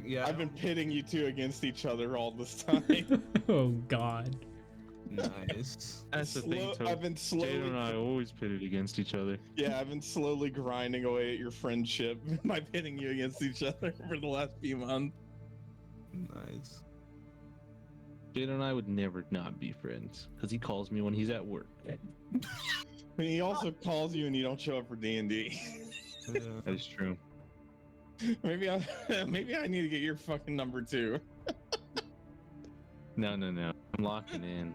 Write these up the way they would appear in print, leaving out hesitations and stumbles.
Yeah. I've been pitting you two against each other all this time. Oh God. Nice. That's the thing. I've been slowly. Jadow and I always pitted against each other. Yeah, I've been slowly grinding away at your friendship by pitting you against each other for the last few months. Nice. Jadow and I would never not be friends because he calls me when he's at work. And he also calls you and you don't show up for D&D. Yeah. That is true. maybe I need to get your fucking number too. No. I'm locking in.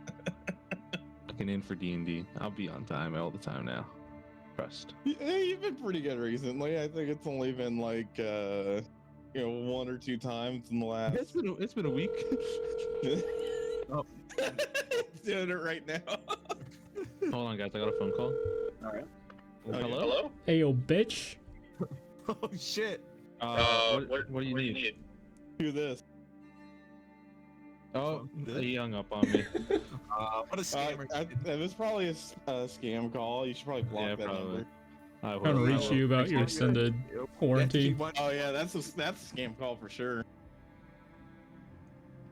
Locking in for D&D. I'll be on time all the time now. Trust. Yeah, you've been pretty good recently. I think it's only been like, one or two times in the last. It's been a week. Oh. Doing it right now. Hold on, guys. I got a phone call. All right. Hello? Hey, yo, bitch. Oh shit. What do you need? Do this. Oh, he hung up on me. What a scammer. It was probably a scam call. You should probably block Yeah, that probably. number. Trying to reach you about your extended warranty. Oh yeah, that's a scam call for sure.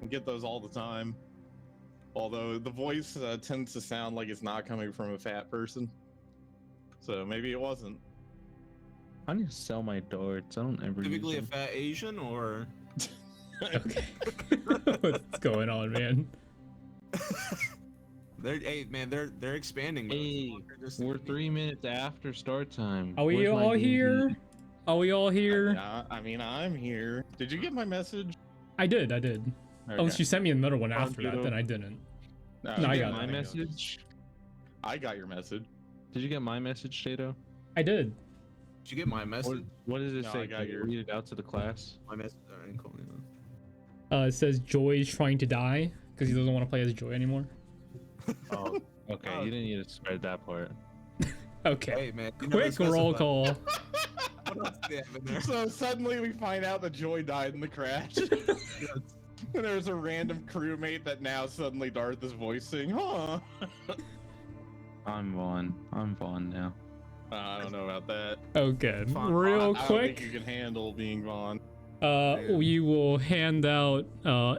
I get those all the time. Although the voice tends to sound like it's not coming from a fat person. So maybe it wasn't. I need to sell my darts. I don't ever Typically a use fat Asian or? Okay. What's going on, man? They're expanding. Hey, we're 3 minutes after start time. Are we Where's my all D&D? here? Are we all here? I mean, I'm here. Did you get my message? I did. Okay. Unless you sent me another one Come on, after that, Jadow. then I didn't. No, I you got my it. message. I got your message. Did you get my message, Jadow? I did. Did you get my message? What does it No, say? I got Can you your- read it out to the class? My message. Alright, cool. Yeah. It says Joy is trying to die because he doesn't want to play as Joy anymore. Oh, okay. You didn't need to spread that part. Okay. Hey man. you never Quick roll specified. call. What else do they have in there? So suddenly we find out that Joy died in the crash. And there's a random crewmate that now suddenly Darth is voicing. Huh. I'm Vaughn now. I don't know about that. Okay. Fine. Real I don't think quick. you can handle being Vaughn. We will hand out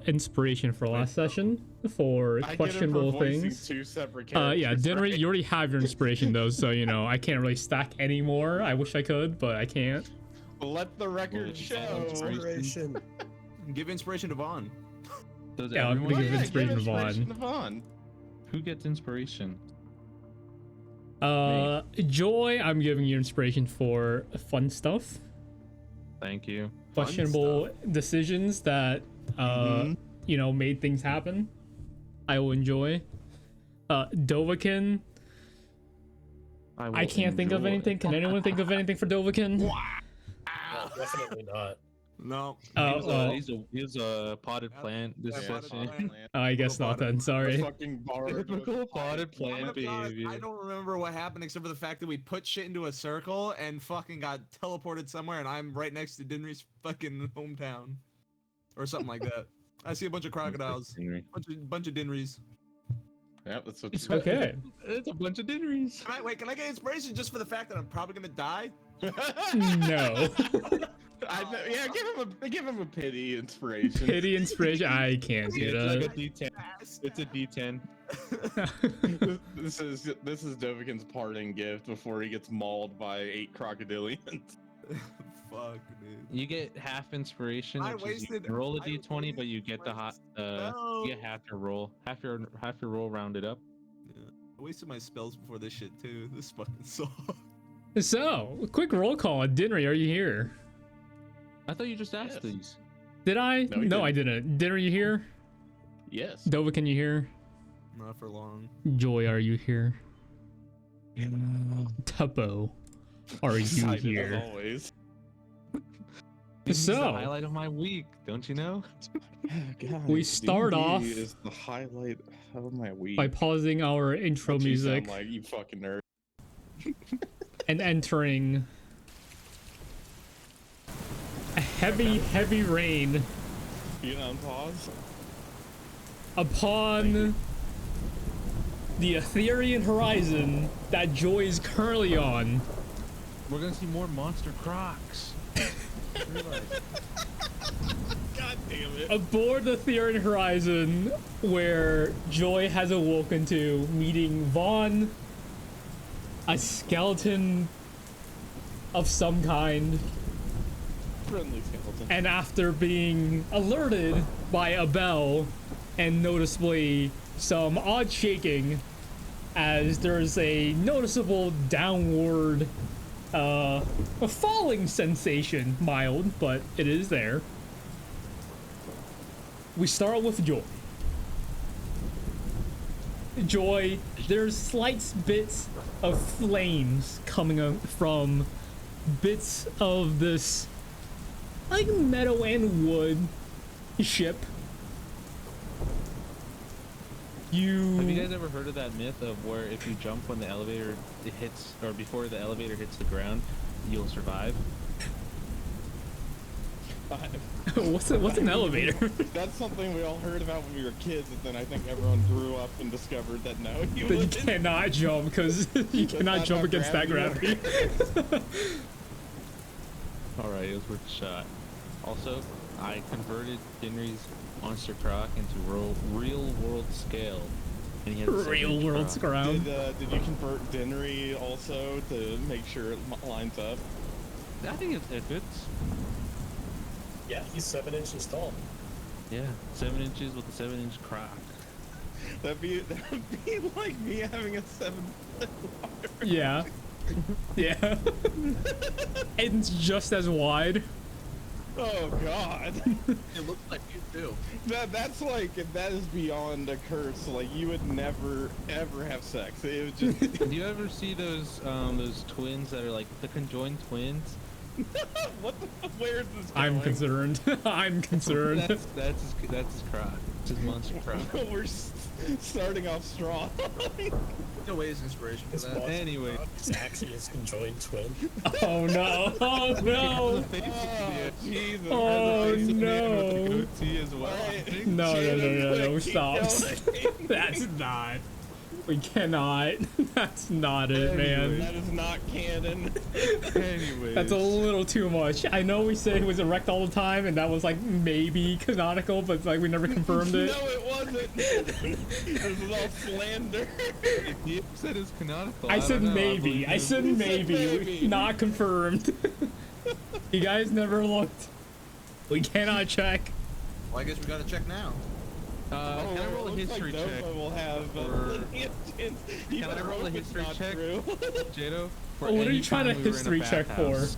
inspiration for last session for I questionable get it for voicing things. two separate characters. Yeah, Dinri, right? you already have your inspiration though, so I can't really stack anymore. I wish I could, but I can't. Let the record show. Inspiration. Give inspiration to Vaughn. Does Yeah, I'm everyone? gonna give Yeah, inspiration to inspiration Vaughn. to Vaughn. Who gets inspiration? Joy, I'm giving you inspiration for fun stuff, Thank you. questionable decisions that made things happen. I will enjoy. Dovakin, I can't think of anything. Can anyone think of anything for Dovakin? No, definitely not. No. He's a potted plant this Yeah, potted session. plant. I guess not then. Sorry. Fucking bar. Typical potted I'm gonna plant be honest, behavior. I don't remember what happened except for the fact that we put shit into a circle and fucking got teleported somewhere, and I'm right next to Dinri's fucking hometown, or something like that. I see a bunch of crocodiles, Dinri. bunch of Dinris. Yep, that's what. Okay. It's a bunch of Dinris. Can I get inspiration just for the fact that I'm probably gonna die? No. Yeah, give him a pity inspiration. Pity inspiration. I can't do It's like a that. D10. It's a D10. This is Dovakin's parting gift before he gets mauled by 8 crocodilians. Fuck, dude. You get half inspiration. I Which is you wasted- can roll a I D20, but you get the hot. No. You get half your roll. Half your roll rounded up. Yeah. I wasted my spells before this shit too. This fucking sucks. So, quick roll call. Dinri, are you here? I thought you just asked Yes. these. Did I? No, you No, I didn't. Dinri, you here? Yes. Dovakin, you here? Not for long. Joy, are you here? Tuppo, are you Excited here? As always. This is the So- highlight of my week, don't you know? God, We start D&D off is the highlight of my week. By pausing our intro What you sound music like, you fucking nerd. and entering a heavy rain You can unpause. upon the Etherean horizon that Joy is currently on. We're gonna see more monster crocs. God damn it. Aboard the Therian Horizon, where Joy has awoken to, meeting Vaughn, a skeleton of some kind, Friendly skeleton. and after being alerted by a bell and noticeably some odd shaking, as there's a noticeable downward a falling sensation, mild, but it is there. We start with Joy. Joy, there's slight bits of flames coming up from bits of this, like, metal and wood ship. Have you guys ever heard of that myth of where if you jump when the elevator hits, or before the elevator hits the ground, you'll survive? What's an elevator? That's something we all heard about when we were kids, and then I think everyone grew up and discovered that no, you But you wouldn't. cannot jump because you cannot not jump how against that gravity gravity. Alright, it was worth a shot. Also, I converted Dinri's monster croc into real world scale. And he has a Real 7-inch world croc. scround. Did you convert Dinri also to make sure it lines up? I think it fits. Yeah, he's 7 inches tall. Yeah, 7 inches with a 7-inch croc. That'd be like me having a 7-foot water. Yeah. Yeah. And it's just as wide. Oh God. It looks like you too. That's like, that is beyond a curse. Like, you would never ever have sex. It would just. Do you ever see those twins that are like the conjoined twins? What the fuck? Where is this I'm going? concerned. I'm concerned. That's his croc. It's his monster croc. We're starting off strong. No way is inspiration for His that. monster Anyway. croc is actually his conjoined twin. Oh no. Oh no. Oh, Jesus. Oh Christ. no. Goatee as well. Right. No, Jadow, no, keep stop. going. That's not. We cannot. That's not it, man. That is not canon. Anyways. That's a little too much. I know we said he was erect all the time, and that was like maybe canonical, but like we never confirmed it. No, it wasn't. This is all slander. You said it's canonical. I said don't know, maybe. believe I you. said You said maybe. maybe. Not confirmed. You guys never looked. We cannot check. Well, I guess we gotta check now. Can I roll a it looks history like check? Dova will have Or- Can I roll a history check? Jado? For What are any you trying to time we were in a history check for? bathhouse.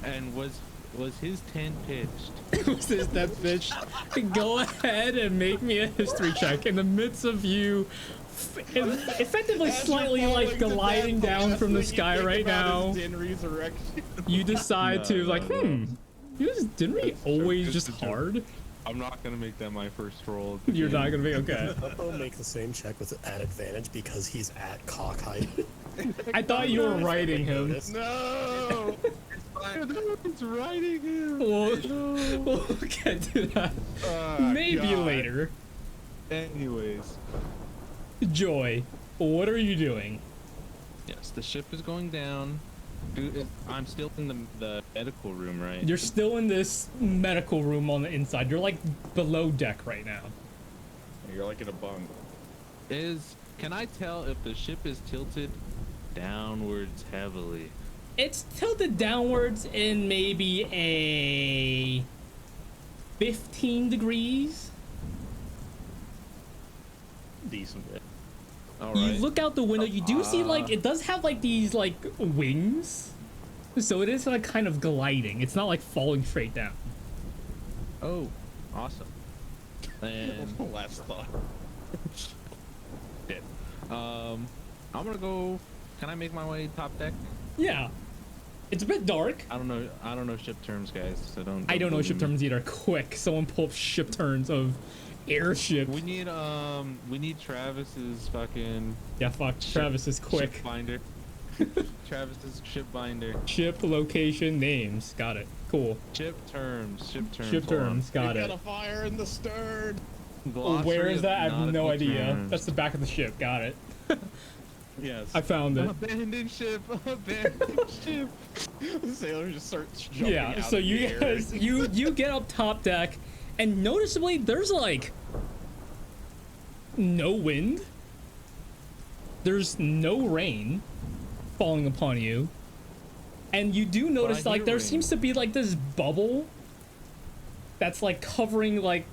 And was his tent pitched? Who's this that bitch? Go ahead and make me a history check in the midst of you effectively slightly like gliding down from the sky right now. You decide to like, didn't we always just hard? I'm not gonna make that my first roll. You're not gonna be okay. Tuppo make the same check with at advantage because he's at cock height. I thought you were riding him. No. It's riding him. We'll get to that maybe God. later. Anyways, Joy, what are you doing? yes, the ship is going down. Dude, I'm still in the medical room, right? You're still in this medical room on the inside. You're like below deck right now. You're like in a bunk. Can I tell if the ship is tilted downwards heavily? It's tilted downwards in maybe a 15 degrees. Decent. All You right. look out the window, you do see like it does have like these like wings. So it is like kind of gliding. It's not like falling straight down. Oh, awesome. And Last thought. shit. I'm gonna go. Can I make my way top deck? Yeah. It's a bit dark. I don't know ship terms, guys. So don't. I don't know ship believe me. terms either. Quick, someone pull up ship terms of airship. We need Travis's fucking Yeah, fuck. Travis is quick. ship binder. Travis's ship binder. Ship location names. Got it. Cool. Ship terms. Ship terms. Ship hold on. terms. Got We've it. got a fire in the stern. Glossary Where is of that? I have no nautical idea. terms. That's the back of the ship. Got it. Yes. I found it. Abandoned ship. Abandoned ship. The sailor just starts jumping Yeah. out So in you the air. guys, you get up top deck, And noticeably, there's like no wind. There's no rain falling upon you. And you do notice like there seems to be like this bubble that's like covering like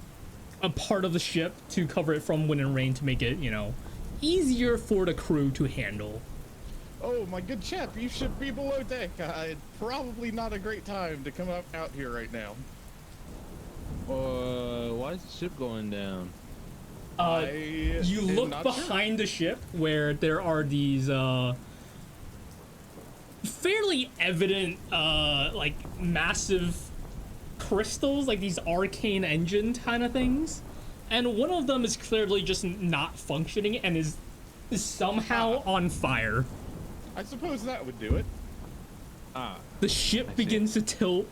a part of the ship to cover it from wind and rain to make it, you know, easier for the crew to handle. Oh, my good chap, you should be below deck. Probably not a great time to come out here right now. Why is the ship going down? You look behind the ship where there are these fairly evident like massive crystals, like these arcane engine kind of things, and one of them is clearly just not functioning and is somehow on fire. I suppose that would do it. The ship begins to tilt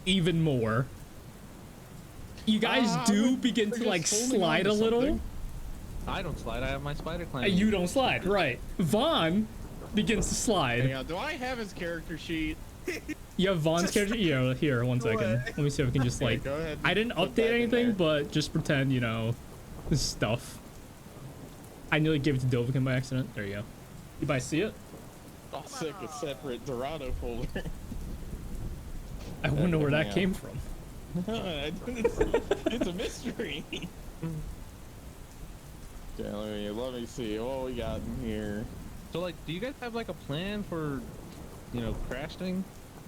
even more. You guys do begin to like slide a little. I don't slide. I have my spider climb. You don't slide, right? Vaughn begins to slide. Hang on, do I have his character sheet? You have Vaughn's character? Yeah, here, one second. Let me see if we can just like... Go ahead, I didn't update anything, but just pretend, you know, this stuff. I nearly gave it to Dovakin by accident. There you go. You guys see it? I'll sick a separate Dorado folder. I wonder where that came from. It's a mystery. Okay, let me see what we got in here. So, like, do you guys have like a plan for, you know, crashing?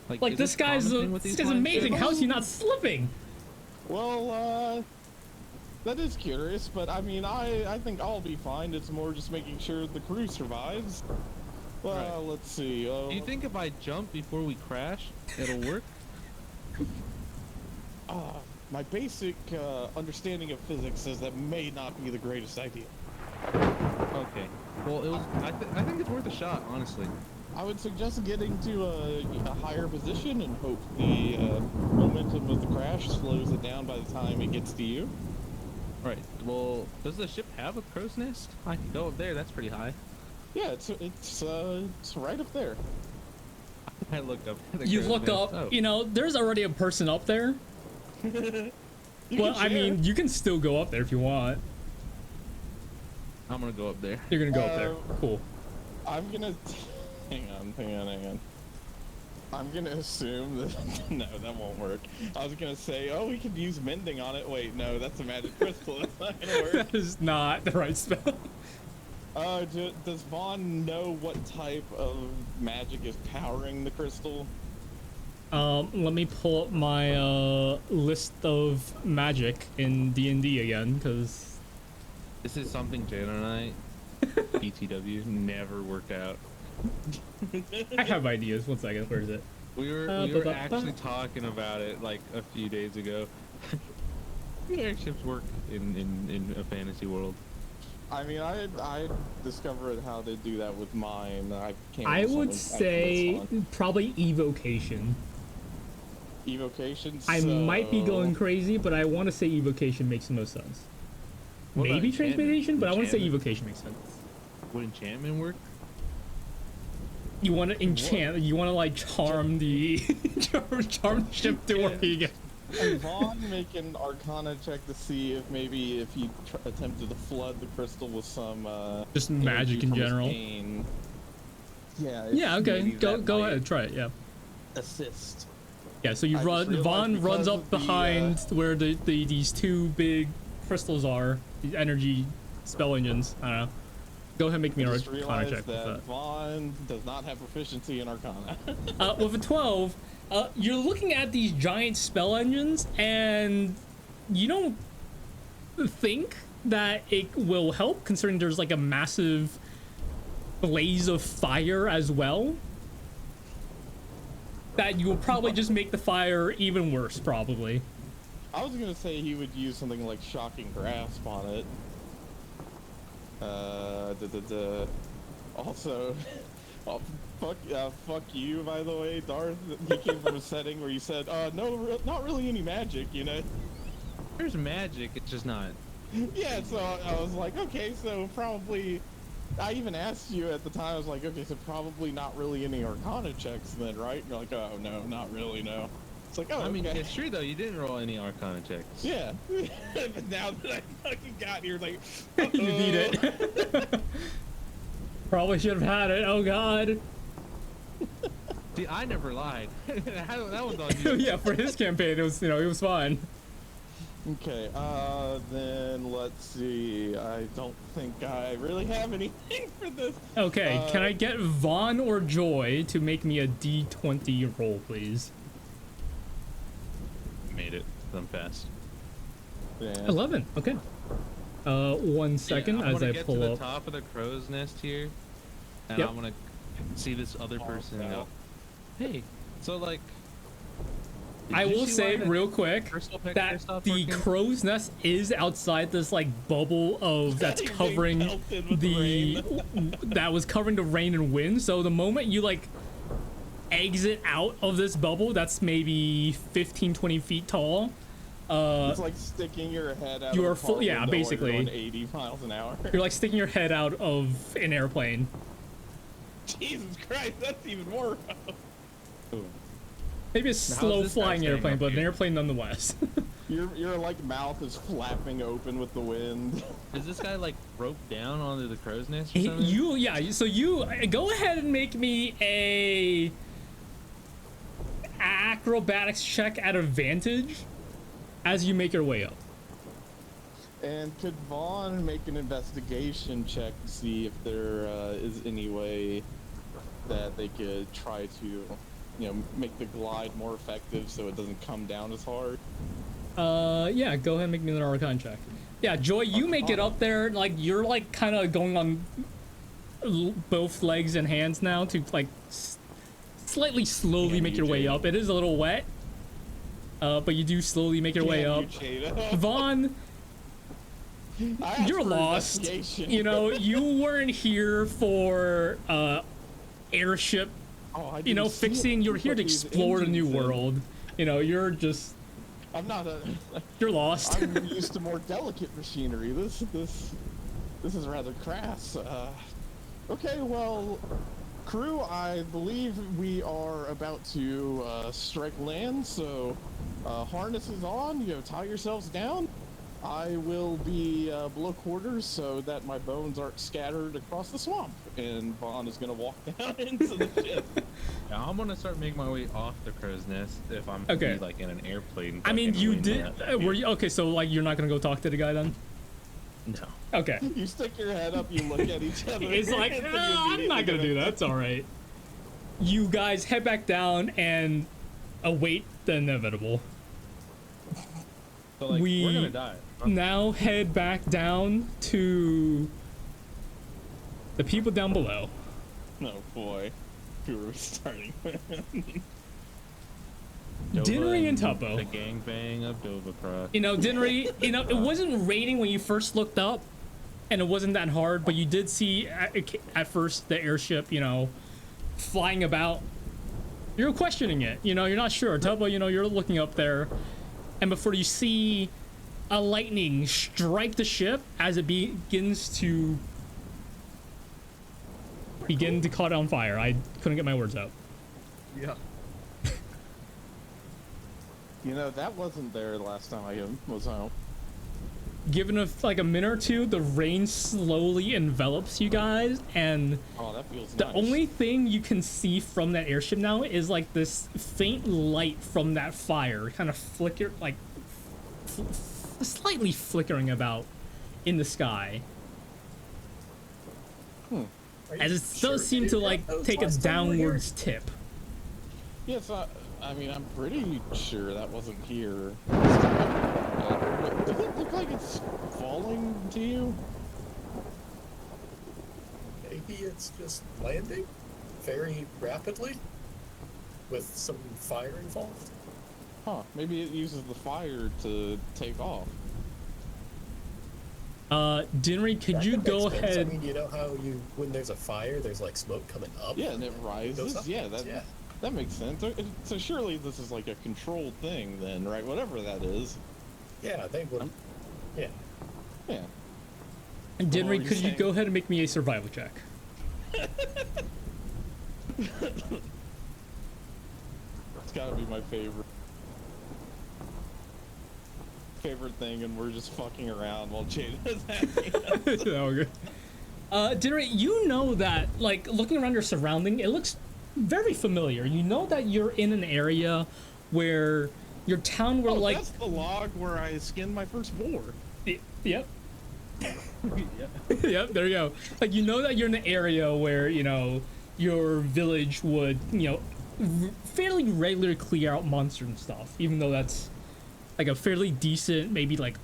Like this guy's amazing. How's he not slipping? Well, that is curious, but I mean, I think I'll be fine. It's more just making sure the crew survives. Well, right. Let's see. Do you think if I jump before we crash, it'll work? My basic understanding of physics says that may not be the greatest idea. Okay. Well, it was. I think it's worth a shot, honestly. I would suggest getting to a higher position and hope the momentum of the crash slows it down by the time it gets to you. Right. Well, does the ship have a crow's nest? I can go up there. That's pretty high. Yeah, it's right up there. I looked up. You look up. Oh. You know, there's already a person up there. Well, I mean, you can still go up there if you want. I'm gonna go up there. You're gonna go up there. Cool. I'm gonna. Hang on. I'm gonna assume that no, that won't work. I was gonna say, oh, we could use mending on it. Wait, no, that's a magic crystal. That's not gonna work. That is not the right spell. Does Vaughn know what type of magic is powering the crystal? Let me pull up my list of magic in D&D again, because this is something Jadow and I, BTW, never worked out. I have ideas. 1 second, where is it? We were actually talking about it like a few days ago. Airships work in a fantasy world. I mean, I discovered how to do that with mine. I would say probably evocation. Evocation? I might be going crazy, but I want to say evocation makes the most sense. Maybe transmutation, but I want to say evocation makes sense. Would enchantment work? You want to enchant? You want to like charm the charm the ship to work again? And Vaughn make an Arcana check to see if maybe if he attempted to flood the crystal with some just magic in general. Yeah. Yeah. Okay. Go ahead. Try it. Yeah. Assist. Yeah. So you Vaughn runs up behind where these two big crystals are. These energy spell engines. I don't know. Go ahead and make me an Arcana check with that. Vaughn does not have proficiency in Arcana. With a 12, you're looking at these giant spell engines, and you don't think that it will help, considering there's like a massive blaze of fire as well. That you will probably just make the fire even worse, probably. I was gonna say he would use something like Shocking Grasp on it. Also, fuck you, by the way, Darth. He came from a setting where you said, no, not really any magic, you know? There's magic, it's just not. Yeah, so I was like, okay, so probably, I even asked you at the time, I was like, okay, so probably not really any Arcana checks then, right? And you're like, oh, no, not really, no. It's like, oh, I mean, okay. it's true though. You didn't roll any Arcana checks. Yeah. But now that I fucking got here, like, You beat it. Probably should have had it. Oh god. See, I never lied. That was on you. Yeah, for his campaign, it was it was fine. Okay, then let's see. I don't think I really have anything for this. Okay, can I get Vaughn or Joy to make me a D20 roll, please? Made it. I'm fast. Yeah. 11. Okay. 1 second I'm as gonna I get pull to the up. top of the crow's nest here, and Yep. I'm gonna see this other person and go, "Hey, so like." did I you will see say why that real quick crystal picture that stopped the working? crow's nest is outside this like bubble of that's Being covering pelted with the rain. that was covering the rain and wind. So the moment you like exit out of this bubble, that's maybe 15-20 feet tall. It's like sticking your head out. You of are a full- car yeah, window while basically. you're going 80 miles an hour. You're like sticking your head out of an airplane. Jesus Christ, that's even more. Ooh. Maybe a How's slow this guy flying staying airplane, up but an here? airplane nonetheless. Your like mouth is flapping open with the wind. Is this guy like roped down onto the crow's nest or Hey, something? so you go ahead and make me a acrobatics check at advantage as you make your way up. And could Vaughn make an investigation check to see if there is any way that they could try to, make the glide more effective so it doesn't come down as hard? Yeah, go ahead and make me an Arcana check. Yeah, Joy, you make it up there, like, you're, like, kind of going on both legs and hands now to, like, slightly slowly Damn make you, your way Jadow. up. It is a little wet, but you do slowly make your way up. Vaughn, I asked you're for lost. investigation. You weren't here for, airship, Oh, I didn't see fixing. it. You're here to These explore the new engines in. world. You're just, I'm not a. you're lost. I'm used to more delicate machinery. This is rather crass. Okay, well, crew, I believe we are about to strike land. So, harnesses on. Tie yourselves down. I will be below quarters so that my bones aren't scattered across the swamp. And Vaughn is gonna walk down into the ship. Yeah, I'm gonna start making my way off the crow's nest if I'm Okay. like in an airplane. I mean, fucking you wing did. that Were here. you okay? So like, you're not gonna go talk to the guy then? No. Okay. You stick your head up, you look at each other. It's like, and then "No, you I'm not gonna do that. It's all right. You guys head back down and await the inevitable. So like, We- we're gonna die. Now head back down to the people down below. Oh boy, who are we starting with? Dinri and The Tuppo. gangbang of Dovakin. Dinri, it wasn't raining when you first looked up, and it wasn't that hard, but you did see at first the airship, flying about. You're questioning it, you're not sure. Tuppo, you're looking up there, and before you see a lightning strike the ship as it begins to caught on fire. I couldn't get my words out. Yeah. That wasn't there last time I was home. Given a minute or two, the rain slowly envelops you guys, and Oh, that feels the nice. only thing you can see from that airship now is like this faint light from that fire, kind of slightly flickering about in the sky. As it does seem to like take a downwards tip. Yes, I'm pretty sure that wasn't here. Does it look like it's falling to you? Maybe it's just landing very rapidly with some fire involved. Huh, maybe it uses the fire to take off. Dinri, could That you could go make sense. ahead? I mean, you know how when there's a fire, there's like smoke coming up. Yeah, and it goes rises. up? Yeah, Yeah. that makes sense. So surely this is like a controlled thing then, right? Whatever that is. Yeah, they would. Yeah. Yeah. And What were Dinri, you could you saying? go ahead and make me a survival check? It's gotta be my favorite. favorite thing, and we're just fucking around while Jada's happy. Oh, good. Dinri, you know that, like, looking around your surrounding, it looks very familiar. You know that you're in an area where your town where, like... that's the log where I skinned my first boar. Yep. Yep, there you go. Like, you know that you're in an area where, you know, your village would, you know, fairly regularly clear out monsters and stuff, even though that's, like, a fairly decent, maybe, like,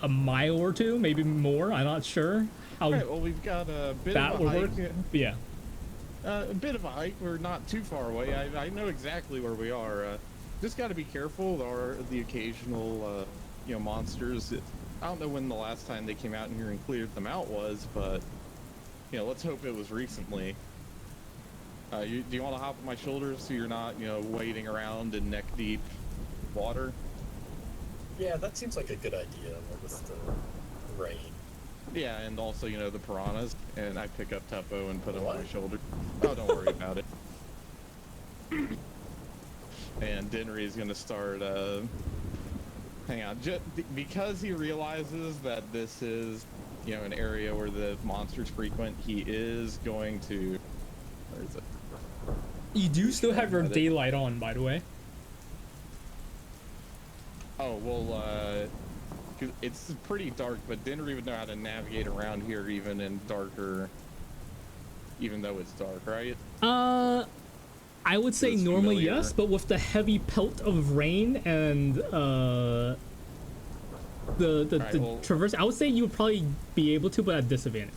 a mile or two, maybe more, I'm not sure. How right, well, we've got a bit that of a would hike. work. But yeah. A bit of a hike. We're not too far away. I know exactly where we are. Just got to be careful. There are the occasional, you know, monsters. I don't know when the last time they came out in here and cleared them out was, but, you know, let's hope it was recently. Do you want to hop on my shoulders so you're not, you know, wading around in neck-deep water? Yeah, that seems like a good idea with the rain. Yeah, and also, you know, the piranhas, and I pick up Tuppo and put him on my shoulder. Oh, don't worry about it. And Dinri is going to start, hang on, because he realizes that this is, you know, an area where the monsters frequent, he is going to, where is it? You do still have your daylight on, by the way. Oh, well, it's pretty dark, but Dinri would know how to navigate around here even in darker, even though it's dark, right? I would say It's normally familiar. yes, but with the heavy pelt of rain and the Alright, well, traverse, I would say you would probably be able to, but at disadvantage.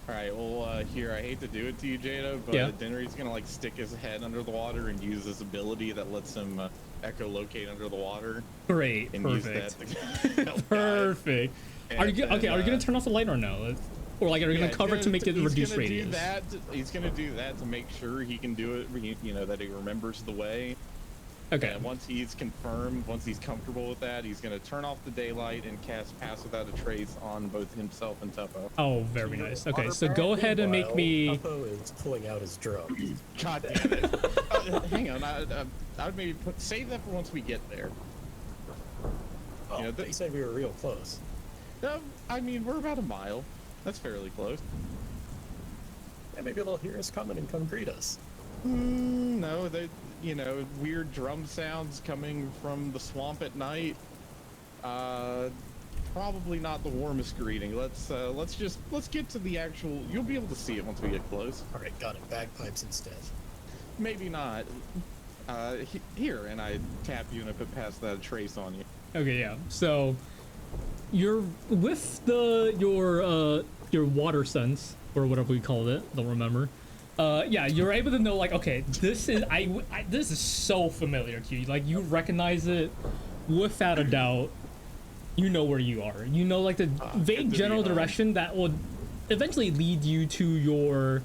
Alright, well, here, I hate to do it to you, Jadow, but Yeah. Dinri's gonna, like, stick his head under the water and use his ability that lets him echolocate under the water. Great, And perfect. use that to help guide. Perfect. Are you And okay? Are you gonna turn off the light or no? Or like, are you Yeah, gonna cover it to make it reduce he's radius? He's gonna do that to make sure he can do it. You know, that he remembers the way. Okay. And once he's confirmed, once he's comfortable with that, he's gonna turn off the daylight and cast Pass Without a Trace on both himself and Tuppo. Oh, very nice. Okay, so go ahead and make me. Tuppo is pulling out his drum. God damn it! Hang on, I would maybe save that for once we get there. Oh, You know, you said we were real close. No, I mean we're about a mile. That's fairly close. Yeah, maybe they'll hear us coming and come greet us. No, they, you know, weird drum sounds coming from the swamp at night. Probably not the warmest greeting. Let's get to the actual. You'll be able to see it once we get close. All right, got it. Bagpipes instead. Maybe not. Here, and I tap you and I put Pass Without a Trace on you. Okay, yeah. So you're with your water sense or whatever we called it. Don't remember. Yeah, you're able to know, like, okay, this is this is so familiar to you. Like, you recognize it without a doubt. You know where you are. You know, like, the vague general direction that would eventually lead you to your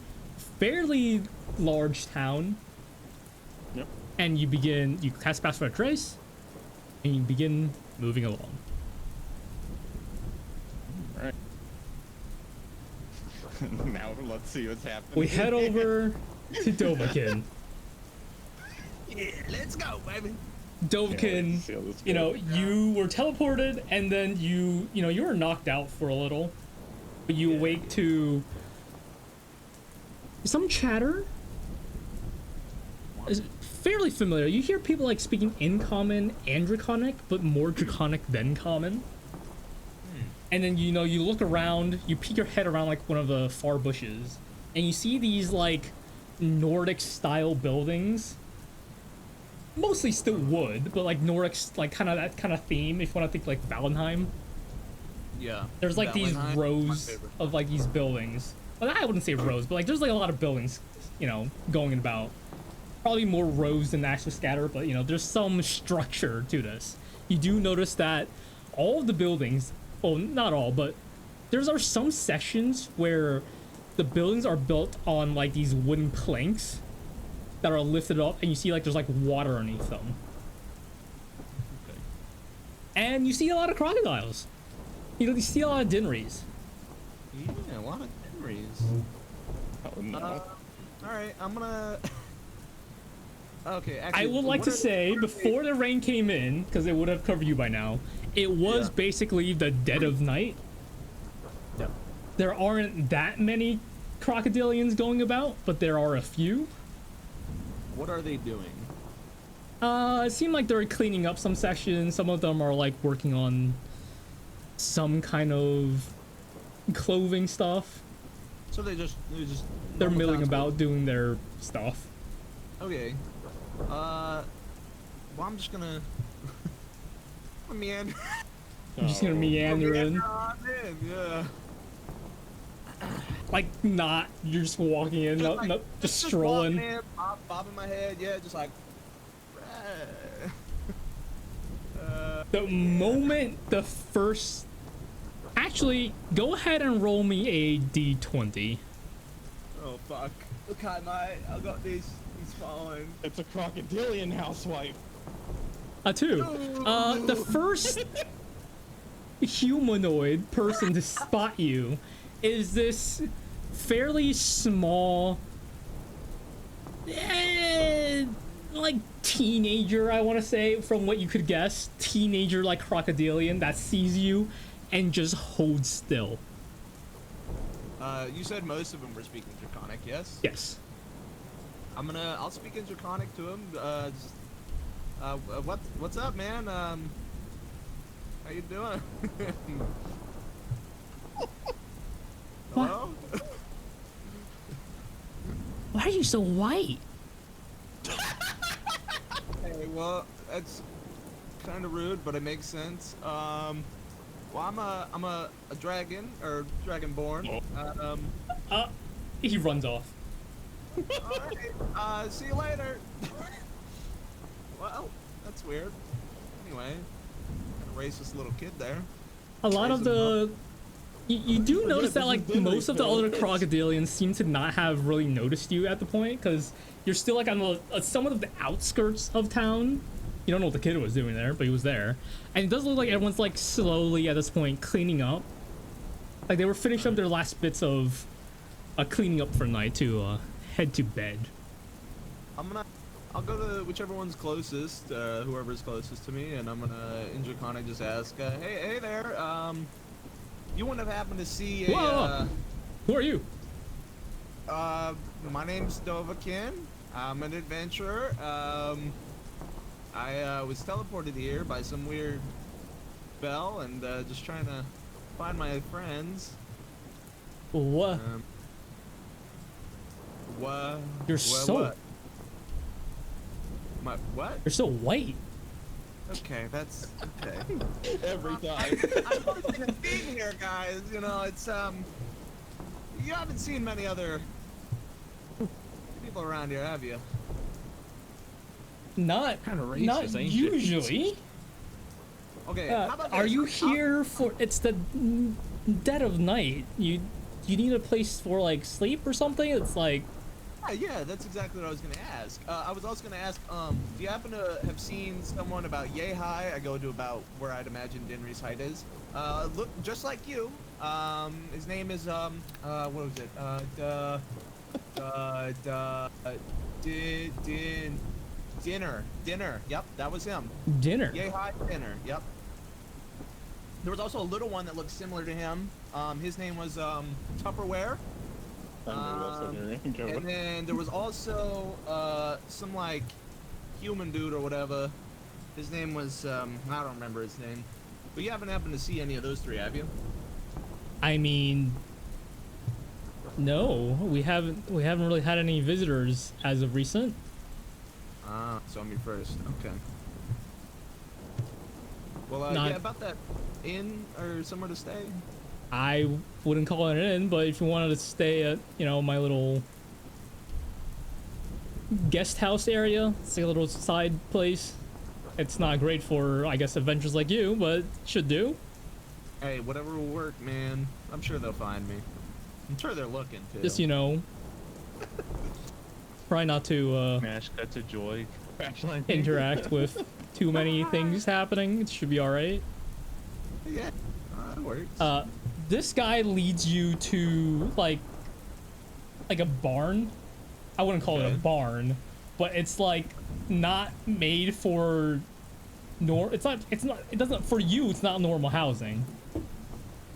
fairly large town. Yep. And you cast Pass Without a Trace, and you begin moving along. All right. Now let's see what's happening. We head over to Dovakin. Yeah, let's go, baby. Dovakin, let's see how this you know, goes. you were teleported, and then you were knocked out for a little, but you awake to some chatter. It's fairly familiar. You hear people like speaking in common and draconic, but more draconic than common. And then, you know, you look around, you peek your head around like one of the far bushes, and you see these like Nordic style buildings. Mostly still wood, but like Nordic, like kind of that kind of theme. If you want to think like Valheim, Yeah. there's like these Valheim, my rows favorite. of like these buildings. Well, I wouldn't say rows, but like there's like a lot of buildings, you know, going about. Probably more rows than actually scattered, but you know, there's some structure to this. You do notice that all of the buildings, well, not all, but are some sections where the buildings are built on like these wooden planks that are lifted up, and you see like there's like water underneath them. Okay. And you see a lot of crocodiles. You see a lot of Dinris. Yeah, a lot of memories. Oh, no. All right, I'm gonna. Okay, I actually, would like what to are- say, what are before the rain came in, because it would have covered you by now, it was Yeah. basically the dead of night. Yep. There aren't that many crocodilians going about, but there are a few. What are they doing? It seemed like they're cleaning up some sections. Some of them are like working on some kind of clothing stuff. So They're normal milling townspeople. about doing their stuff. Okay. Well, I'm just gonna meander. I'm just gonna meander in. on in, yeah. Like, not, you're just walking in, Just, like, just walking strolling. in, bobbing my head, yeah, just like. The moment the first... Actually, go ahead and roll me a d20. Oh fuck! Look how I got these falling. It's a crocodilian housewife. A 2. The first humanoid person to spot you is this fairly small, like teenager, I want to say, from what you could guess, teenager like crocodilian that sees you and just holds still. You said most of them were speaking Draconic, yes? Yes. I'll speak in Draconic to him. What's up, man? How you doing? Hello? Why are you so white? Hey, well, that's kind of rude, but it makes sense. Well, I'm a dragon, or dragonborn. He runs off. Alright, see you later. Well, that's weird. Anyway, kind of racist little kid there. A lot of the... You do notice that, like, Dinri, most of the so other it's- crocodilians seem to not have really noticed you at the point, because you're still, like, on the somewhat of the outskirts of town. You don't know what the kid was doing there, but he was there. And it does look like everyone's, like, slowly, at this point, cleaning up. Like, they were finishing up their last bits of cleaning up for night to head to bed. I'll go to whichever one's closest, whoever's closest to me, and I'm gonna, in Draconic, just ask, hey there, you wouldn't have happened to see a, Whoa! Who are you? My name's Dovakin. I'm an adventurer. I was teleported here by some weird spell, and just trying to find my friends. What? What? You're what, so... What? My what? You're so white. Okay, that's okay. Every time. I'm fortunate being here, guys. You know, it's you haven't seen many other people around here, have you? Not Kinda racist, not ain't you? usually. Okay, how about Are this? you here for? It's the dead of night. You need a place for like sleep or something. It's like Yeah, that's exactly what I was gonna ask. I was also gonna ask, do you happen to have seen someone about yay high? I go to about where I'd imagine Dinri's height is. Look just like you. His name is what was it? Dinner. Yep, that was him. dinner. Yay high dinner. Yep. There was also a little one that looked similar to him. His name was Tupperware. And then there was also some like human dude or whatever. His name was I don't remember his name. But you haven't happened to see any of those three, have you? I mean, no, we haven't really had any visitors as of recent. Ah, so I'm your first. Okay. Well, Not- yeah, about that inn or somewhere to stay. I wouldn't call it an inn, but if you wanted to stay at, you know, my little guest house area, it's like a little side place. It's not great for, I guess, adventures like you, but should do. Hey, whatever will work, man. I'm sure they'll find me. I'm sure they're looking too. Just, you know, try not to Smash cut to joy. Crash landing. interact with too many things happening. It should be all right. Yeah, that works. This guy leads you to like a barn. I wouldn't call it a Okay. barn, but it's like not made for it doesn't, for you, it's not normal housing.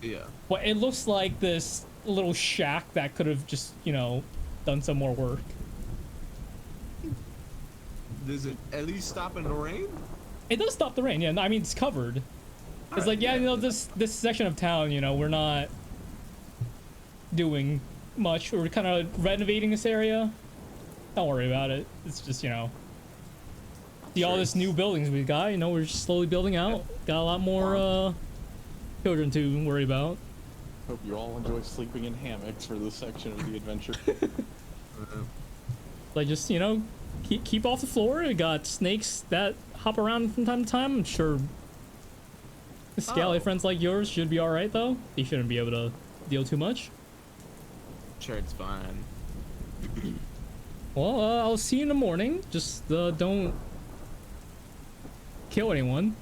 Yeah. But it looks like this little shack that could have just, you know, done some more work. Does it at least stop in the rain? It does stop the rain, yeah. I mean, it's covered. It's like, yeah, you know, this section of town, you know, we're not doing much. We're kind of renovating this area. Don't worry about it. It's just, you know, all this new buildings we got, you know, we're just slowly building out. Got a lot more children to worry about. Hope you all enjoy sleeping in hammocks for this section of the adventure. Like, just, you know, keep off the floor. We got snakes that hop around from time to time. I'm sure the scaly friends like yours should be alright, though. You shouldn't be able to deal too much. Sure, it's fine. Well, I'll see you in the morning. Just don't kill anyone.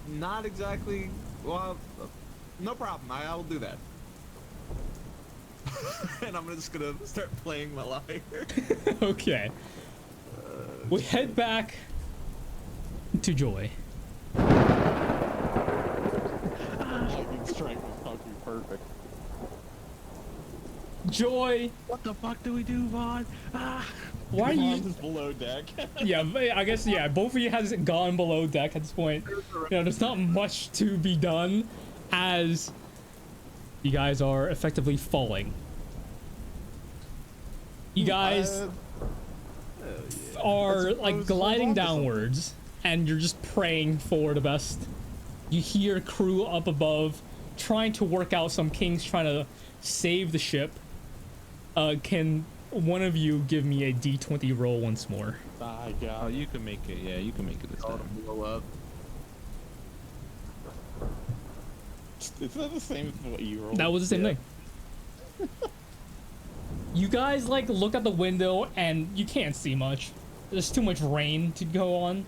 Not exactly. Well, no problem. I will do that. And I'm just gonna start playing my lyre. Okay. We head back to Joy. Lightning strike was fucking perfect. Joy. What the fuck do we do, Vaughn? Ah. Why are you? Is below deck. Yeah, I guess, yeah, both of you has gone below deck at this point. You know, there's not much to be done as you guys are effectively falling. You guys are like gliding downwards and you're just praying for the best. You hear crew up above trying to work out some kinks, trying to save the ship. Can one of you give me a D20 roll once more? I got Oh, you can make it. Yeah, you can make it this time. Blow up. Is that the same as what you rolled? That was the same thing. You guys like look out the window and you can't see much. There's too much rain to go on.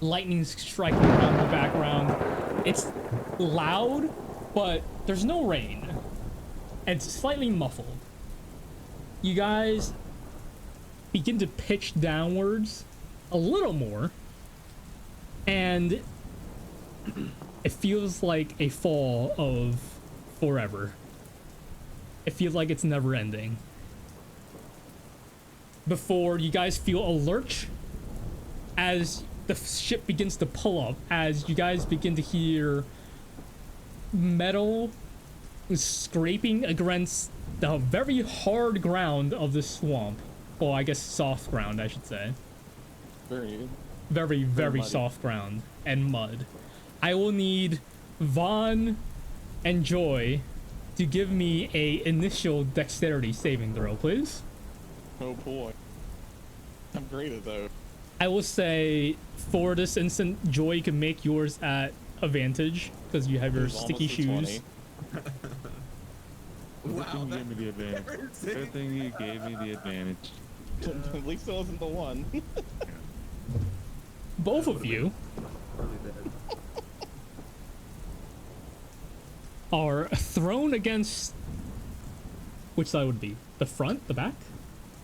Lightning's striking around the background. It's loud, but there's no rain. And it's slightly muffled. You guys begin to pitch downwards a little more, and it feels like a fall of forever. It feels like it's never ending. Before you guys feel a lurch as the ship begins to pull up, as you guys begin to hear metal scraping against the very hard ground of the swamp. Well, I guess soft ground, I should say. Very muddy. soft ground and mud. I will need Vaughn and Joy to give me a initial dexterity saving throw, please. Oh boy. I'm great at those. I will say, for this instant, Joy can make yours at advantage because you have your It's sticky almost a shoes. 20. Wow, Good thing you gave me the advantage. Good thing you gave me the advantage. At least it wasn't the one. Both of you are thrown against... Which side would it be? The front? The back?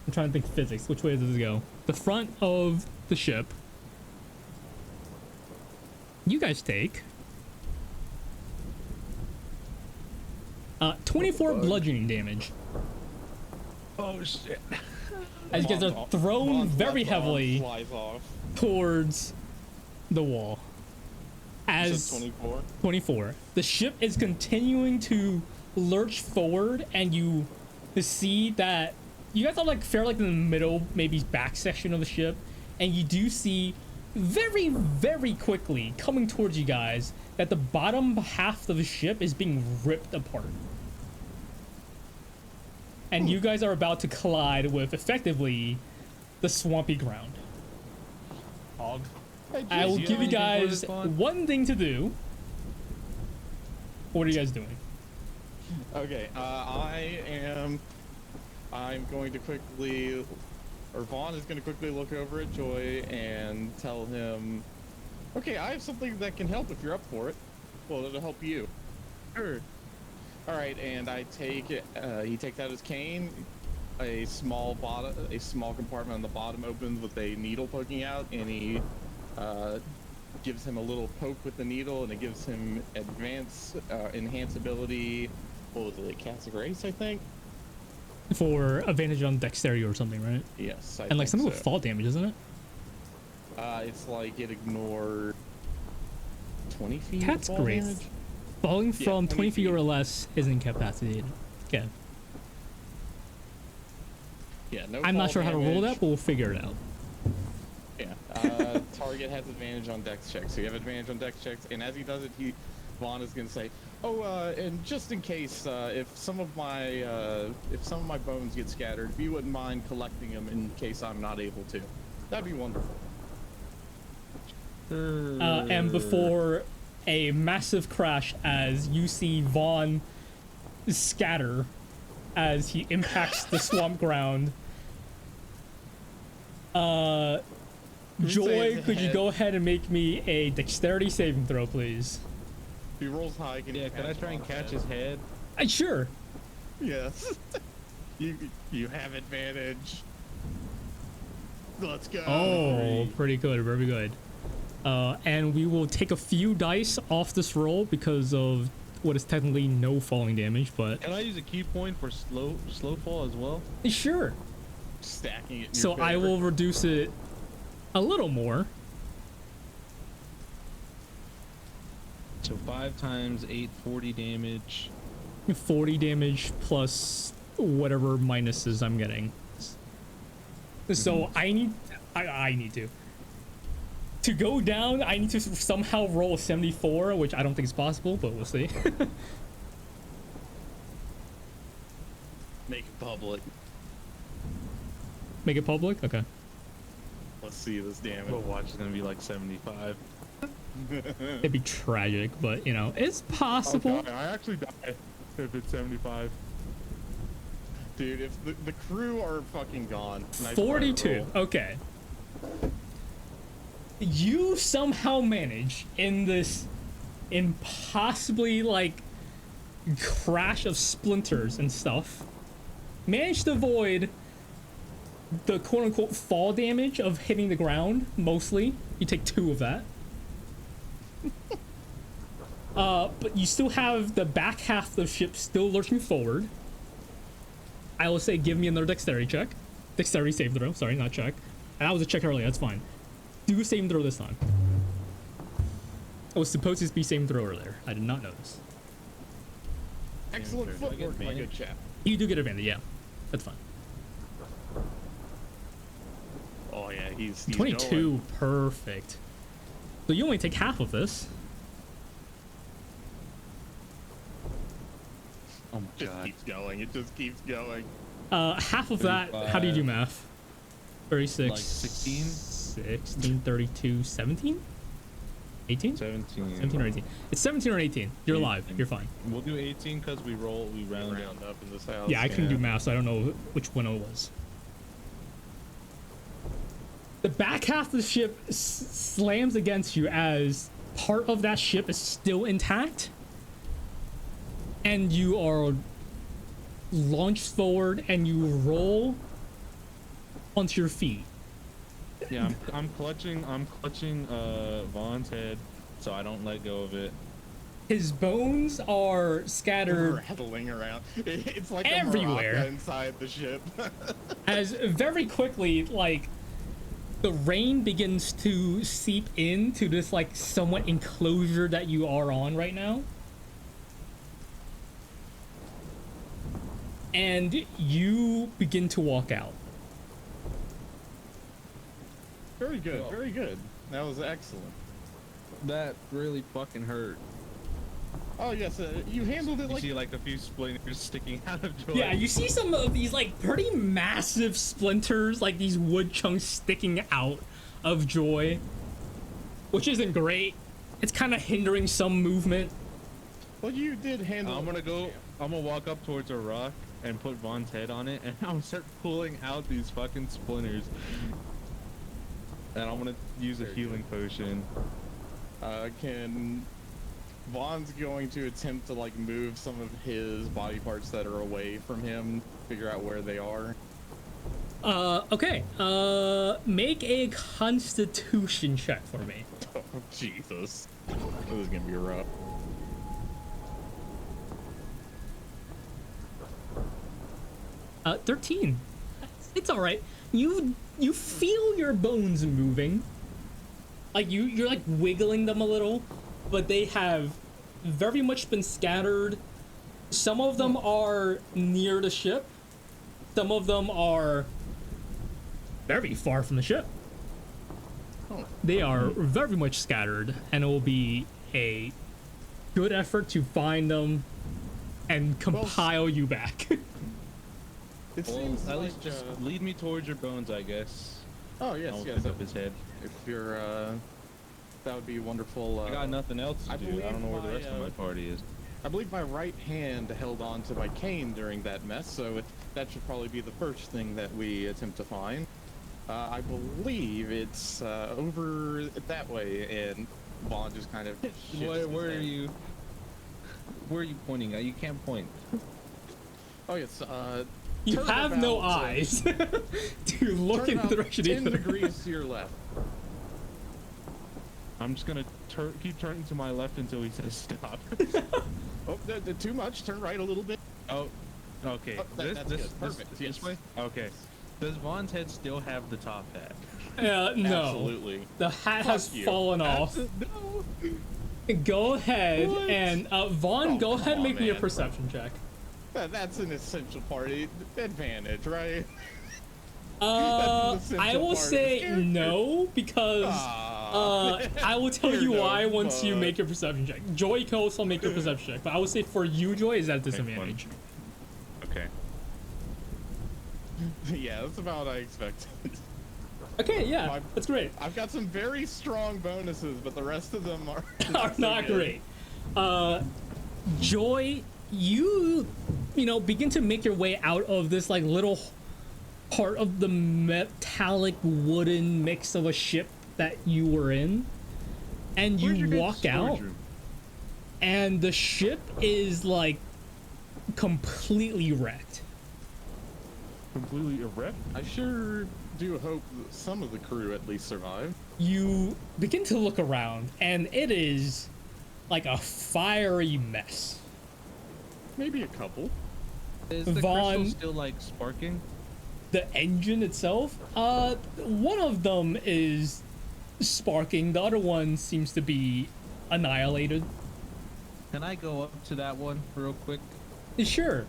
I'm trying to think physics. Which way does it go? The front of the ship. You guys take 24 bludgeoning damage. Oh shit. As you guys are thrown very heavily Flies off. towards the wall. As 24. 24. The ship is continuing to lurch forward, and you see that you guys are like fairly in the middle, maybe back section of the ship, and you do see very, very quickly coming towards you guys that the bottom half of the ship is being ripped apart. And you guys are about to collide with effectively the swampy ground. Hog. I will you give you have anything for guys this, Vaughn? one thing to do. What are you guys doing? Okay, I'm going to quickly, or Vaughn is going to quickly look over at Joy and tell him, okay, I have something that can help if you're up for it. Well, it'll help you. Sure. All right, and I take it, he takes out his cane, a small compartment on the bottom opens with a needle poking out, and he gives him a little poke with the needle, and it gives him enhance ability. What was it? Cast Grace, I think. For advantage on dexterity or something, right? Yes. And like something with fall damage, isn't it? It's like it ignored 20 feet. That's fall great. damage. Falling from 20 feet or feet. less is incapacitated. Okay. Yeah, no. I'm not fall sure how to roll damage. that, but we'll figure it out. Yeah. Target has advantage on dex checks, so you have advantage on dex checks. And as he does it, Vaughn is gonna say, "Oh, and just in case, if some of my bones get scattered, if you wouldn't mind collecting them in case I'm not able to, that'd be wonderful." And before a massive crash, as you see Vaughn scatter as he impacts the swamp ground. Joy, could you go ahead and make me a dexterity saving throw, please? If he rolls high, Can I try and catch his head? Sure. Yes. you have advantage. Let's go. Oh, pretty good, very good. And we will take a few dice off this roll because of what is technically no falling damage, but Can I use a key point for slow fall as well? sure. Stacking it. In So your I favor. will reduce it a little more. So 5 times 8, 40 damage. 40 damage plus whatever minuses I'm getting. So I need to go down. I need to somehow roll a 74, which I don't think is possible, but we'll see. Make it public. Make it public? Okay. Let's see this damage. But watch is gonna be like 75. It'd be tragic, but you know, it's possible. Okay, I actually die if it's 75. Dude, if the crew are fucking gone. Nice 42. roll. Okay. You somehow manage in this impossibly like crash of splinters and stuff, manage to avoid the quote-unquote fall damage of hitting the ground. Mostly you take 2 of that. But you still have the back half of the ship still lurching forward. I will say give me another dexterity check. Dexterity save throw, sorry, not check. And that was a check earlier, that's fine. Do a save throw this time. I was supposed to be save throw earlier. I did not notice. Excellent Do I get footwork, my advantage? good chap. You do get advantage, yeah. That's fine. Oh yeah, he's 22, going. perfect. So you only take half of this. Oh my Just god. keeps going. It just keeps going. Half of that, how do you do math? 36. Like 16? 16, 32, 17? 18? 17. 17 or 18. It's 17 or 18. You're alive. 18. You're fine. We'll do 18 because we round up. Up in this house. Yeah, I couldn't do math, so I don't know which one it was. The back half of the ship slams against you as part of that ship is still intact. And you are launched forward and you roll onto your feet. Yeah, I'm clutching Vaughn's head so I don't let go of it. His bones are scattered Rattling around. It's like everywhere. a maraca inside the ship. as very quickly, like, the rain begins to seep into this, like, somewhat enclosure that you are on right now. And you begin to walk out. Very good. Very good. That was excellent. That really fucking hurt. Oh yes, you handled it You like. see like a few splinters sticking out of Joy. Yeah, you see some of these, like, pretty massive splinters, like these wood chunks sticking out of Joy, which isn't great. It's kind of hindering some movement. Well, you did handle. I'm gonna walk up towards a rock and put Vaughn's head on it, and I'm gonna start pulling out these fucking splinters. And I'm gonna use a healing potion. Can Vaughn's going to attempt to like move some of his body parts that are away from him, figure out where they are. Okay. Make a Constitution check for me. Oh, Jesus. This is gonna be rough. Uh, 13. It's all right. You feel your bones moving. Like you're like wiggling them a little, but they have very much been scattered. Some of them are near the ship. Some of them are very far from the ship. They are very much scattered, and it will be a good effort to find them and compile you back. It Well, seems at like, least just lead me towards your bones, I guess. Oh yes, I'll yes. pick up his head. If you're, that would be wonderful. I got nothing else to do. I don't know where the rest of my party is. I believe my right hand held on to my cane during that mess, so that should probably be the first thing that we attempt to find. I believe it's over that way, and Vaughn just kind of. Where are you? Where are you pointing at? You can't point. Oh yes. You turn have no about, eyes to look turn in the about direction 10 either. degrees to your left. I'm just gonna keep turning to my left until he says stop. Oh, too much. Turn right a little bit. Oh, okay. Oh, that's good. Perfect. This way? Okay. Does Vaughn's head still have the top hat? No. Absolutely. The hat has you. fallen off. No. Go ahead What? and Vaughn, Oh, go ahead and come make on, me a man. perception check. That's an essential party advantage, right? I essential will part of say the character. no because I will tell Here you goes why once you Bud. make your perception check. Joy, you can also make your perception check, but I would say for you, Joy, is at a disadvantage. Okay. Yeah, that's about what I expected. Okay, yeah, My- that's great. I've got some very strong bonuses, but the rest of them are Are so not good. great. Joy, you know, begin to make your way out of this like little part of the metallic wooden mix of a ship that you were in, and Where's your you guys' walk storage out, room? and the ship is like completely wrecked. Completely erect? I sure do hope that some of the crew at least survive. You begin to look around, and it is like a fiery mess. Maybe a couple. Is the Vaughn- crystal still like sparking? The engine itself, one of them is sparking, the other one seems to be annihilated. Can I go up to that one real quick? Sure.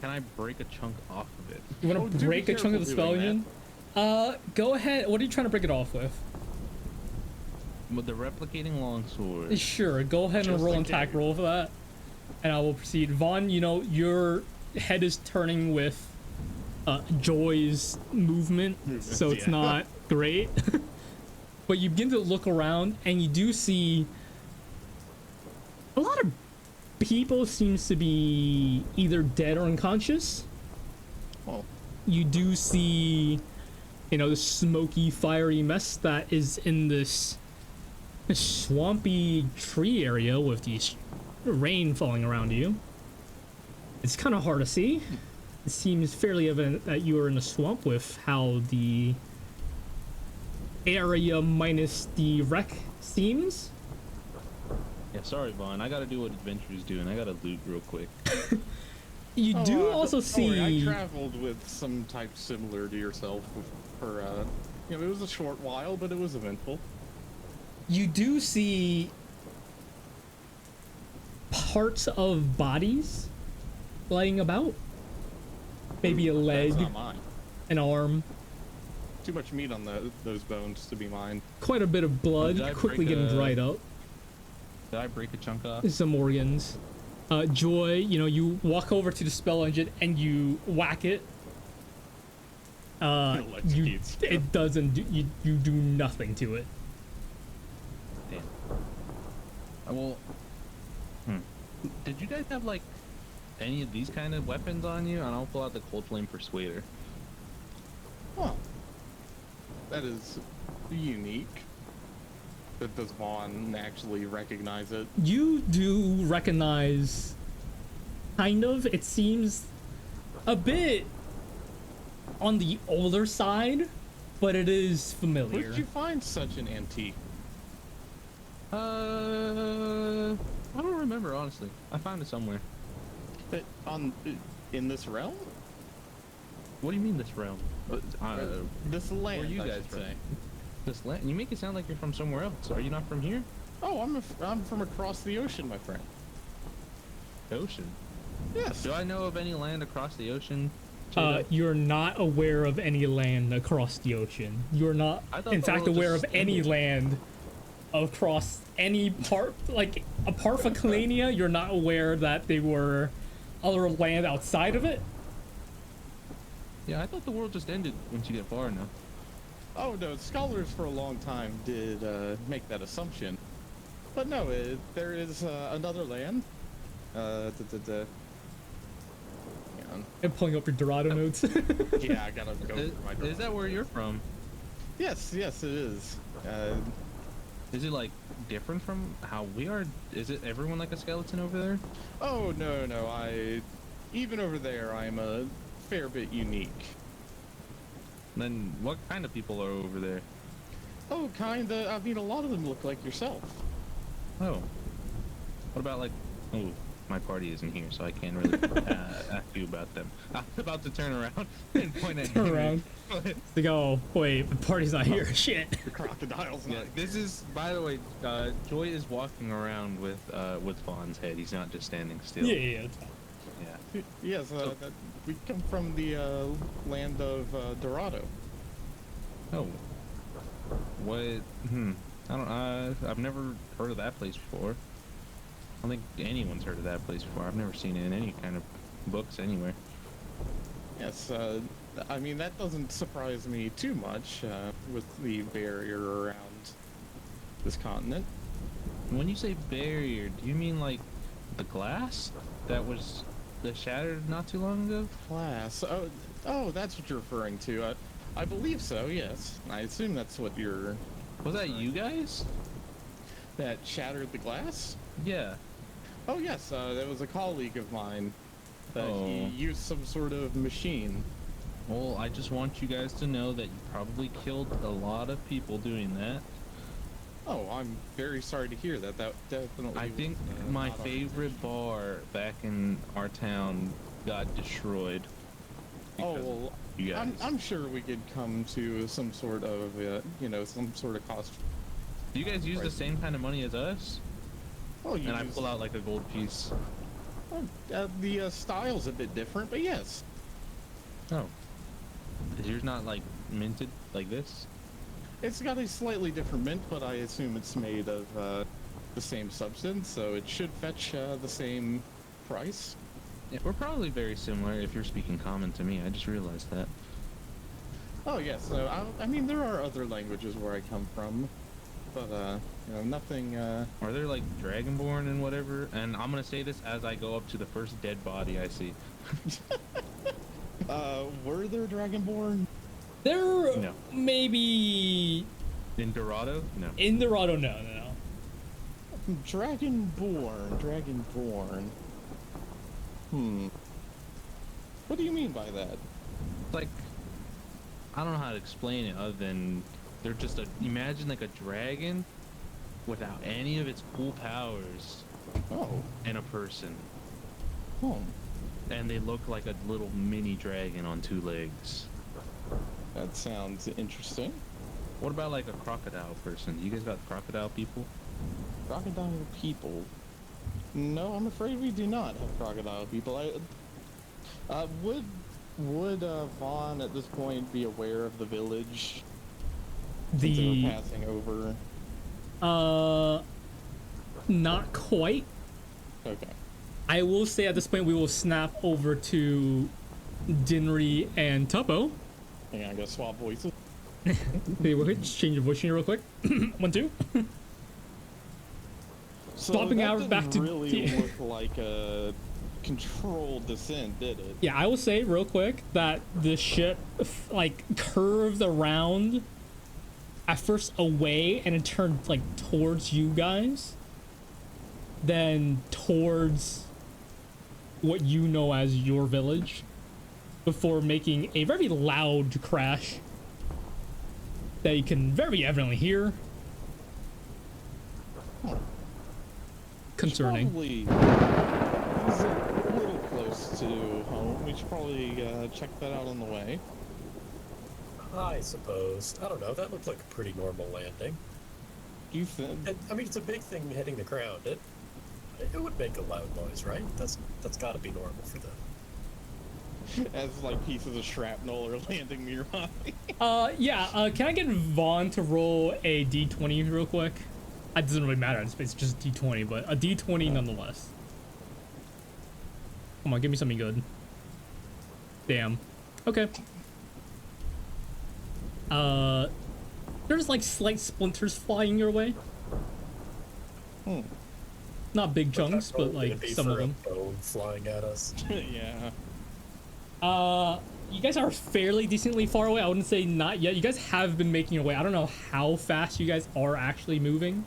Can I break a chunk off of it? You want Oh, to do be break a chunk of the careful spell doing engine? Go ahead. What are you trying to break it off with? With the replicating longsword. Sure. Go ahead and Just roll an in attack case. roll for that, and I will proceed. Vaughn, you know your head is turning with Joy's movement, so it's yeah. not great. But you begin to look around, and you do see a lot of people seems to be either dead or unconscious. Well, You do see, you know, the smoky, fiery mess that is in this swampy tree area with these rain falling around you. It's kind of hard to see. It seems fairly evident that you are in a swamp with how the area minus the wreck seems. Yeah, sorry, Vaughn. I gotta do what adventurers do, and I gotta loot real quick. You do also don't worry, I see. traveled with some type similar to yourself for, you know, it was a short while, but it was eventful. You do see parts of bodies laying about. Maybe a leg, That's not mine. an arm, Too much meat on those bones to be mine. quite a bit of blood Did I quickly break getting a- dried up. Did I break a chunk off? Some organs. Joy, you know, you walk over to the spell engine and you whack it. It You, electrocutes you. it doesn't do, you do nothing to it. Damn. Well, did you guys have like any of these kind of weapons on you? And I'll pull out the Cold Flame Persuader. Huh. That is unique. Does Vaughn actually recognize it? You do recognize, kind of. It seems a bit on the older side, but it is familiar. Where did you find such an antique? I don't remember, honestly. I found it somewhere. In this realm? What do you mean this realm? This land, where you I guys should from? say. This land? You make it sound like you're from somewhere else. Are you not from here? Oh, I'm from across the ocean, my friend. Ocean? Yes. Do I know of any land across the ocean? You're not aware of any land across the ocean. You're not, I thought in the fact, world aware just of any ended. land across any part, like, apart from Kalania, you're not aware that they were other land outside of it. Yeah, I thought the world just ended once you get far enough. Oh no, scholars for a long time did make that assumption, but no, there is another land. Hang on. And pulling up your Dorado notes. Yeah, I gotta go. Is, through my is that where you're from? Yes, it is. Is it like different from how we are? Is it everyone like a skeleton over there? Oh no, even over there, I'm a fair bit unique. Then what kind of people are over there? Oh, kinda. I mean, a lot of them look like yourself. Oh. What about like... Oh, my party isn't here, so I can't really ask you about them. I'm about to turn around and point at Turn Dinri, around. but- They go, wait, the party's not here. Shit. The crocodile's Yeah, not. this is, by the way, Joy is walking around with Fawn's head. He's not just standing still. Yeah, it's fine. Yeah. Yes, we come from the land of Dorado. Oh. What? I don't. I've never heard of that place before. I don't think anyone's heard of that place before. I've never seen it in any kind of books anywhere. Yes, I mean, that doesn't surprise me too much with the barrier around this continent. When you say barrier, do you mean like the glass that was that shattered not too long ago? Glass. Oh, that's what you're referring to. I believe so, yes. I assume that's what you're... Was that you guys? That shattered the glass? Yeah. Oh, yes, that was a colleague of mine. That he Oh. used some sort of machine. Well, I just want you guys to know that you probably killed a lot of people doing that. Oh, I'm very sorry to hear that. That definitely... I think was, my not favorite bar back in our town got destroyed. Oh, because of well, you guys. I'm sure we could come to some sort of, some sort of cost. Do you guys use the Right. same kind of money as us? Oh, you And I use- pull out like a gold piece. the style's a bit different, but yes. Oh. Is yours not like minted like this? It's got a slightly different mint, but I assume it's made of the same substance, so it should fetch the same price. Yeah, we're probably very similar if you're speaking common to me. I just realized that. Oh, yes. So, I mean, there are other languages where I come from, but, nothing... Are there like Dragonborn and whatever? And I'm gonna say this as I go up to the first dead body I see. Were there Dragonborn? There No. maybe In Dorado? No. in Dorado, no. Dragonborn. What do you mean by that? Like, I don't know how to explain it other than they're just imagine like a dragon without any of its cool powers Oh. and a person. Oh. And they look like a little mini dragon on two legs. That sounds interesting. What about like a crocodile person? You guys got crocodile people? Crocodile people. No, I'm afraid we do not have crocodile people. Would Vaughn at this point be aware of the village since they The were passing over? not quite. Okay. I will say at this point we will snap over to Dinri and Tuppo. Hang on, I gotta swap voices. Hey, we'll just change your voice here real quick. 1, 2. So Swapping that out didn't back to really look like a controlled descent, did it? Yeah, I will say real quick that the ship like curved around at first away and it turned like towards you guys, then towards what you know as your village, before making a very loud crash that you can very evidently hear. Concerning. Probably is a little close to home. We should probably check that out on the way. I suppose. I don't know. That looked like a pretty normal landing. You think? I mean, it's a big thing hitting the ground. It would make a loud noise, right? That's got to be normal for them. As like pieces of shrapnel are landing nearby. Yeah. Can I get Vaughn to roll a d20 real quick? It doesn't really matter. It's just d20, but a d20 nonetheless. Come on, give me something good. Damn. Okay. There's like slight splinters flying your way. Not big chunks, but like some of them. Bone flying at us. Yeah. You guys are fairly decently far away. I wouldn't say not yet. You guys have been making your way. I don't know how fast you guys are actually moving.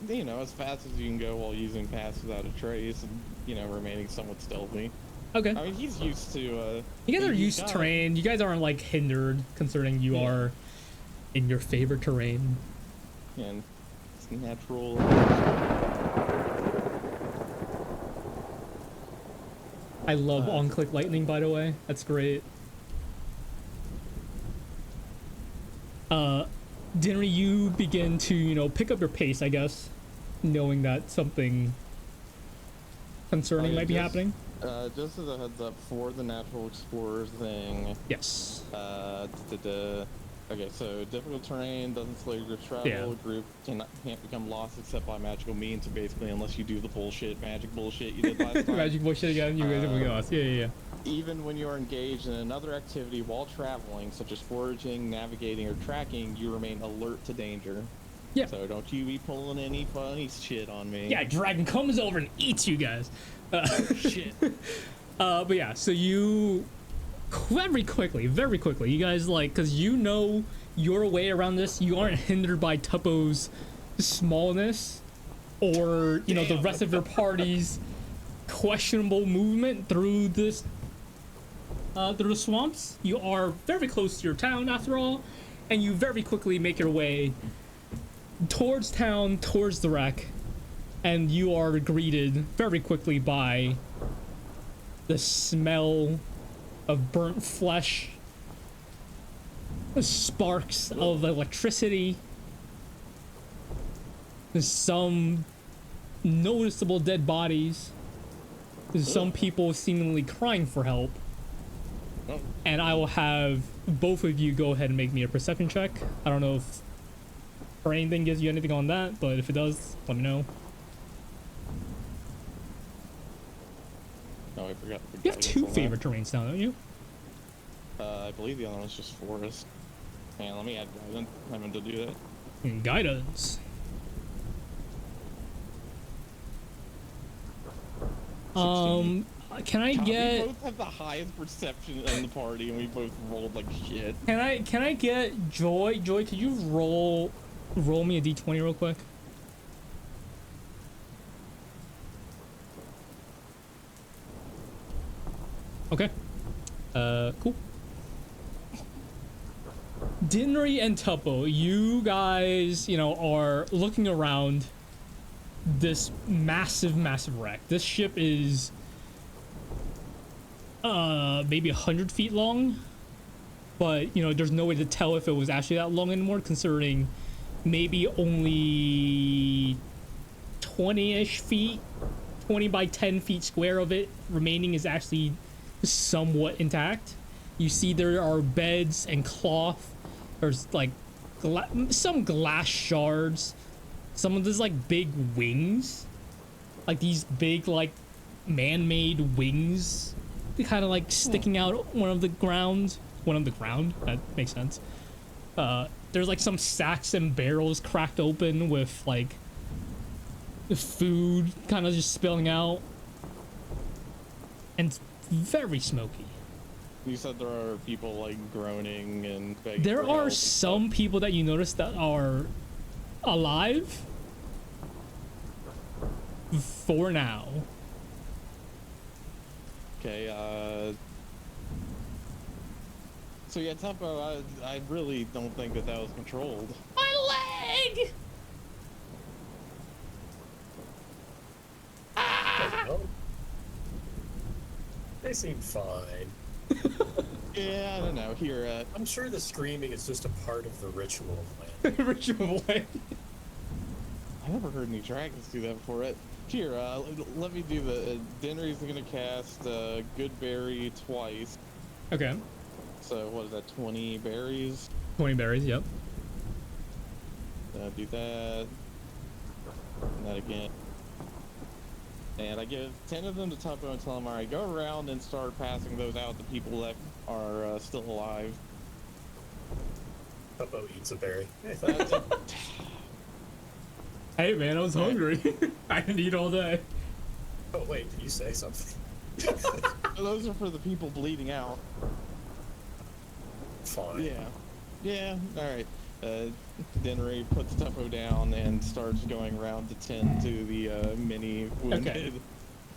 You know, as fast as you can go while using pass without a trace and, you know, remaining somewhat stealthy. Okay. I mean, he's used to, you guys are used to terrain. You guys aren't, like, hindered, considering you are in your favorite terrain. And it's natural. I love on-click lightning, by the way. That's great. Dinri, you begin to, you know, pick up your pace, I guess, knowing that something concerning might be happening. Just as a heads up for the natural explorer thing. Yes. Okay, so difficult terrain, doesn't slow your group travel. Yeah. Group can't become lost except by magical means. So basically, unless you do the magic bullshit you did last time. Magic bullshit again. You guys are going lost. Yeah. Even when you are engaged in another activity while traveling, such as foraging, navigating, or tracking, you remain alert to danger. Yeah. So don't you be pulling any funny shit on me. Yeah, dragon comes over and eats you guys. Shit. But yeah, so you very quickly, you guys, like, because you know your way around this, you aren't hindered by Tuppo's smallness or, you know, the rest of your party's questionable movement through this, through the swamps. You are very close to your town, after all, and you very quickly make your way towards town, towards the wreck, and you are greeted very quickly by the smell of burnt flesh, the sparks of electricity, some noticeable dead bodies, some people seemingly crying for help. And I will have both of you go ahead and make me a perception check. I don't know if terrain thing gives you anything on that, but if it does, let me know. Oh, I forgot. You have two favorite terrains now, don't you? I believe the other one's just forest. Man, let me add guidance. I meant to do that. Guidance. Can I get? We both have the highest perception in the party, and we both rolled like shit. Can I get Joy? Joy, could you roll me a d20 real quick? Okay. Cool. Dinri and Tuppo, you guys, you know, are looking around this massive wreck. This ship is maybe 100 feet long, but, you know, there's no way to tell if it was actually that long anymore, considering maybe only 20-ish feet, 20 by 10 feet square of it remaining is actually somewhat intact. You see there are beds and cloth. There's like some glass shards. Some of these like big wings, like these big like man-made wings, kind of like sticking out one of the ground. That makes sense. There's like some sacks and barrels cracked open with like the food kind of just spilling out, and it's very smoky. You said there are people like groaning and begging There for help are and some stuff. people that you notice that are alive for now. Okay, so yeah, Tuppo, I really don't think that was controlled. My leg! Well, they seem fine. Yeah, I don't know. Here, I'm sure the screaming is just a part of the ritual. Man. Ritual leg. I never heard any dragons do that before. Here, let me do the. Dinri's gonna cast Good Berry twice. Okay. So what is that? 20 berries. 20 berries, yep. Do that. And that again. And I give 10 of them to Tuppo and tell him, alright, go around and start passing those out to people that are still alive. Tuppo eats a berry. Hey man, I was hungry. I didn't eat all day. Oh wait, did you say something? Those are for the people bleeding out. Fine. Yeah. Yeah, alright. Dinri puts Tuppo down and starts going around to tend to the many wounded. Okay.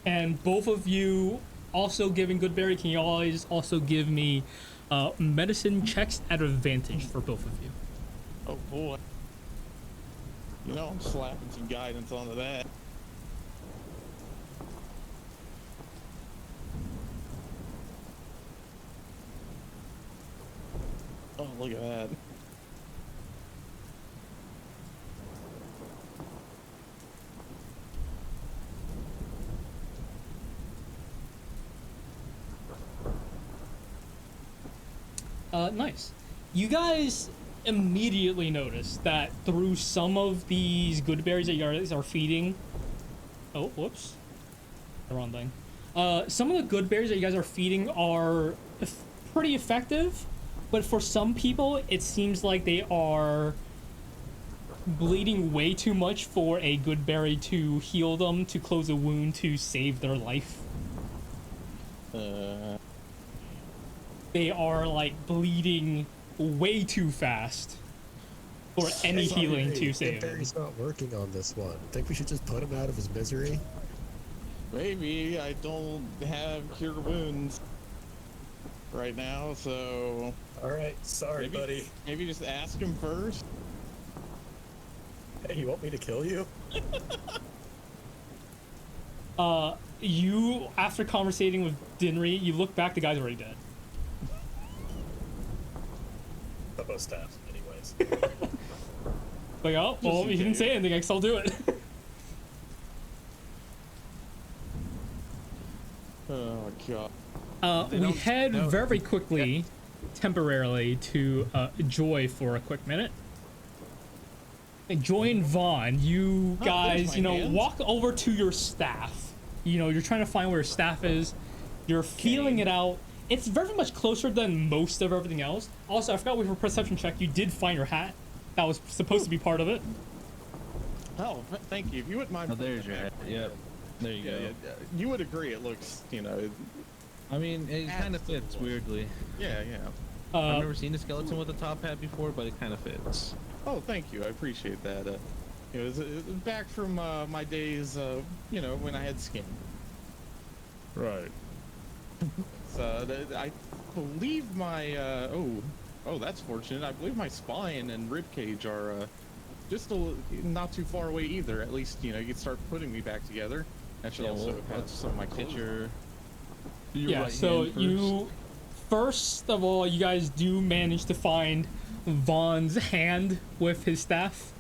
And both of you also giving good berry. Can you always also give me medicine checks at advantage for both of you? Oh boy. You know, I'm slapping some guidance onto that. Oh, look at that. Nice. You guys immediately notice that through some of these good berries that you guys are feeding. Oh, whoops. The wrong thing. Some of the good berries that you guys are feeding are pretty effective, but for some people, it seems like they are bleeding way too much for a good berry to heal them, to close a wound, to save their life. They are like bleeding way too fast for any healing to save them. Barry's not working on this one. Think we should just put him out of his misery? Maybe. I don't have cure wounds right now, so... Alright, sorry, buddy. Maybe just ask him first? Hey, you want me to kill you? You, after conversating with Dinri, you look back, the guy's already dead. Tuppo stabs, anyways. Like, oh, well, he didn't say anything, I guess I'll do it. Oh, God. We head very quickly, temporarily, to Joy for a quick minute. And Joy and Vaughn, you guys, you know, hands. walk over to your staff. You know, you're trying to find where your staff is. You're feeling it out. It's very much closer than most of everything else. Also, I forgot with your perception check, you did find your hat. That was supposed to be part of it. Oh, thank you. If you wouldn't mind... Oh, there's your head. Yep. There you go. Yeah, you would agree it looks, you know... I mean, it kind of fits weirdly. Yeah, yeah. I've never seen a skeleton with a top hat before, but it kind of fits. Oh, thank you. I appreciate that. It was back from my days, you know, when I had skin. Right. So I believe my oh, that's fortunate. I believe my spine and rib cage are just not too far away either. At least you know you can start putting me back together. That should also have some of my clothes. Yeah. Right, So you, first of all, you guys do manage to find Vaughn's hand with his staff.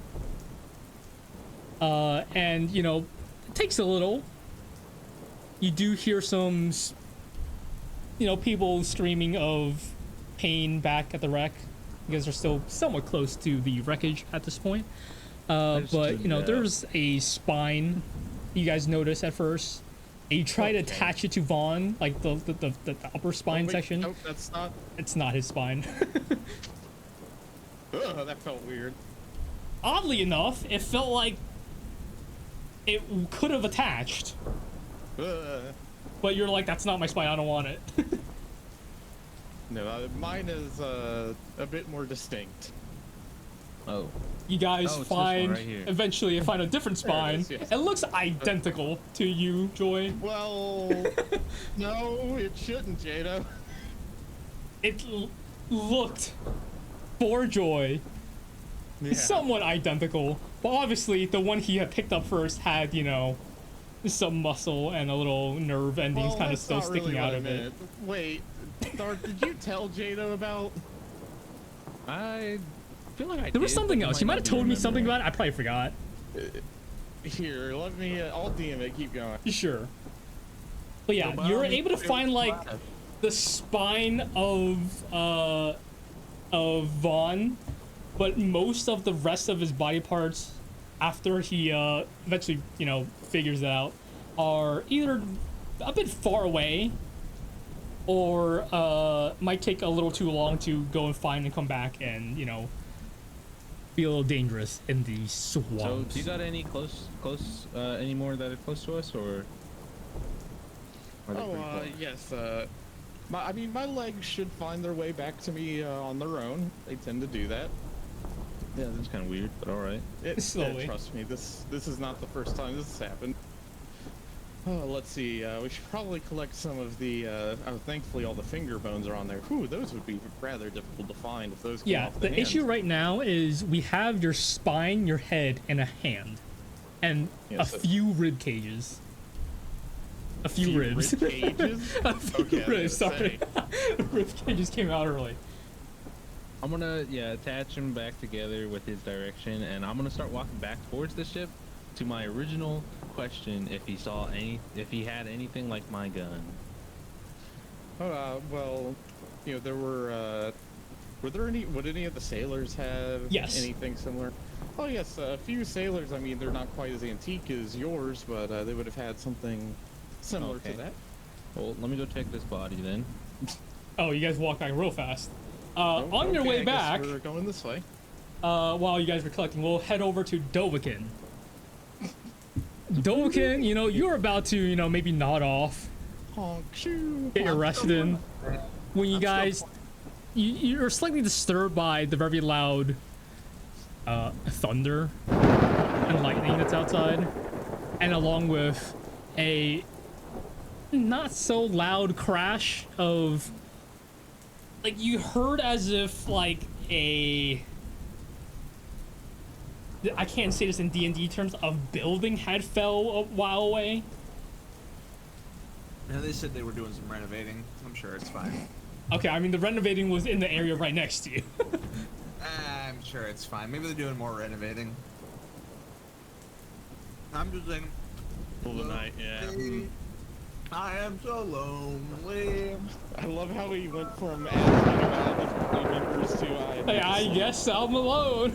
And you know, it takes a little. You do hear some, you know, people screaming of pain back at the wreck. You guys are still somewhat close to the wreckage at this point. But, you know, there's a spine you guys notice at first. And you try to attach it to Vaughn, like the upper spine section. Nope, that's not... It's not his spine. Ugh, that felt weird. Oddly enough, it felt like it could have attached. But you're like, that's not my spine, I don't want it. No, mine is a bit more distinct. Oh. You guys Oh, it's this one find right here. eventually you find a different There it spine. is, yes. It looks identical to you, Joy. Well, no, it shouldn't, Jadow. It looked for Joy Yeah. somewhat identical, but obviously the one he had picked up first had, you know, some muscle and a little nerve endings Well, kind of that's still not sticking really out what I of it. meant. Wait, Dark, did you tell Jadow about? I feel like I There was did, something but else. might You might not have be told me something remembering. about it. I probably forgot. Here, let me. I'll DM it. Keep going. Sure. But yeah, Well, you're I mean, able to it find was like fine. the spine of Vaughn, but most of the rest of his body parts, after he eventually, you know, figures it out, are either a bit far away or might take a little too long to go and find and come back and, you know, be a little dangerous in these swamps. So, do you got any any more that are close to us, or? Are they Oh, pretty far? yes. I mean, my legs should find their way back to me on their own. They tend to do that. Yeah, that's kind of weird, but all right. Slowly. Trust me, this is not the first time this has happened. Oh, let's see. We should probably collect some of the. Thankfully, all the finger bones are on there. Whew, those would be rather difficult to find if those came Yeah, off the hands. issue right now is we have your spine, your head, and a hand, and Yes, a few rib cages. A few ribs. Rib cages? A few Okay, I was ribs. gonna Sorry, rib cages came out early. I'm gonna attach him back together with his direction, and I'm gonna start walking back towards the ship to my original question: if he had anything like my gun. Oh, well, you know, there were. Would any of the sailors have Yes. anything similar? Oh yes, a few sailors. I mean, they're not quite as antique as yours, but they would have had something similar Okay. to that. Well, let me go check this body then. Oh, you guys walk back real fast. Oh, On your okay, way I guess back, we're going this way. while you guys were collecting, we'll head over to Dovakin. Dovakin, you know, you're about to, you know, maybe nod off, Honk, shoo. get your rest in. When you I'm guys, still- you're slightly disturbed by the very loud thunder and lightning that's outside, and along with a not so loud crash of, like, you heard as if like I can't say this in D&D terms, a building had fell a while away. And they said they were doing some renovating. I'm sure it's fine. Okay, I mean the renovating was in the area right next to you. I'm sure it's fine. Maybe they're doing more renovating. I'm just saying. Full of the night, yeah. Lonely. I am so lonely. I love how he went from asking about the family members to Hey, I guess I'm alone.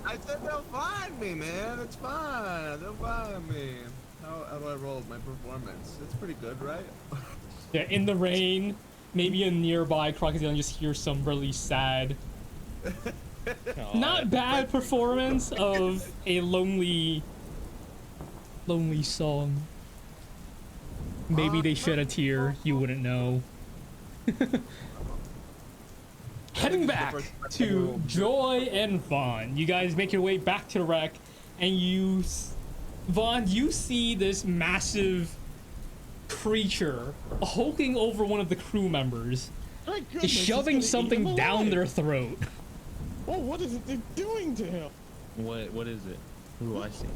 I said they'll find me, man. It's fine. They'll find me. How do I roll with my performance? It's pretty good, right? Yeah, in the rain, maybe a nearby crocodile just hears some really sad, not bad performance of a lonely song. Maybe they shed a tear, you wouldn't know. Heading back to Joy and Vaughn. You guys make your way back to the wreck, and Vaughn, you see this massive creature hulking over one of the crew members, Thank goodness, it's shoving gonna eat something him down alive. their throat. Oh, what is it doing to him? What is it? Who do I see?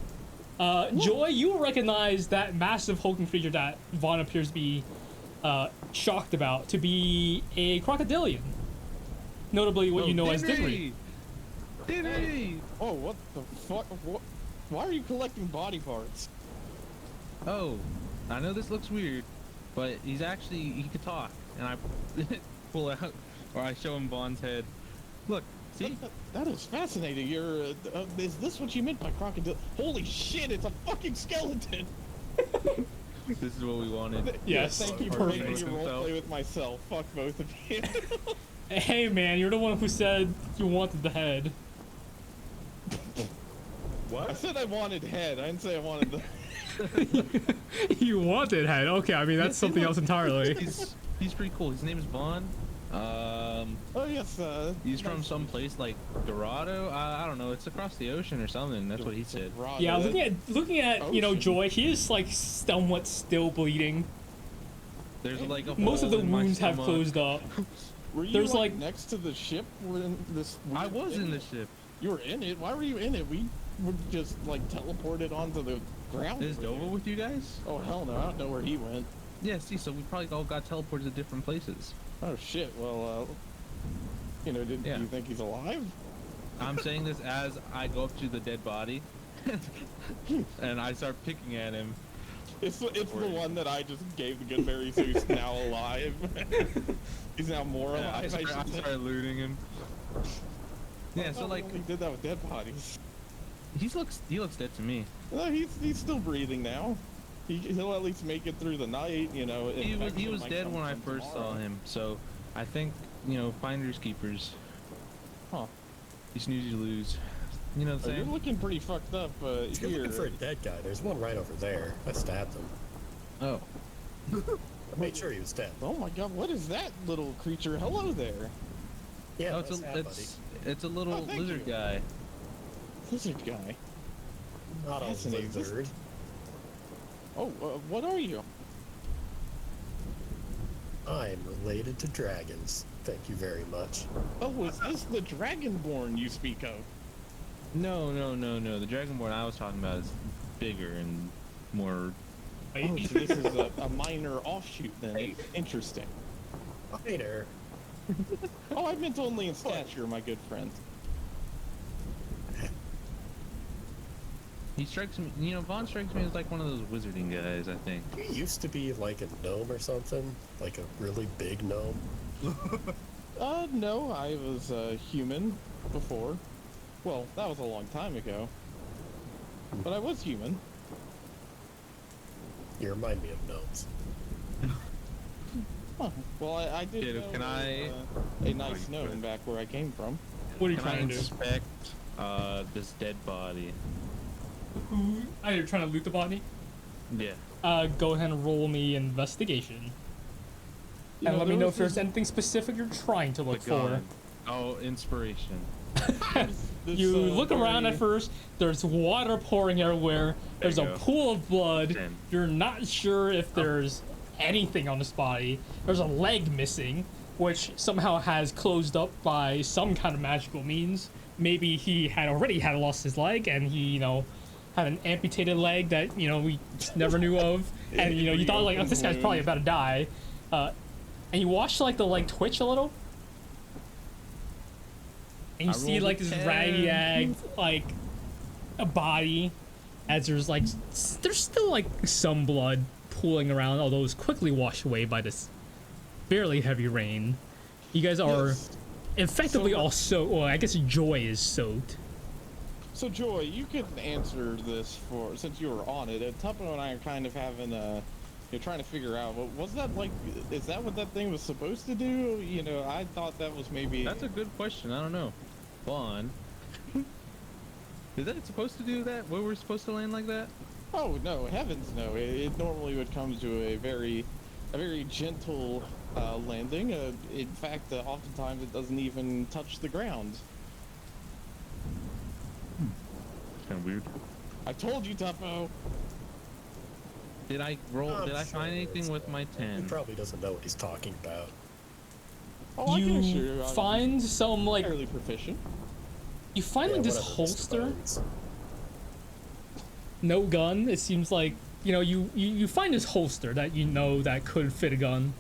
Joy, you will recognize that massive hulking creature that Vaughn appears to be shocked about to be a crocodilian. Notably what you know as Dinri. Dinri! Oh, what the fuck? What? Why are you collecting body parts? Oh, I know this looks weird, but he can talk, and I pull out, or I show him Vaughn's head. Look, see? That is fascinating. Is this what you meant by crocodile? Holy shit, it's a fucking skeleton! This is what we wanted. Yes, Thank you for making perfect. me roleplay with myself. Fuck both of you. Hey man, you're the one who said you wanted the head. I said I wanted head. I didn't say I wanted the... You wanted head. Okay, I mean that's something else entirely. He's pretty cool. His name is Vaughn. Oh yes. He's from some place like Dorado. I don't know. It's across the ocean or something. That's what he said. Yeah, looking at you know Ocean. Joy, he is like somewhat still bleeding. There's like a Most of hole the in my wounds have stomach. closed up. Were you There's, like like- next to the ship when this? I weird was thing- in the ship. You were in it. Why were you in it? We were just like teleported onto the ground. Is over Dova there. with you guys? Oh hell no! I don't know where he went. Yeah. See, so we probably all got teleported to different places. Oh shit. Well, you know, do Yeah. you think he's alive? I'm saying this as I go up to the dead body, and I start picking at him. It's the one that I just gave the good berry, so he's now alive. He's now more Yeah, I alive. start, I start looting him. Yeah. So like, he did that with dead bodies. he looks dead to me. No, he's still breathing now. He'll at least make it through the night, you know. He infection was might dead come when I from first tomorrow. saw him. So I think finders keepers. Huh. You snooze, you lose. You know what Oh, I'm you're saying? looking pretty fucked up If you're here. looking for a dead guy, there's one right over there. I stabbed him. Oh. I made sure he was dead. Oh my god, what is that little creature? Hello there. Yeah, Oh, nice hat, it's a little Oh, thank lizard you. guy. Lizard guy. buddy. Not a fascinating. lizard. Oh, what are you? I'm related to dragons. Thank you very much. Oh, is this the Dragonborn you speak of? No. The Dragonborn I was talking about is bigger and more. Oh, so this is a minor offshoot then. Interesting. Hey there. Oh, I meant only in stature, my good friend. He strikes me. Vaughn strikes me as like one of those wizarding guys. I think. You used to be like a gnome or something? Like a really big gnome? No, I was human before. Well, that was a long time ago. But I was human. You remind me of gnomes. Huh. Well, I did Jadow, know can I- a nice gnome back where I came from. What are you Can I trying to do? inspect this dead body? Oh, you're trying to loot the body? Yeah. Go ahead and roll me investigation. You And know, let me there know was if there's this- anything specific you're trying to look The for. gun. Oh, inspiration. this, You look around at very- first, there's water pouring everywhere, there's you a go. pool of blood, 10. you're not sure if there's anything on this body, there's a leg missing, which somehow has closed up by some kind of magical means. Maybe he had already had lost his leg and he, had an amputated leg that, we just never knew of, and, you thought, like, oh, this guy's probably about to die, and you watch, like, the leg twitch a little, and you I see rolled a like this 10. ragged, like a body, as there's like there's still like some blood pooling around, although it's quickly washed away by this fairly heavy rain. You guys are Yes. effectively So- all soaked. Well, I guess Joy is soaked. So, Joy, you could answer this since you were on it. Tuppo and I are kind of having you're trying to figure out, was that like, is that what that thing was supposed to do? I thought that was maybe. That's a good question. I don't know. Vaughn. Is that supposed to do that? Were we supposed to land like that? Oh no, heavens no! It normally would come to a very gentle landing. In fact, oftentimes it doesn't even touch the ground. Kind of weird. I told you, Tuppo. Did I roll? I'm Did I sure find anything it's with my He 10? probably doesn't know what he's talking about. Oh, I can assure You you, I'm find some like fairly proficient. you find Yeah, like this whatever, Mr. holster. Bones. No gun. It seems like you find this holster that that could fit a gun.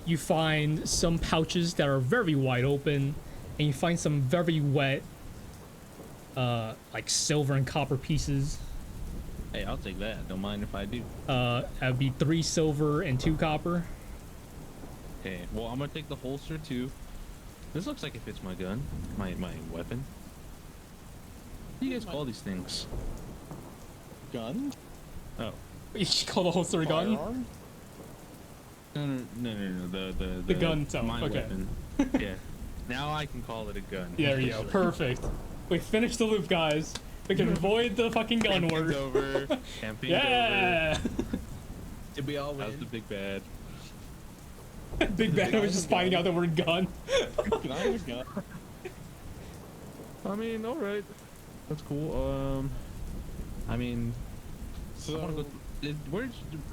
You find some pouches that are very wide open, and you find some very wet, like silver and copper pieces. Hey, I'll take that. Don't mind if I do. That'd be 3 silver and 2 copper. Okay. Well, I'm gonna take the holster too. This looks like it fits my gun, my weapon. What do you guys call these things? Gun? Oh. You should call the holster a gun. Firearm? No. The gun itself, My okay. weapon. Yeah. Now I can call it a gun. There you go. Perfect. We finished the loop, guys. We can avoid the fucking gun Camping's word. over. Camping's over. Yeah. Did we all That was win? the big bad. Big Ben was just finding out that we're gun. Can I have a gun? I mean, all right, that's cool. I mean, So, I wanna go,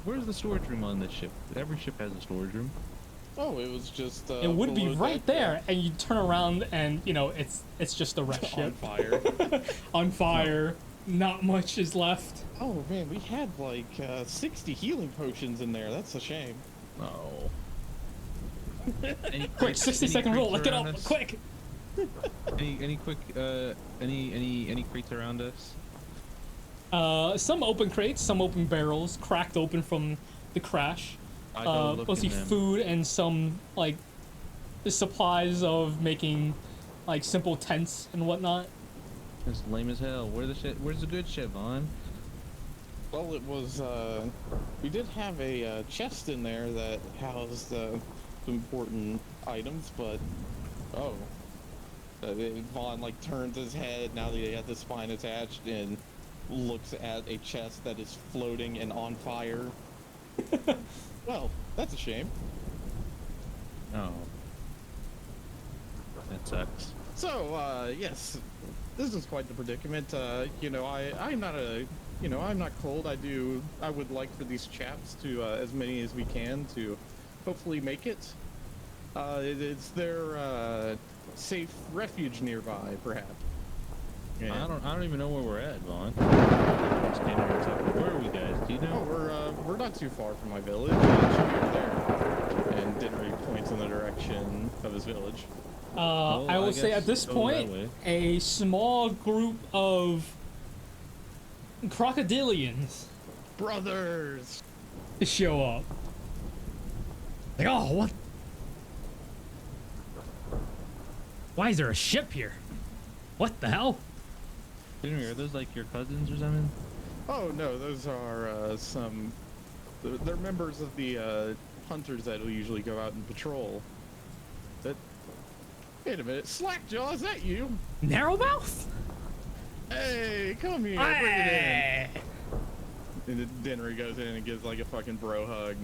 where's the storage room on this ship? Every ship has a storage room. oh, it was just. It would be below right deck, there, and you turn around, and you know it's just a wreck on ship fire. on fire. Not much is left. Oh man, we had like 60 healing potions in there. That's a shame. Oh. Quick, 60-second rule. Look it up, us? quick. Any quick any crates around us? Some open crates, some open barrels, cracked open from the crash. I go look Mostly in them. food and some like the supplies of making like simple tents and whatnot. It's lame as hell. Where's the good shit, Vaughn? Well, it was. We did have a chest in there that housed some important items, but oh, Vaughn like turns his head now that he has the spine attached and looks at a chest that is floating and on fire. Well, that's a shame. Oh. That sucks. So, yes, this is quite the predicament. You know, I'm not a, you know, I'm not cold. I would like for these chaps to, as many as we can, to hopefully make it. It's their, safe refuge nearby, perhaps. I don't even know where we're at, Vaughn. Just came here and said, where are we guys? Do you know? Oh, we're not too far from my village. It should be over there. And Dinri points in the direction of his village. I I will say guess at this go point, that way. a small group of crocodilians Brothers! show up. Like, oh, what? Why is there a ship here? What the hell? Dinri, are those like your cousins or something? Oh no, those are some. They're members of the hunters that will usually go out and patrol. That. Wait a minute, Slackjaw, is that you? Narrowmouth? Hey, come here, bring it in. And then Dinri goes in and gives like a fucking bro hug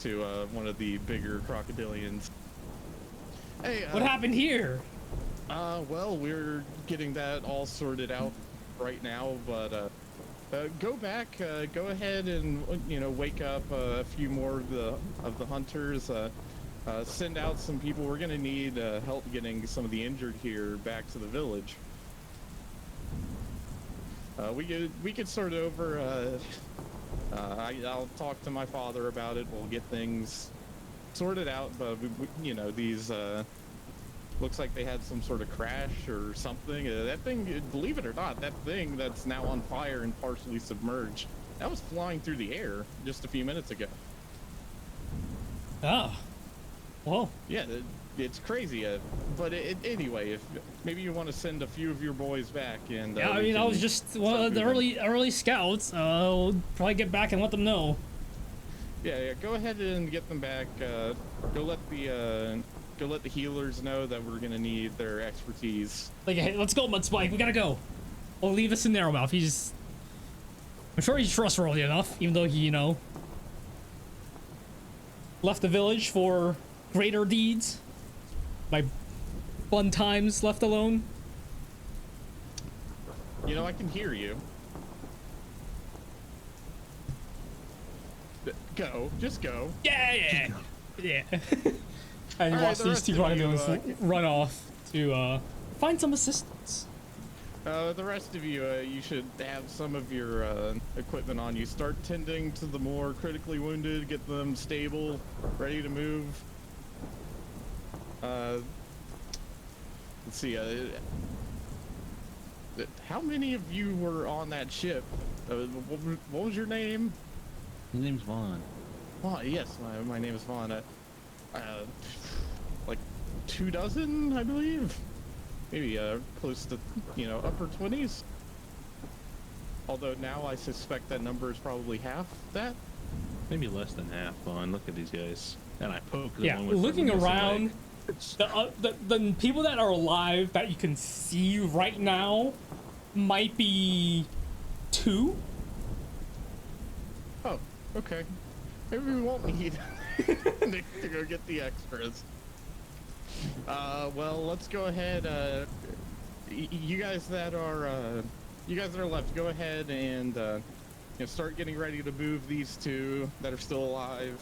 to one of the bigger crocodilians. Hey, What happened here? well, we're getting that all sorted out right now, but go back, go ahead and wake up a few more of the hunters. Send out some people. We're gonna need help getting some of the injured here back to the village. We could start over. I'll talk to my father about it. We'll get things sorted out. But these. Looks like they had some sort of crash or something. That thing, believe it or not, that thing that's now on fire and partially submerged, that was flying through the air just a few minutes ago. Ah. Well. Yeah, it's crazy. But anyway, if maybe you want to send a few of your boys back and. Yeah, I mean, I was just one of the early scouts. We'll probably get back and let them know. Yeah, go ahead and get them back. Go let the healers know that we're gonna need their expertise. Like, hey, let's go, Mudspike. We gotta go. We'll leave this in Narrowmouth. I'm sure he's trustworthy enough, even though he, left the village for greater deeds. My fun times left alone. I can hear you. Go, just go. Yeah. And you All right, watch the these rest two of you, crocodiles run off to find some assistance. The rest of you, you should have some of your equipment on you. Start tending to the more critically wounded, get them stable, ready to move. Let's see, how many of you were on that ship? What was your name? His name's Vaughn. Vaughn, yes, my name is Vaughn. Like 24, I believe. Maybe close to upper 20s. Although now I suspect that number is probably half that. Maybe less than half, Vaughn. Look at these guys. And I poke the Yeah, one with looking the missing around, leg. the people that are alive that you can see right now might be 2. Oh, okay. Maybe we won't need Nick to go get the extras. Well, let's go ahead. You guys that are left, go ahead and start getting ready to move these two that are still alive.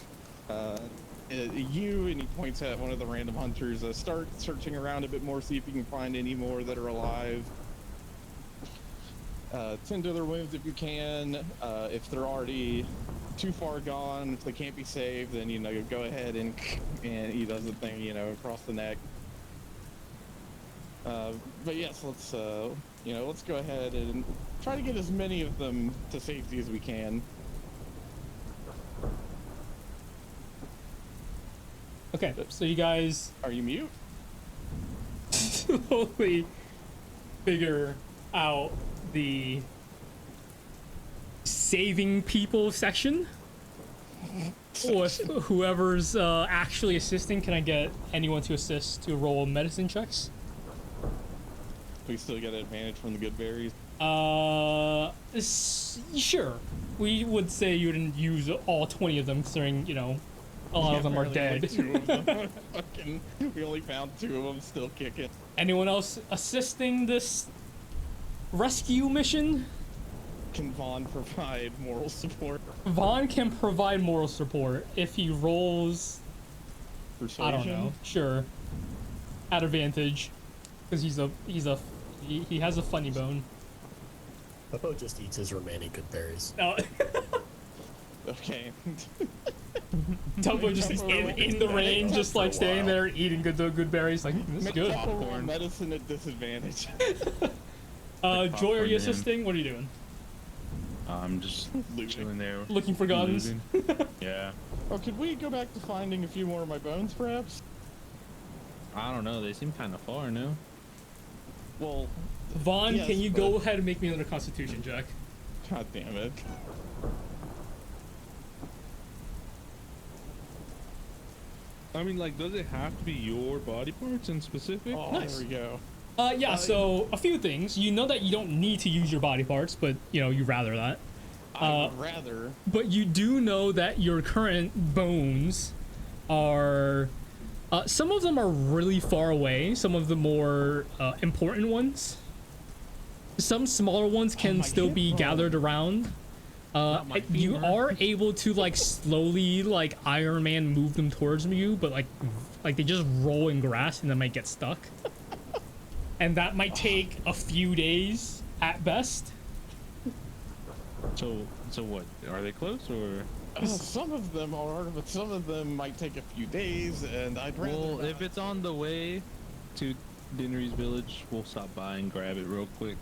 And he points at one of the random hunters. Start searching around a bit more, see if you can find any more that are alive. Tend to their wounds if you can. If they're already too far gone, if they can't be saved, then go ahead and he does the thing, across the neck. But yes, let's go ahead and try to get as many of them to safety as we can. Okay, so you guys Are you mute? slowly figure out the saving people section. Or whoever's actually assisting, can I get anyone to assist to roll medicine checks? We still get an advantage from the good berries. Sure. We would say you didn't use all 20 of them, considering, a lot of them are dead. Like 2 of them. We only found 2 of them still kicking. Anyone else assisting this rescue mission? Can Vaughn provide moral support? Vaughn can provide moral support if he rolls, Persuasion? I don't know, sure, at advantage, because he has a funny bone. Tuppo just eats his remaining good berries. No. Okay. Tuppo just in the rain, just like staying there eating good berries. Like, this is good. Popcorn. Medicine at disadvantage. Joy, are you man. assisting? What are you doing? I'm just chilling there. Looking for guns? looting. Yeah. Oh, could we go back to finding a few more of my bones, perhaps? I don't know. They seem kind of far, no? Well, Vaughn, yes, can you but- go ahead and make me another Constitution check? God damn it. I mean, like, does it have to be your body parts in specific? Oh, Nice. there we go. Yeah, so a few things. You know that you don't need to use your body parts, but, you'd rather that. I would rather. But you do know that your current bones are... some of them are really far away, some of the more important ones. Some smaller ones can my still hip be bone. gathered around. my You femur. are able to, like, slowly, like, Iron Man move them towards you, but, like they just roll in grass and they might get stuck. And that might take a few days at best. So what? Are they close or? Some of them are, but some of them might take a few days, and I'd rather Well, not. if it's on the way to Dinri's village, we'll stop by and grab it real quick.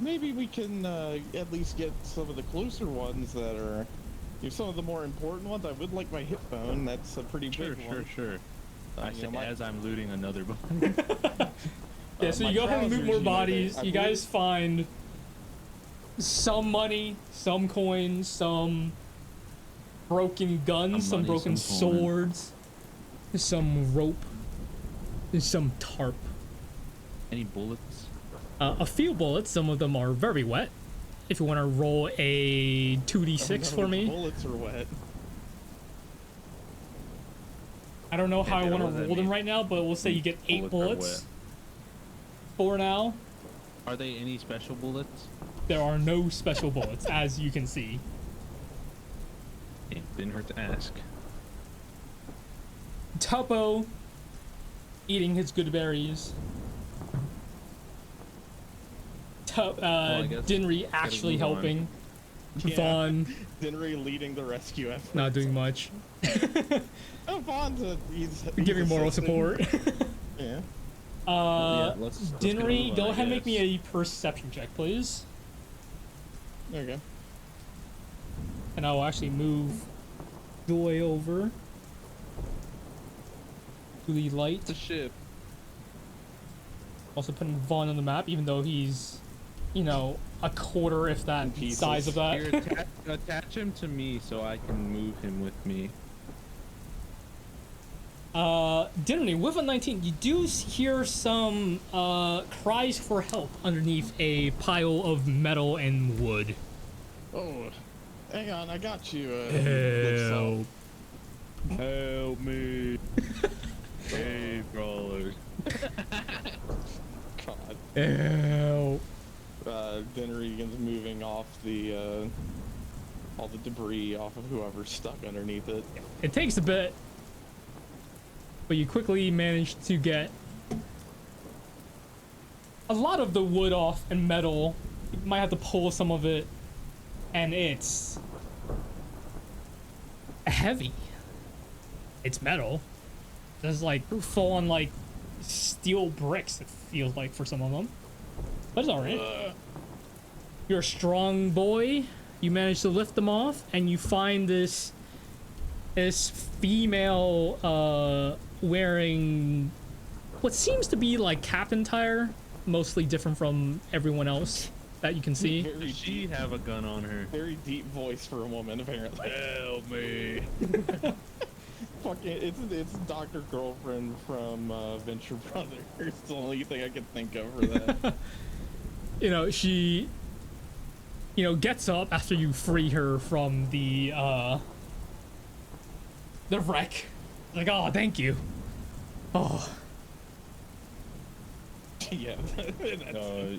Maybe we can at least get some of the closer ones that are... some of the more important ones. I would like my hip bone. That's a pretty big one. Sure. I you said know, as I'm looting another bone. Yeah, so my you go ahead and loot trousers, more you know, bodies. I You guys find some money, some coins, some broken guns, some money, broken some coin. swords, some rope, and some tarp. Any bullets? A few bullets. Some of them are very wet. If you want to roll a 2d6 None for of the me. Bullets are wet. I don't know how I Yeah, want to what does that roll them mean? right now, but we'll say you get 8 Bullets are bullets. For now, Are they any special bullets? there are no special bullets, as you can see. It didn't hurt to ask. Tuppo eating his good berries. I guess Dinri actually move on. helping. Yeah. Vaughn Dinri leading the rescue effort. not doing much. Oh, Vaughn's he's Giving moral assisting. support. Yeah. Let's go Dinri, move go on, I ahead and make me guess. a perception check, please. There you go. And I will actually move Joy over to the light. The ship. Also putting Vaughn on the map, even though he's, a quarter, if that, In pieces. size of that. Here, attach him to me so I can move him with me. Dinri, with a 19, you do hear some cries for help underneath a pile of metal and wood. Oh, Hang on, I got you. Help. Help me. Hey, brawlers. God. Help. Dinri begins moving off the all the debris off of whoever's stuck underneath it. It takes a bit, but you quickly manage to get a lot of the wood off and metal. You might have to pull some of it, and it's heavy. It's metal. There's like full on like steel bricks, it feels like, for some of them. But it's alright. You're a strong boy. You manage to lift them off, and you find this female wearing what seems to be like captain attire, mostly different from everyone else that you can see. Does she have a gun on her? Very deep voice for a woman, apparently. Help me. Fucking, it's Dr. Girlfriend from Venture Brothers. It's the only thing I could think of for that. You know, she, you know, gets up after you free her from the wreck. Like, oh, thank you. Oh. Yeah. Uh,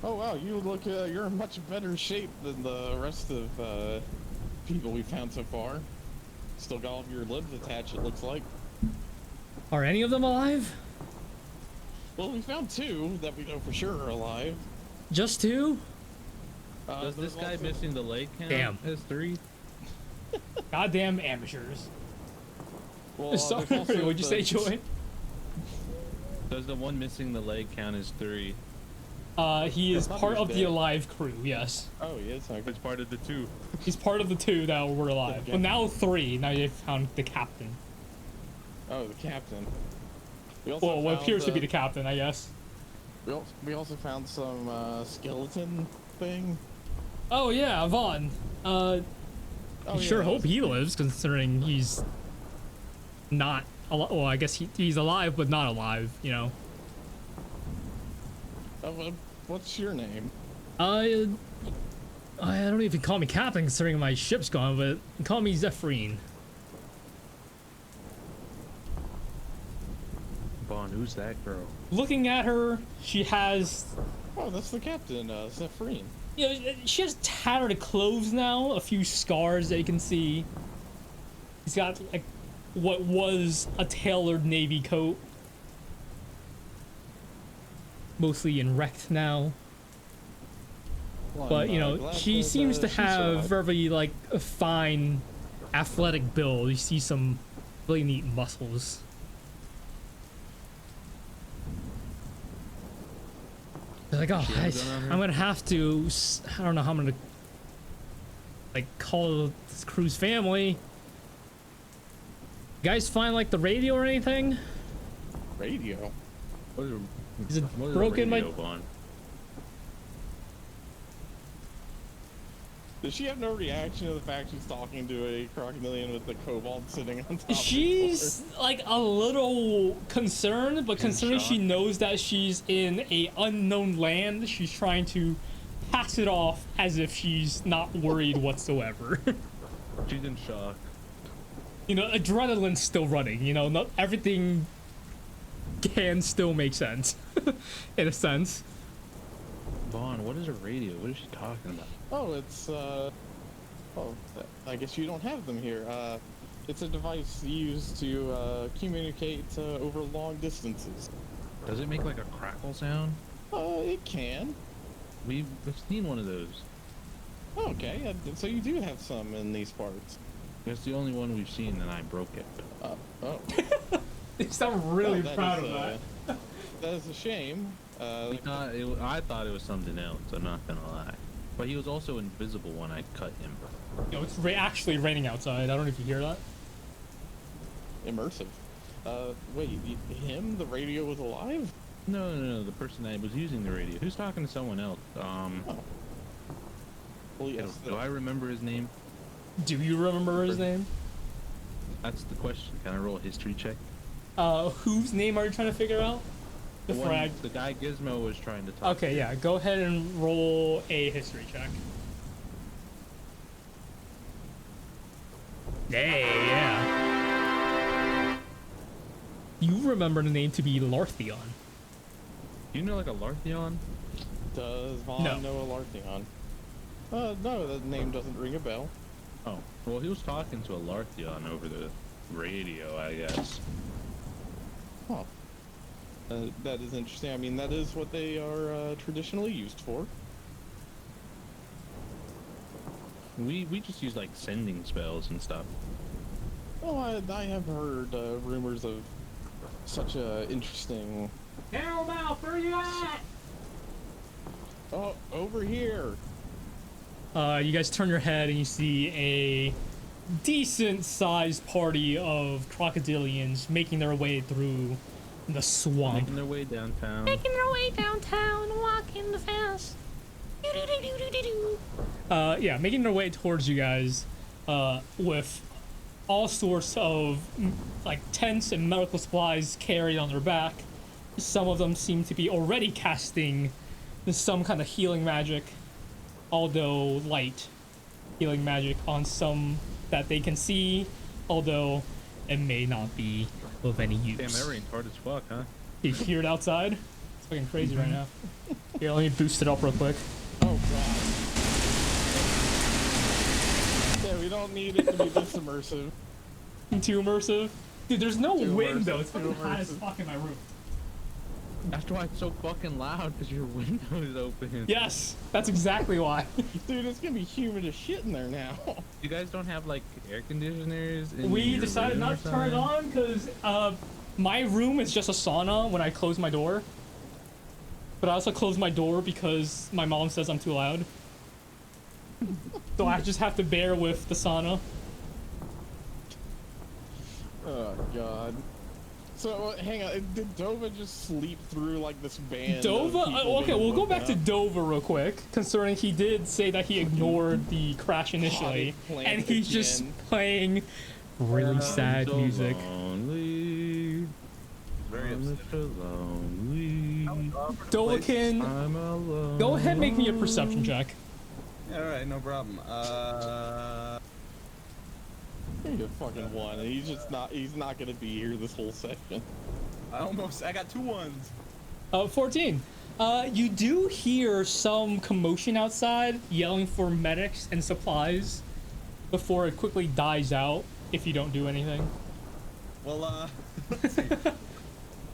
Oh wow, you look, you're in much better shape than the rest of people we found so far. Still got all of your limbs attached, it looks like. Are any of them alive? Well, we found two that we know for sure are alive. Just two? does this guy also- missing the leg count Damn. as 3? Goddamn amateurs. Well, Sorry, there's also what'd you say, Joy? Does the one missing the leg count as 3? He is I thought he part was of the dead. alive crew, yes. Oh, he is. Okay. It's part of the 2. He's part of the two that were alive. Okay. Well, now 3. Now you found the captain. Oh, the captain. We also Well, what found, appears to be the captain, I guess. We also found some skeleton thing. Oh, yeah, Vaughn. Oh, I yeah, sure that hope was- he lives, considering he's not alive. Well, I guess he's alive, but not alive, you know. What's your name? I don't even call me captain, considering my ship's gone, but call me Zephrine. Vaughn, who's that girl? Looking at her, she has, Oh, that's the captain, Zephrine. you know, she has tattered clothes now, a few scars that you can see. She's got like what was a tailored navy coat, mostly in wrecked now. Well, But I'm, you know, glad she that, seems to she's have alive. very like a fine, athletic build. You see some really neat muscles. They're like, oh, She has a gun on her? I'm gonna have to. I don't know how I'm gonna like call this crew's family. You guys find like the radio or anything? Radio. What Is it what broken, radio, Mike? Vaughn? Does she have no reaction to the fact she's talking to a crocodilian with the kobold sitting on top She's like a little concerned, but considering she shock? knows that she's in a unknown land, she's trying to pass it off as if she's not worried whatsoever. She's in shock. You know, adrenaline's still running. You know, not everything can still make sense, in a sense. Vaughn, what is a radio? What is she talking about? Oh, it's, oh, I guess you don't have them here. It's a device used to, communicate, over long distances. Does it make like a crackle sound? It can. We've seen one of those. Okay, so you do have some in these parts. That's the only one we've seen, and I broke it. Oh. You sound really Well, proud is, of that. That is a shame. I thought it was something else. I'm not gonna lie. But he was also invisible when I cut him. You know, it's actually raining outside. I don't know if you hear that. Immersive. Wait, him? The radio was alive? No, the person that was using the radio. Who's talking to someone else? Well, yes. Do I remember his name? Do you remember his name? That's the question. Can I roll a history check? Whose name are you trying to figure out? The one frag. the guy Gizmo was trying to talk. Okay, yeah. Go ahead and roll a history check. Hey, yeah. You remember the name to be Lartheon. You know, like a Lartheon? Does Vaughn No. know a Lartheon? No, that name doesn't ring a bell. Oh, well, he was talking to a Lartheon over the radio, I guess. Huh. That is interesting. I mean, that is what they are traditionally used for. We just use like sending spells and stuff. Well, I have heard rumors of such a interesting. Narrowmouth, where you at? Oh, over here. You guys turn your head and you see a decent-sized party of crocodilians making their way through the swamp. Making their way downtown. Making their way downtown, walking the fast. Yeah, making their way towards you guys with all sorts of like tents and medical supplies carried on their back. Some of them seem to be already casting some kind of healing magic, although light healing magic on some that they can see, although it may not be of any use. Damn, that rain's hard as fuck, huh? You hear it outside? It's fucking crazy right now. Here, let me boost it up real quick. Oh god. Yeah, we don't need it to be this immersive. Too immersive? Dude, there's no Too wind immersive, though. It's too fucking hot as immersive. fuck in my room. That's why it's so fucking loud, because your window is open. Yes, that's exactly why. Dude, it's gonna be humid as shit in there now. You guys don't have like air conditioners in We your decided room or not to turn it something? on because my room is just a sauna when I close my door. But I also close my door because my mom says I'm too loud. So I just have to bear with the sauna. Oh god. So hang on, did Dova just sleep through like this band? Dova? Of people Okay, being we'll go woken back to up? Dova real quick, concerning he did say that he ignored the crash initially, planned and he's just again. playing really sad so music. Lonely. Very I'm upset. so lonely. Dovakin, I'm alone. go ahead and make me a perception check. All right, no problem. He a fucking one. And he's not gonna be here this whole section. I got 2 ones. 14. You do hear some commotion outside, yelling for medics and supplies before it quickly dies out if you don't do anything. Well, let's see.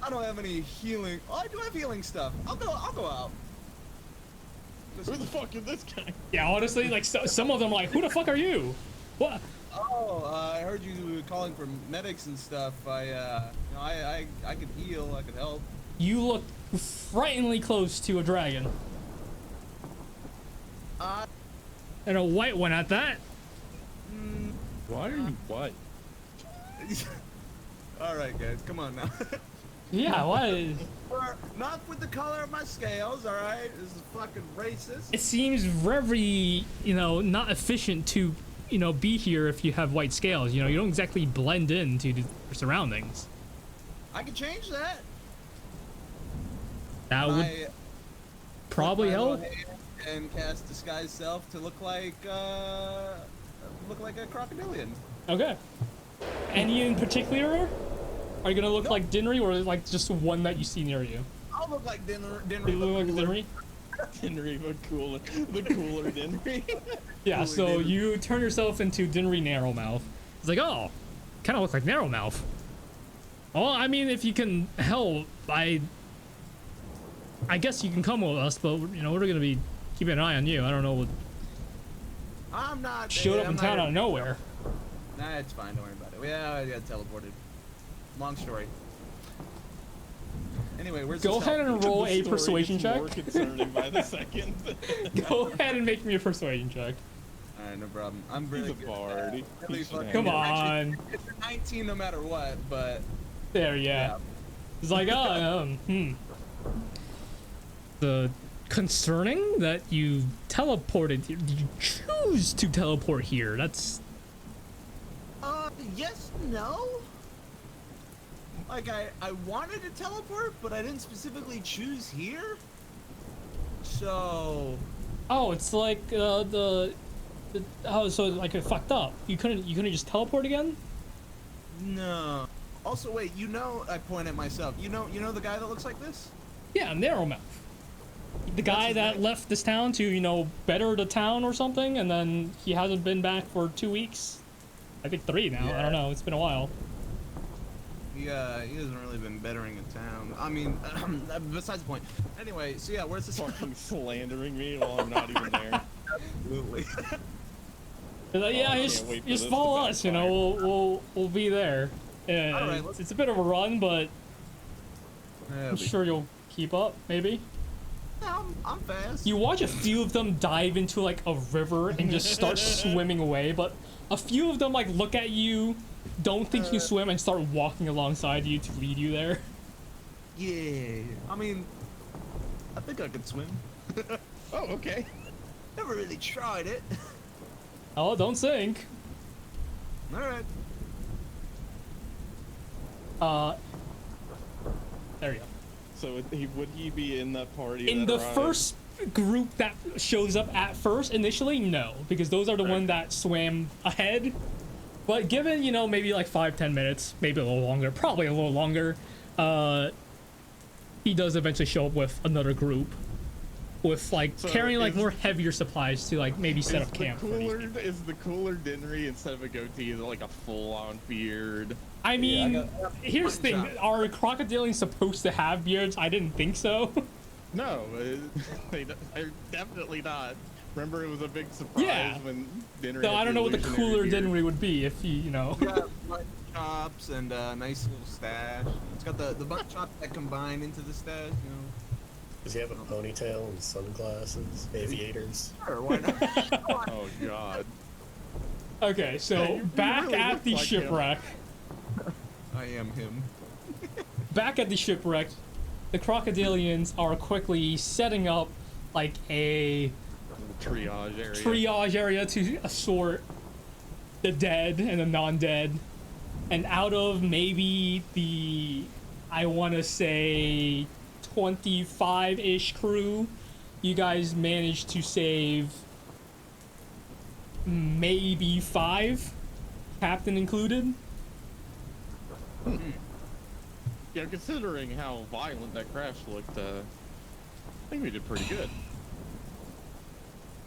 I don't have any healing. Oh, I do have healing stuff. I'll go out. Who the fuck is this guy? Yeah, honestly, like some of them are like, who the fuck are you? What? Oh, I heard you were calling for medics and stuff. I could heal. I could help. You look frighteningly close to a dragon. And a white one at that. Why are you white? All right, guys, come on now. Yeah, what? Not with the color of my scales, all right? This is fucking racist. It seems very, not efficient to, be here if you have white scales. You don't exactly blend into the surroundings. I could change that. That would My- probably my little help. hand and cast disguise self to look like a crocodilian. Okay. Any in particular? Are you gonna look like Dinri, or like just one that you see near you? I'll look like Dinri. You look like Dinri? Dinri, the cooler Dinri. Yeah. Totally So David. you turn yourself into Dinri Narrowmouth. It's like, oh, kind of look like Narrowmouth. Well, I mean, if you can help, I guess you can come with us, but we're gonna be keeping an eye on you. I don't know what I'm not. showed up I'm in not town here- out of nowhere. Nah, it's fine. Don't worry about it. Yeah, I got teleported. Long story. Anyway, where's Go this ahead help? and roll The a story persuasion gets check. More concerning by the second. Go ahead and make me a persuasion check. All right, no problem. I'm He's really a good. bard. He Really should fucking- have Come it. on. It's a 19 no matter what, but There, yeah. It's like, The concerning that you teleported here. You choose to teleport here. That's yes, no. Like, I wanted to teleport, but I didn't specifically choose here. So... Oh, it's like, oh, so like it fucked up. You couldn't just teleport again? No. Also, wait, you know, I point at myself. You know the guy that looks like this? Yeah, Narrowmouth. The guy his that name. left this town to, you know, better the town or something, and then he hasn't been back for 2 weeks. I think 3 now. I don't know. It's been a while. Yeah, he hasn't really been bettering the town. I mean, besides the point. Anyway, so yeah, where's this Fucking slandering me while I'm not even there. Absolutely. Yeah, I just can't wait for just this follow to us. You know, we'll be there. Alright, It's a bit of a run, but Yeah, I'm sure you'll keep up. Maybe. I'm fast. You watch a few of them dive into like a river and just start swimming away, but a few of them like look at you, don't think you can swim, and start walking alongside you to lead you there. Yeah. I mean, I think I could swim. Oh, okay. Never really tried it. Oh, don't sink. All right. There you go. So would he be in that party? In that the arrived? first group that shows up at first, initially, no, because those are the one that swam ahead. But given, you know, maybe like 5-10 minutes, maybe a little longer, probably a little longer, he does eventually show up with another group with like So carrying like is- more heavier supplies to like maybe set up camp for these people. Is the cooler Dinri instead of a goatee is it like a full-on beard? I mean, got- here's the thing: are crocodilians supposed to have beards? I didn't think so. No, they're definitely not. Remember, it was a big surprise Yeah. when Dinri. So had I don't know what the illusionary cooler beard. Dinri would be if he, you know. Got butt chops and a nice little stash. It's got the butt chops that combine into the stash. You know. Does he have a ponytail and sunglasses, aviators? Sure, why not? Oh God. Okay, so you back really at look the like him. shipwreck. I am him. Back at the shipwreck, the crocodilians are quickly setting up like a Triage area. triage area to assort the dead and the non-dead. And out of maybe the, I want to say, 25-ish crew, you guys managed to save maybe 5, captain included. Yeah, considering how violent that crash looked, I think we did pretty good.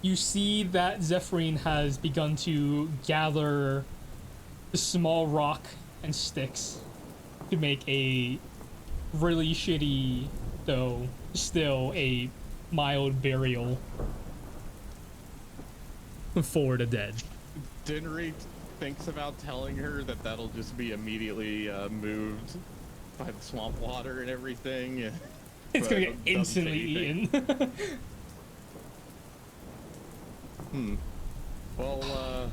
You see that Zephyrin has begun to gather the small rock and sticks to make a really shitty, though still a mild burial for the dead. Dinri thinks about telling her that that'll just be immediately moved by the swamp water and everything. It's but gonna get doesn't say instantly anything. eaten. Well,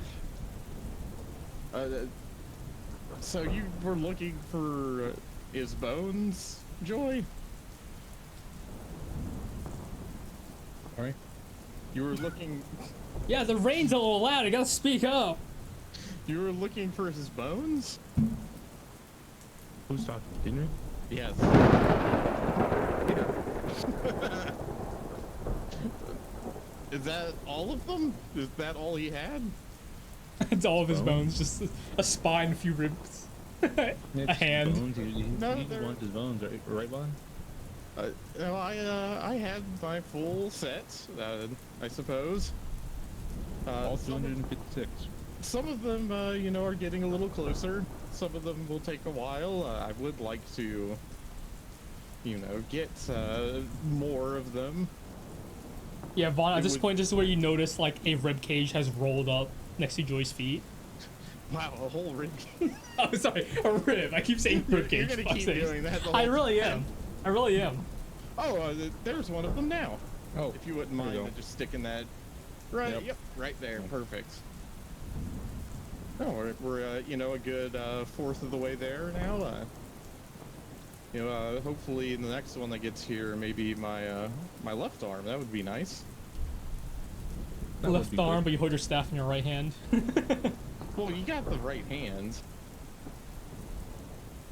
so you were looking for his bones, Joy? Sorry? You were looking. Yeah, the rain's a little loud. I gotta speak up. You were looking for his bones? Who's talking? Dinri? Yes. Is that all of them? Is that all he had? It's all of his bones, just a spine, a few ribs, a hand. Bones. He No, just they're- wants his bones, right, Bon? No, I had my full set, I suppose. All Some, 256. some of them, you know, are getting a little closer. Some of them will take a while. I would like to, you know, get more of them. Yeah, Vaughn, at It this would- point, this is where you notice like a rib cage has rolled up next to Joy's feet. Wow, a whole rib. Oh, sorry, a rib. I keep saying rib You're cage. gonna fuck's keep sakes. doing that the I whole really time. am. I really am. Oh, there's one of them now. Oh, If you wouldn't there we mind go. just sticking that. Right. Yep. Yep. Right there. Perfect. Oh, we're you know, a good fourth of the way there now. You know, hopefully in the next one that gets here, maybe my my left arm. That would be nice. That would Left be arm, good. but you hold your staff in your right hand. Well, you got the right hand.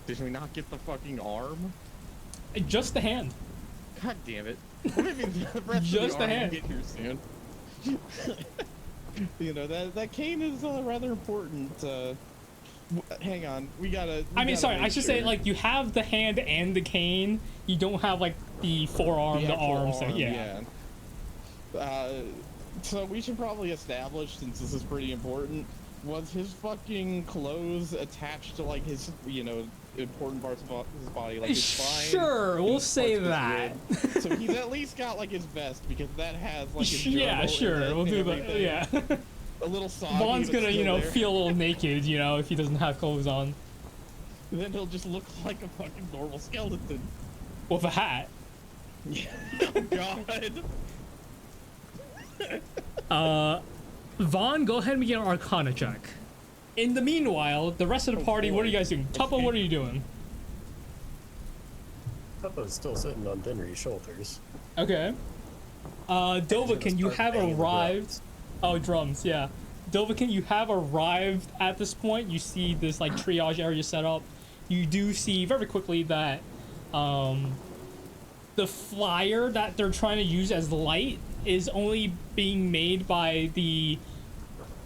Did we not get the fucking arm? Just the hand. God damn it. What do you mean the rest Just of the the arm hand. will get here soon? You know, that cane is rather important. Hang on, we gotta Sorry, I make should say, sure. like, you have the hand and the cane. You don't have, like, the forearm, the actual arm, so, arm, yeah. So we should probably establish, since this is pretty important, was his fucking clothes attached to, like, his, you know, important parts of his body, like his spine? Sure, we'll and say parts of that. his rib? So he's at least got, like, his vest, because that has, like, his Yeah, girdle sure, and we'll do and that, everything. yeah. A little soggy, Vaughn's but gonna, you still know, there. feel a little naked, you know, if he doesn't have clothes on. Then he'll just look like a fucking normal skeleton. With a hat. Oh, God. Vaughn, go ahead and begin an Arcana check. In the meanwhile, the rest of the party, what are you guys doing? Tuppo, what are you doing? Tuppo's still sitting on Dinri's shoulders. Okay. Dovakin, you have arrived. Oh, drums, yeah. Dovakin, you have arrived at this point. You see this, like, triage area set up. You do see very quickly that the flyer that they're trying to use as light is only being made by the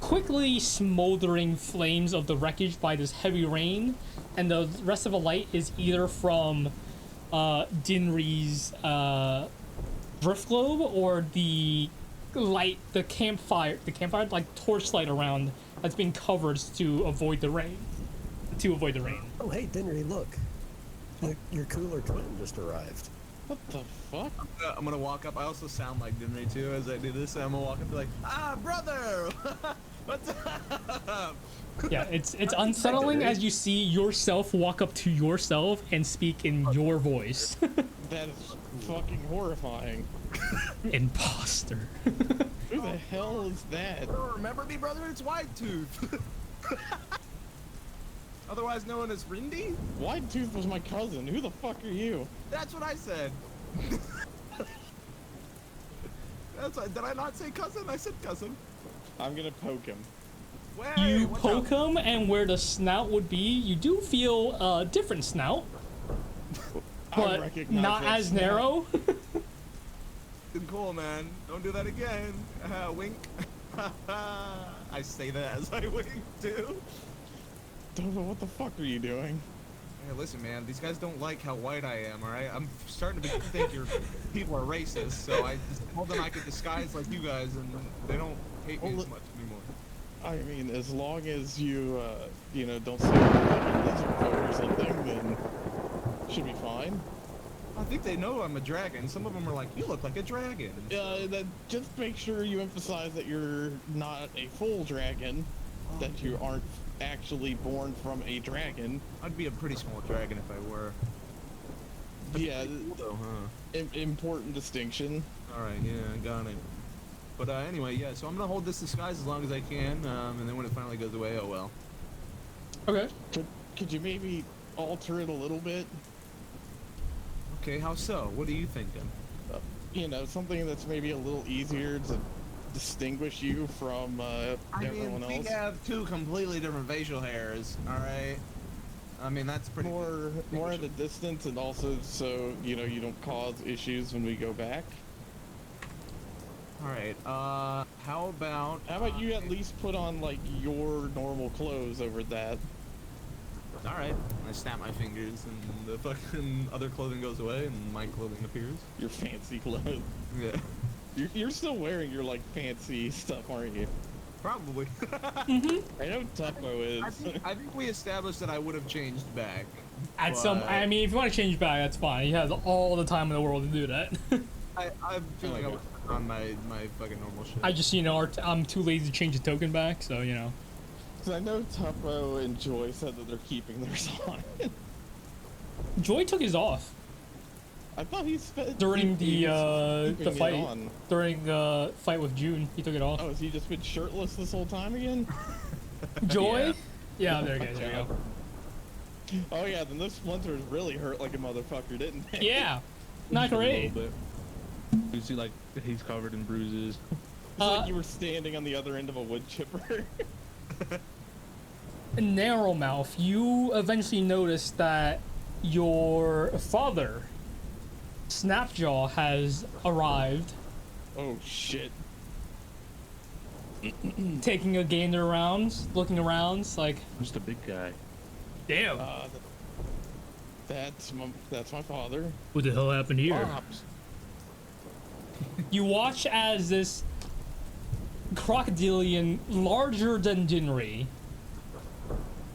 quickly smoldering flames of the wreckage by this heavy rain, and the rest of the light is either from Dinri's drift globe or the light, the campfire, like torchlight around that's being covered to avoid the rain. Oh, hey, Dinri, look. Your cooler twin just arrived. What the fuck? I'm gonna walk up. I also sound like Dinri too as I do this. I'm gonna walk up and be like, ah, brother! What's up? Yeah, it's unsettling as you see yourself walk up to yourself and speak in your voice. That is fucking horrifying. Imposter. Who the hell is that? Oh, remember me, brother? It's White Tooth. Otherwise known as Rindy? White Tooth was my cousin. Who the fuck are you? That's what I said. Did I not say cousin? I said cousin. I'm gonna poke him. Where? You Watch poke out. him, and where the snout would be, you do feel a different snout, I but recognize not that as snout. narrow. Cool, man. Don't do that again. Wink. I say that as I wink too. Dova, what the fuck are you doing? Hey, listen, man. These guys don't like how white I am. All right. I'm starting to think your people are racist. So I just told them I could disguise like you guys, and they don't hate me as much anymore. I mean, as long as you, you know, don't say like a lizard folk or something, then should be fine. I think they know I'm a dragon. Some of them are like, you look like a dragon. Then just make sure you emphasize that you're not a full dragon, that you aren't actually born from a dragon. I'd be a pretty small dragon if I were. Yeah, Cool though, huh? important distinction. All right, yeah, I got it. But anyway, yeah. So I'm gonna hold this disguise as long as I can, and then when it finally goes away, oh well. Okay. Could you maybe alter it a little bit? Okay, how so? What are you thinking? You know, something that's maybe a little easier to distinguish you from everyone we else. have two completely different facial hairs. All right. I mean, that's pretty More at a distance, and also so you know you don't cause issues when we go back. All right. How about you at least put on like your normal clothes over that? All right. I snap my fingers, and the fucking other clothing goes away, and my clothing appears. Your fancy clothes. Yeah. You're still wearing your like fancy stuff, aren't you? Probably. I know Tuppo is. I think we established that I would have changed back. At some, but I mean, if you want to change back, that's fine. He has all the time in the world to do that. I'm feeling I Okay. was on my fucking normal shit. I just, you know, I'm too lazy to change the token back, so, you know. Because I know Tuppo and Joy said that they're keeping theirs on. Joy took his off I thought he spent during he was the keeping it fight. on. During the fight with June, he took it off. Oh, has he just been shirtless this whole time again? Joy? Yeah, there you go. There you go. Oh yeah, then those splinters really hurt like a motherfucker, didn't they? Yeah, not A great. little bit. You see, like, he's covered in bruises. It's like you were standing on the other end of a wood chipper. Narrowmouth, you eventually notice that your father, Snapjaw, has arrived, Oh shit. taking a gander around, looking around, it's like, Who's the big guy? damn, That's my father. what the hell happened here? Pops. You watch as this Crocodilian, larger than Dinri.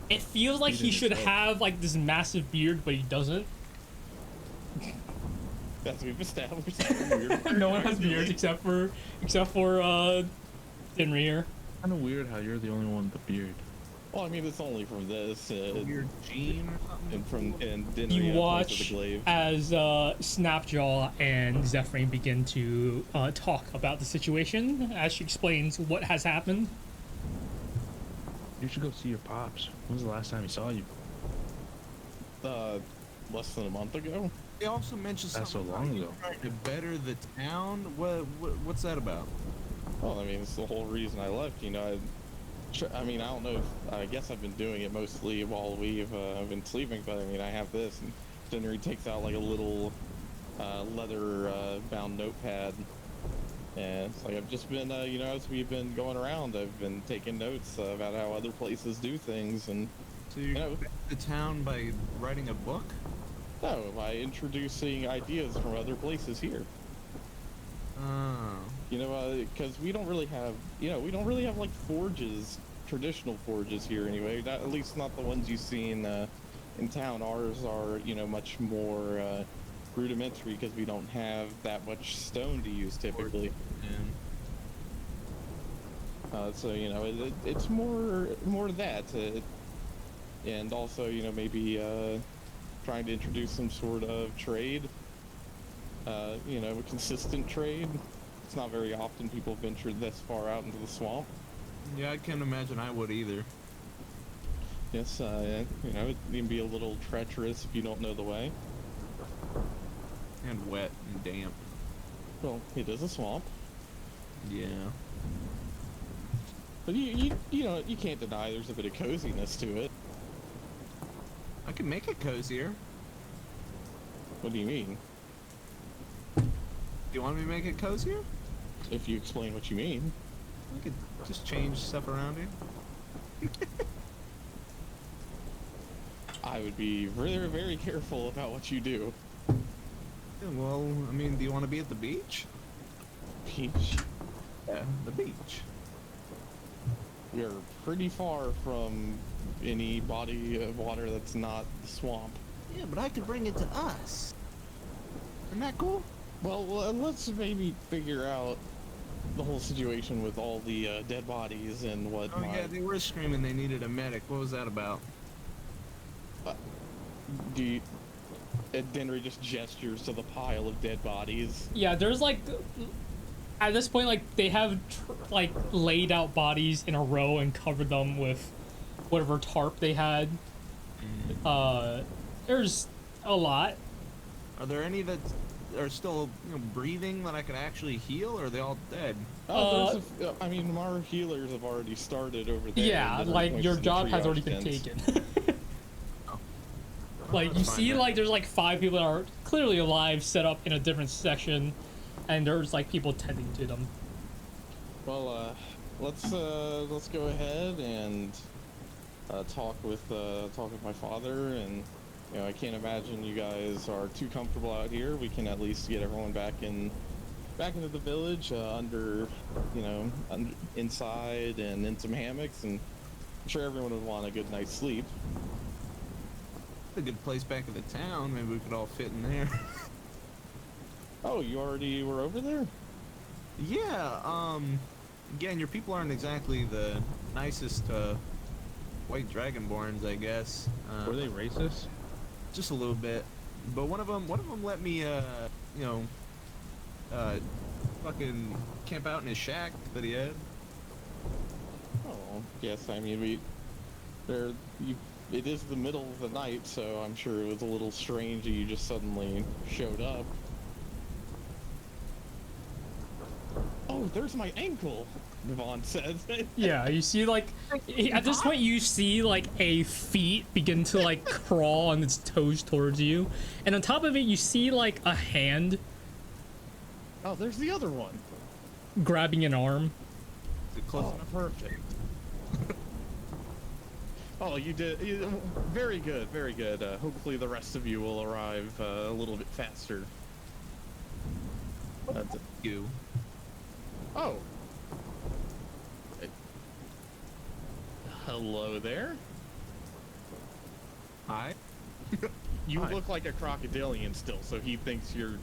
It feels like he should have like this massive beard, but he doesn't. That's what we've established. Weird. No one has beards except for Dinri here. Kind of weird how you're the only one with the beard. Well, I mean, it's only from this. Weird gene or something. And Dinri You has most of watch the glaive. as Snapjaw and Zephyrin begin to talk about the situation as she explains what has happened. You should go see your pops. When was the last time he saw you? Less than a month ago. They also mentioned That's something so long about you ago. trying to better the town. What's that about? Well, I mean, it's the whole reason I left. You know, I mean, I don't know. I guess I've been doing it mostly while we've been sleeping. But I mean, I have this, and Dinri takes out like a little leather bound notepad, and it's like I've just been, you know, as we've been going around, I've been taking notes about how other places do things, and So you you know, the town by writing a book? no, by introducing ideas from other places here. Oh. You know, because we don't really have, you know, we don't really have like forges, traditional forges here anyway. Not, at least not the ones you see in town. Ours are, you know, much more rudimentary because we don't have that much stone to use typically. So you know, it's more that, and also you know maybe trying to introduce some sort of trade. You know, a consistent trade. It's not very often people venture this far out into the swamp. Yeah, I can't imagine I would either. Yes, you know, it can be a little treacherous if you don't know the way. And wet and damp. Well, it is a swamp, Yeah. but you know, you can't deny there's a bit of coziness to it. I could make it cozier. What do you mean? Do you want me to make it cozier? If you explain what you mean. I could just change stuff around here. I would be very, very careful about what you do. Yeah, well, I mean, do you want to be at the beach? Peach, Yeah, the beach. we are pretty far from any body of water that's not the swamp. Yeah, but I could bring it to us. Isn't that cool? Well, let's maybe figure out the whole situation with all the dead bodies and what. Oh yeah, they were screaming they needed a medic. What was that about? Do you, Dinri just gestures to the pile of dead bodies. Yeah, there's like, at this point, like they have like laid out bodies in a row and covered them with whatever tarp they had. There's a lot. Are there any that are still, you know, breathing that I could actually heal, or are they all dead? I mean, our healers have already started over there. Yeah, and like points your to the job has triage already been tents. taken. Like you That's fine see, then. like there's like 5 people that are clearly alive, set up in a different section, and there's like people tending to them. Well, let's go ahead and talk with my father, and you know, I can't imagine you guys are too comfortable out here. We can at least get everyone back into the village, under, you know, inside and in some hammocks, and I'm sure everyone would want a good night's sleep. A good place back in the town. Maybe we could all fit in there. Oh, you already were over there? Yeah. Again, your people aren't exactly the nicest white dragonborns, I guess. Were they racist? Just a little bit. But one of them let me, you know, fucking camp out in his shack that he had. Oh, yes. I mean, it is the middle of the night, so I'm sure it was a little strange that you just suddenly showed up. Oh, Oh, there's my ankle, Devon says. Yeah, you see like at this point you see like a feet begin to like crawl on its toes towards you, and on top of it you see like a hand Oh, there's the other one. grabbing an arm. Is it close enough? Perfect. Oh, you did very good, very good. Hopefully the rest of you will arrive a little bit faster. You. Oh. Hello there. Hi. You Hi. look like a crocodilian still, so he thinks you're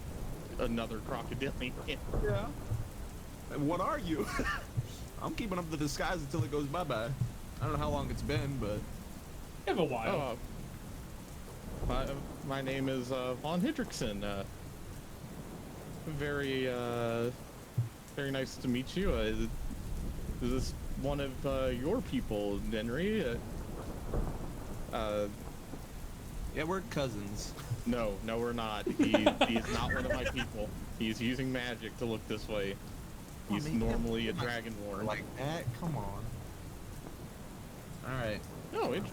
another crocodilian. Yeah. And what are you? I'm keeping up the disguise until it goes bye-bye. I don't know how long it's been, but... You have a while. My name is Von Hendrickson. Very nice to meet you. Is this one of your people, Dinri? Yeah, we're cousins. No, we're not. He is not one of my people. He's using magic to look this way. He's normally a dragonborn. Like that? Come on. Alright.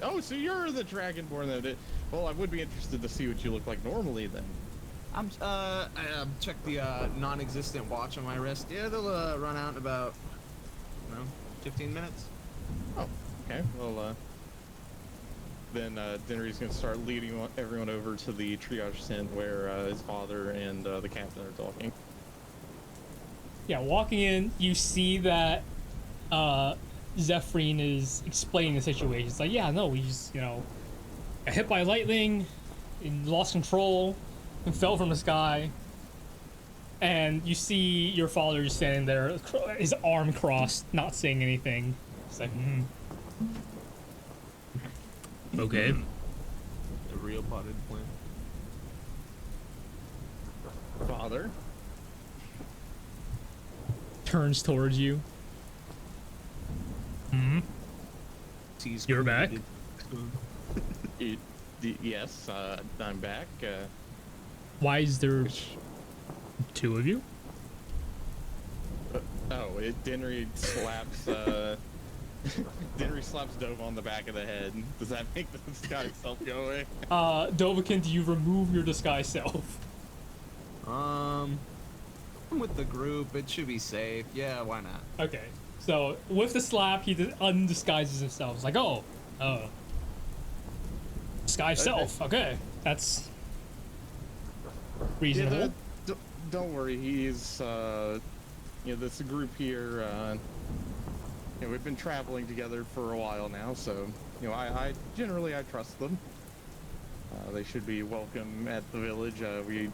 Oh, so you're the dragonborn then. Well, I would be interested to see what you look like normally then. I checked the non-existent watch on my wrist. Yeah, they'll run out in about, 15 minutes. Oh, okay. Well, then Dinri's gonna start leading everyone over to the triage tent where his father and the captain are talking. Yeah, walking in, you see that Zephrine is explaining the situation. It's like, yeah, no, he's, got hit by lightning, and lost control, and fell from the sky. And you see your father just standing there, his arm crossed, not saying anything. It's like, Okay. The real potted plant. Father? Turns towards you. You're back? Yes, I'm back. Why is there two of you? Dinri slaps, Dinri slaps Dove on the back of the head. Does that make the disguise self go away? Dovakin, do you remove your disguise self? I'm with the group. It should be safe. Yeah, why not? Okay. So, with the slap, he undisguises himself. It's like, disguise self. Okay. That's reasonable. Yeah, don't worry. He's, this group here, we've been traveling together for a while now, so, I generally trust them. They should be welcome at the village. We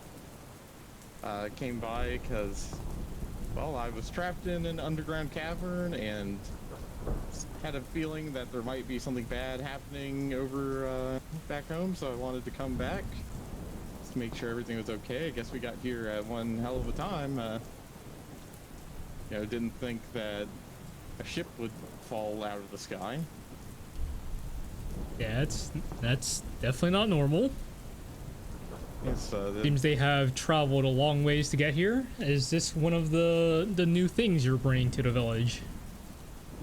came by because, well, I was trapped in an underground cavern and had a feeling that there might be something bad happening over back home, so I wanted to come back just to make sure everything was okay. I guess we got here at one hell of a time. Didn't think that a ship would fall out of the sky. Yeah, that's definitely not normal. Yes, Seems they have traveled a long ways to get here. Is this one of the new things you're bringing to the village?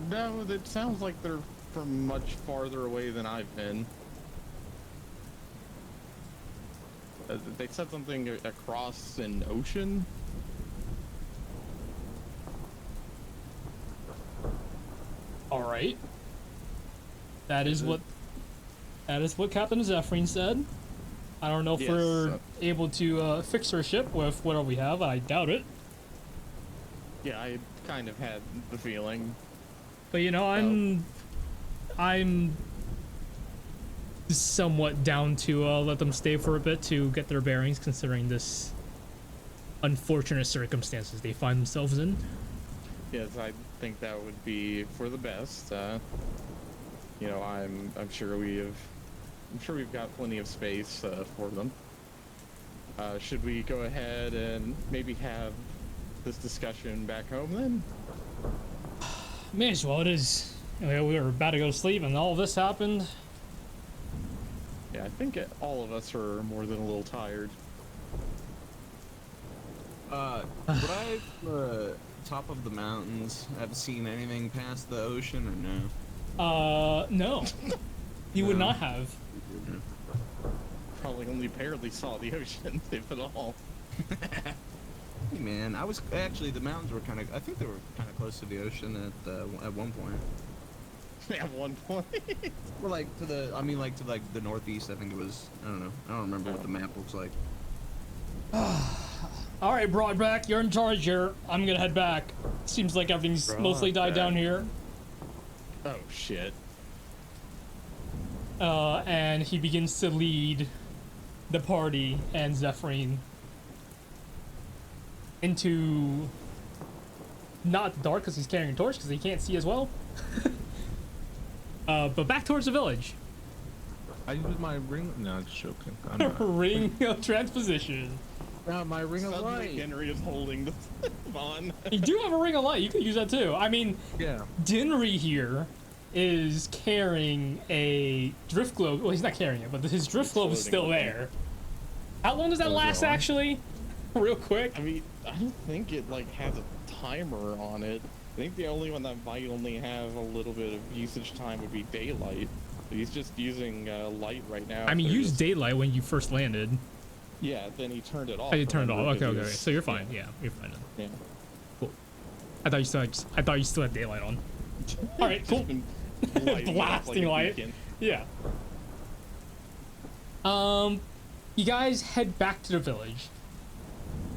No, it sounds like they're from much farther away than I've been. They said something across an ocean. All right. That is what Captain Zephrine said. I don't know if we're able to fix our ship with whatever we have. I doubt it. Yeah, I kind of had the feeling. But I'm somewhat down to let them stay for a bit to get their bearings, considering this unfortunate circumstances they find themselves in. Yes, I think that would be for the best. I'm sure we've got plenty of space for them. Should we go ahead and maybe have this discussion back home then? May as well. It is. We were about to go to sleep, and all of this happened. Yeah, I think all of us are more than a little tired. Would I top of the mountains have seen anything past the ocean or no? No. He would not have. Probably only barely saw the ocean, if at all. Hey man, I was actually the mountains were kind of. I think they were kind of close to the ocean at one point. At one point. Or like to the. I mean, like to like the northeast. I think it was. I don't know. I don't remember what the map looks like. All right, Broadback, you're in charge here. I'm gonna head back. Seems like everything's mostly died down here. Oh shit. And he begins to lead the party and Zephrine into not the dark because he's carrying a torch because he can't see as well. But back towards the village. I use my ring. No, I'm just joking. I'm not. Ring of transposition. My ring of Suddenly light. Henry is holding the on. You do have a ring of light. You could use that too. I mean, Yeah. Dinri here is carrying a drift globe. Well, he's not carrying it, but his drift globe is still there. How long does that last, actually? Real quick. I mean, I don't think it like has a timer on it. I think the only one that might only have a little bit of usage time would be daylight. He's just using light right now. I mean, They're use just- daylight when you first landed. Yeah, then he turned it off. Oh, you turned it off. remember, Okay, okay, because- okay. So you're fine. Yeah, you're fine. Yeah. Cool. I thought you still had daylight on. All right, cool. Just been lighting it up Blasting like a light. beacon. Yeah. You guys head back to the village.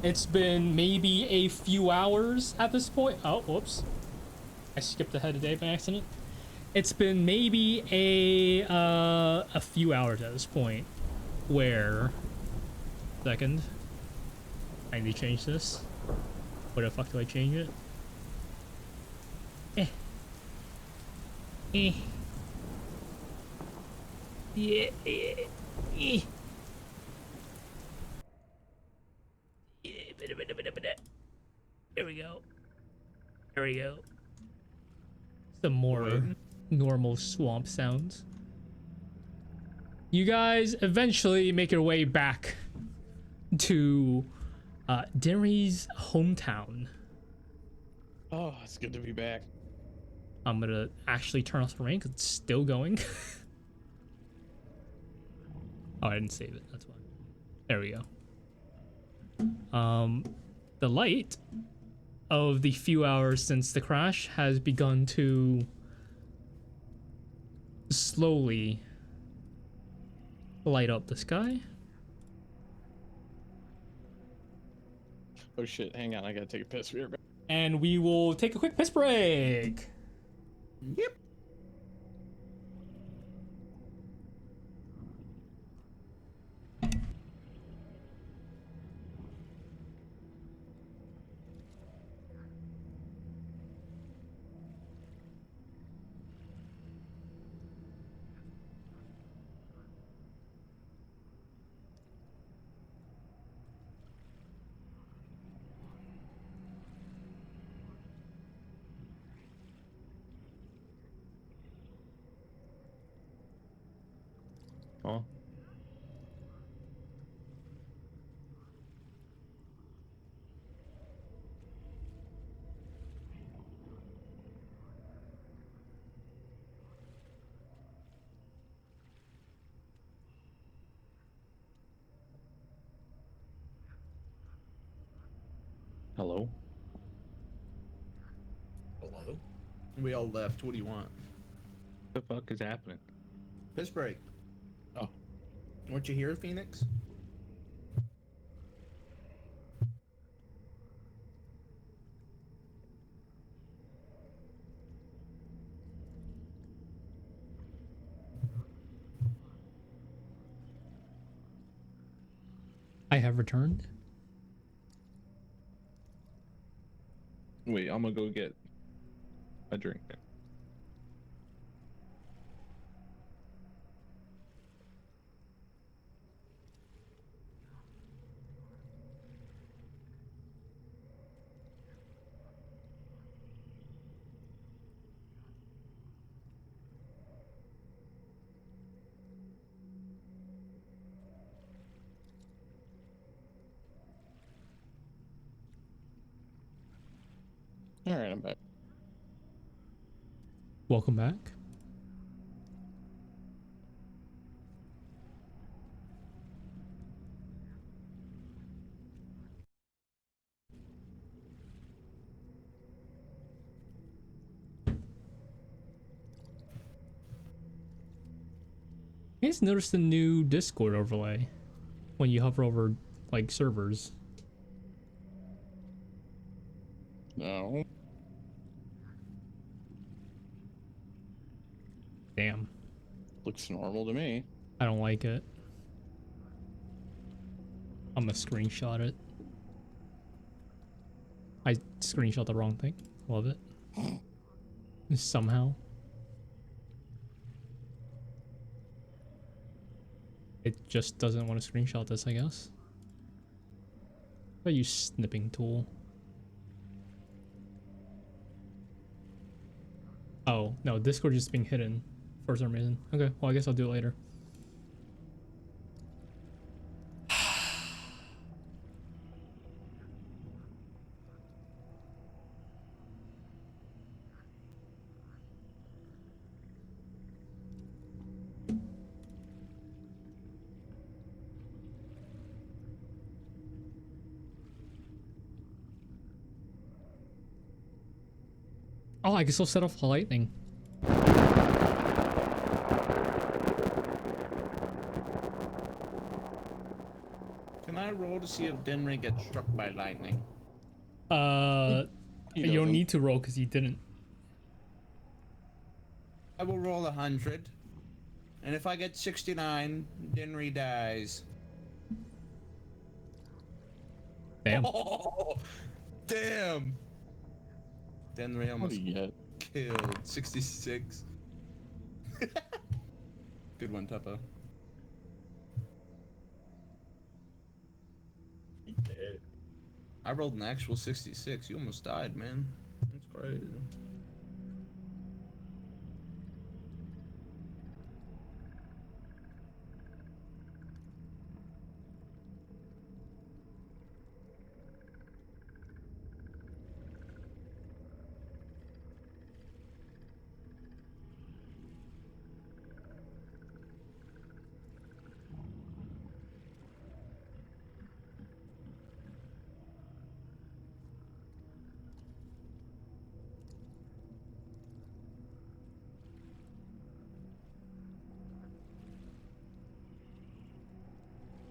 It's been maybe a few hours at this point. Oh, whoops. I skipped ahead today by accident. It's been maybe a few hours at this point where... Second. I need to change this. Where the fuck do I change it? Eh. Yeah. There we go. There we go. Some more normal swamp sounds. You guys eventually make your way back to Dinri's hometown. Oh, it's good to be back. I'm gonna actually turn off the rain because it's still going. Oh, I didn't save it. That's why. There we go. The light of the few hours since the crash has begun to slowly light up the sky. Oh shit, hang on, I gotta take a piss. We're back. And we will take a quick piss break. Yep. Oh. Hello? Hello? We all left. What do you want? What the fuck is happening? Piss break. Oh. Weren't you here, Phoenix? I have returned. Wait, I'm gonna go get a drink. All right, I'm back. Welcome back. You guys noticed the new Discord overlay when you hover over like servers? No. Damn, Looks normal to me. I don't like it. I'm gonna screenshot it. I screenshot the wrong thing. Love it. Somehow. It just doesn't want to screenshot this, I guess. I use snipping tool. Oh, no, Discord just being hidden for some reason. Okay, well, I guess I'll do it later. Oh, I guess I'll set off the lightning. Can I roll to see if Dinri gets struck by lightning? You don't need to roll because you didn't. I will roll 100. And if I get 69, Dinri dies. Damn. Oh, damn! Dinri What do almost you get? killed. 66. Good one, Tuppo. He did. I rolled an actual 66. You almost died, man. That's crazy.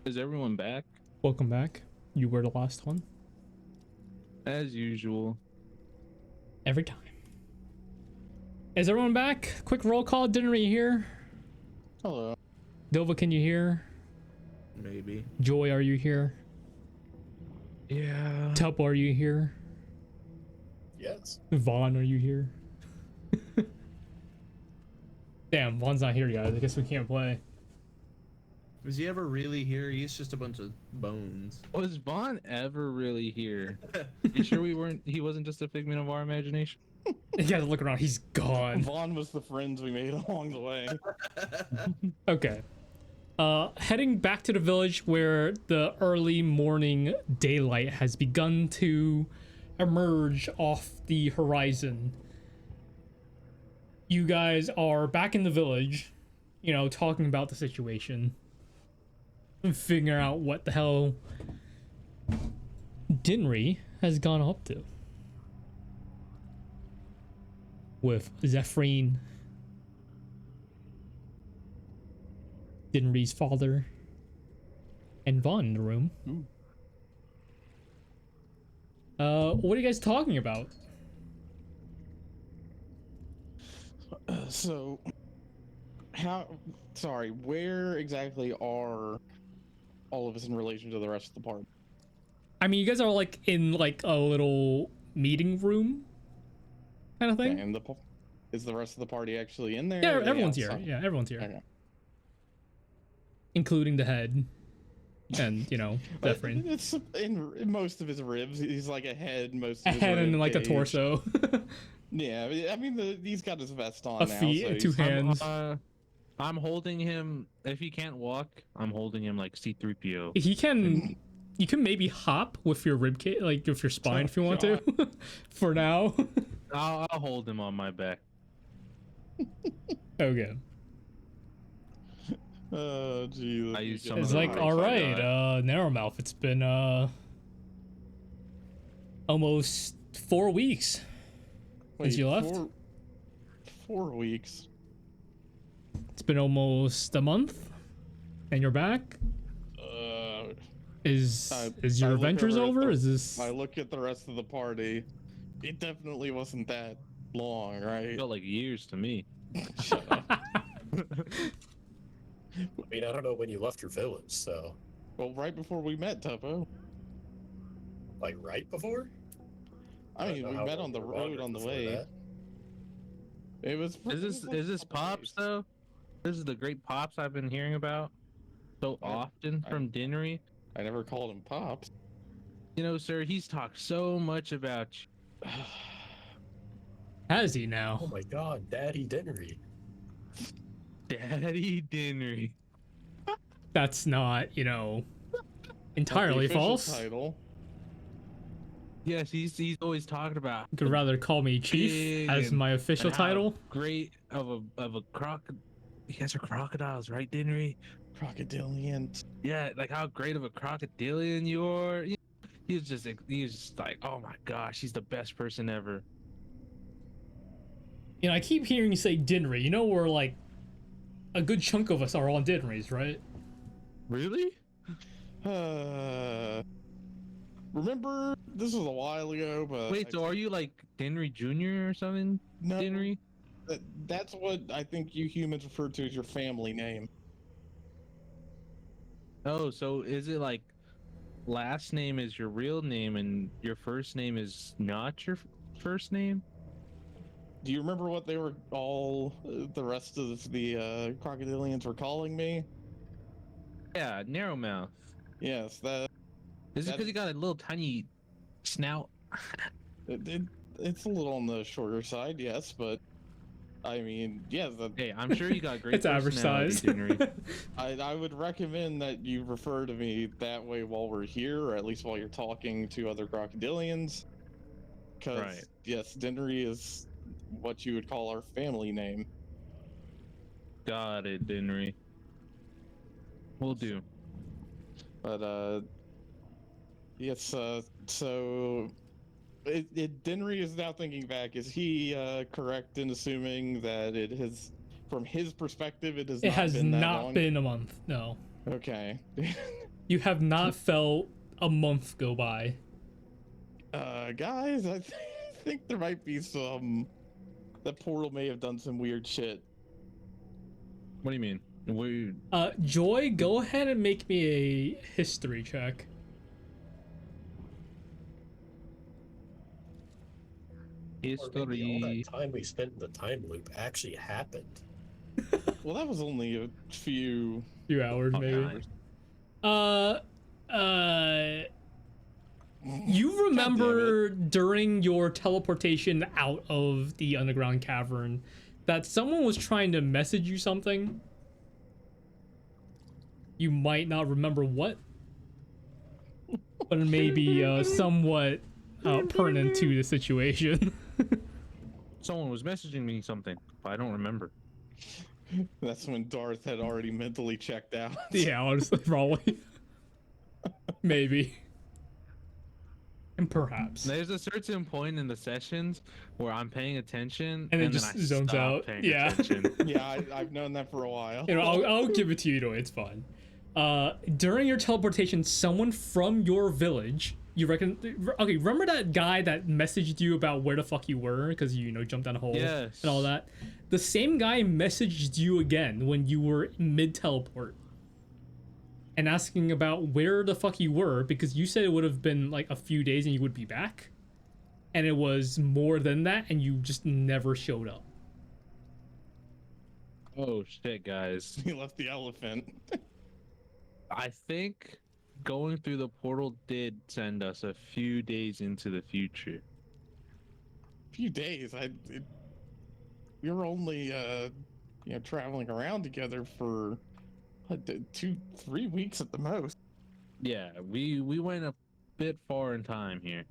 Is everyone back? Welcome back. You were the last one. As usual. Every time. Is everyone back? Quick roll call. Dinri, you here? Hello. Dovakin, you here? Maybe. Joy, are you here? Yeah. Tuppo, are you here? Yes. Vaughn, are you here? Damn, Vaughn's not here, guys. I guess we can't play. Was he ever really here? He's just a bunch of bones. Was Vaughn ever really here? You sure he wasn't just a figment of our imagination? You guys look around, he's gone. Vaughn was the friends we made along the way. Okay. Heading back to the village where the early morning daylight has begun to emerge off the horizon. You guys are back in the village, you know, talking about the situation. And figuring out what the hell Dinri has gone up to. With Zephrine, Dinri's father, and Vaughn in the room. What are you guys talking about? So, where exactly are all of us in relation to the rest of the party? I mean, you guys are like in like a little meeting room kind of thing. And is the rest of the party actually in there? Yeah, Or are they everyone's here. outside? Yeah, everyone's here. Okay. Including the head. And, you know, Zephrine. It's in most of his ribs. He's like a head, most A of his head and rib like a cage. torso. Yeah, I mean, he's got his vest on A now. feet, so two he's- hands. I'm holding him. If he can't walk, I'm holding him like C-3PO. He can You can maybe hop with your ribcage, like with your spine, if you want to. For now. I'll hold him on my back. Okay. Oh, geez. I use some It's of the like, ropes all I right, got. Narrowmouth. It's been almost 4 weeks since you left. 4 weeks. It's been almost a month, and you're back. Is your adventures over? Is this? I look at the rest of the party. It definitely wasn't that long, right? Felt like years to me. Shut up. I mean, I don't know when you left your village, so Well, right before we met, Tuppo. like right before. I mean, don't know we how met long on the you were road wandering on the before way. that. It was. Is this Pops though? This is the great Pops I've been hearing about so often from Dinri. I never called him Pops. You know, sir, he's talked so much about you. Has he now? Oh my God, Daddy Dinri. Daddy Dinri. That's not, entirely The official false. Title. Yes, he's always talking about. You could rather call me Chief Big as my official and how title. Great of a croc. You guys are crocodiles, right, Dinri? Crocodilian. Yeah, like how great of a crocodilian you are. He's just like, oh my gosh, he's the best person ever. I keep hearing you say Dinri. We're like a good chunk of us are on Dinris, right? Really? Remember, this was a while ago, but Wait, so are you like Dinri Jr. or something? No, Dinri? that's what I think you humans refer to as your family name. Oh, so is it like last name is your real name and your first name is not your first name? Do you remember what they were all, the rest of the crocodilians were calling me? Yeah, Narrowmouth. Yes, that. Is it because you got a little tiny snout? It's a little on the shorter side, yes, but I mean, yeah. Hey, I'm sure you got great It's average personality, size. Dinri. I would recommend that you refer to me that way while we're here, or at least while you're talking to other crocodilians. Because Right. yes, Dinri is what you would call our family name. Got it, Dinri. Will do. But yes. So Dinri is now thinking back. Is he correct in assuming that it has, from his perspective, it has It not has been that not long? been a month. No. Okay. You have not felt a month go by. Guys, I think there might be some. That portal may have done some weird shit. What do you mean? We Joy, go ahead and make me a history check. Or maybe all history. that time we spent in the time loop actually happened. Well, that was only a few. Few hours, maybe. You remember during your teleportation out of the underground cavern that someone was trying to message you something? You might not remember what, but it may be somewhat pertinent to the situation. Someone was messaging me something, but I don't remember. That's when Darth had already mentally checked out. Yeah, honestly, probably. Maybe. And perhaps. There's a certain point in the sessions where I'm paying attention And it then just I zones stop out. paying Yeah. attention. Yeah, I've known that for a while. I'll give it to you, it's fine. During your teleportation, someone from your village, you reckon? Okay, remember that guy that messaged you about where the fuck you were because you jumped down a hole Yes. and all that? The same guy messaged you again when you were mid teleport and asking about where the fuck you were because you said it would have been like a few days and you would be back, and it was more than that, and you just never showed up. Oh shit, guys. He left the elephant. I think going through the portal did send us a few days into the future. Few days. We were only traveling around together for 2-3 weeks at the most. Yeah, we went a bit far in time here.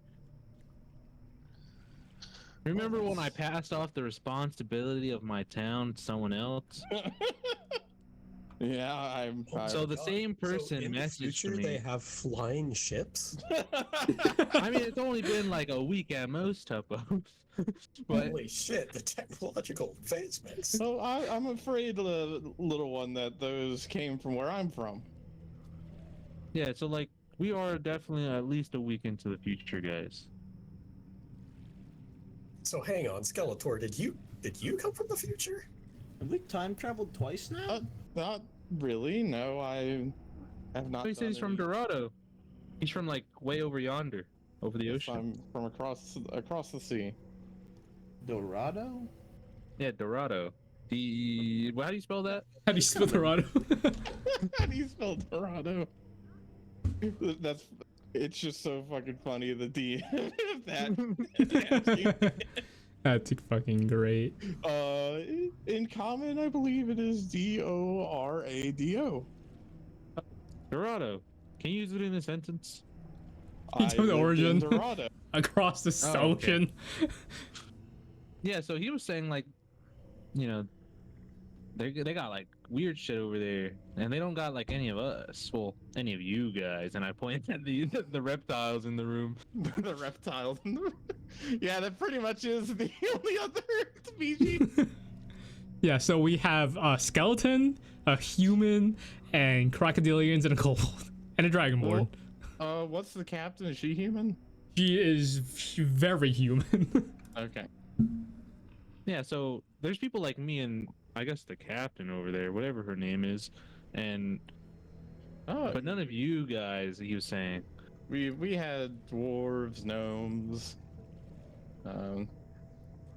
Remember when I passed off the responsibility of my town to someone else? Yeah, So the God. same person in the messaged future, me. they have flying ships. I mean, it's only been like a week at most, Tuppo. But Holy shit! The technological advancements. So I'm afraid, little one, that those came from where I'm from. yeah, so like we are definitely at least a week into the future, guys. So hang on, Skeletor, did you come from the future? Have we time traveled twice now? Not really. No, I have not. He said he's from any- Dorado. He's from like way over yonder, over the Yes, ocean. I'm from across the sea. Dorado? Yeah, Dorado. How do you spell that? How do you spell Dorado? How do you spell Dorado? It's just so fucking funny that That's fucking great. in common I believe it is Dorado. Dorado. Can you use it in a sentence? You know the origin. Dorado. Across the Oh, okay. ocean. Yeah, so he was saying like, you know, they got like weird shit over there, and they don't got like any of us. Well, any of you guys. And I point at the reptiles in the room. The reptiles. Yeah, that pretty much is the only other species. Yeah, so we have a skeleton, a human, and crocodilians, and a kobold, and a dragonborn. What's the captain? Is she human? She is very human. Okay. Yeah, so there's people like me and I guess the captain over there, whatever her name is, and but none of you guys. He was saying. We had dwarves, gnomes,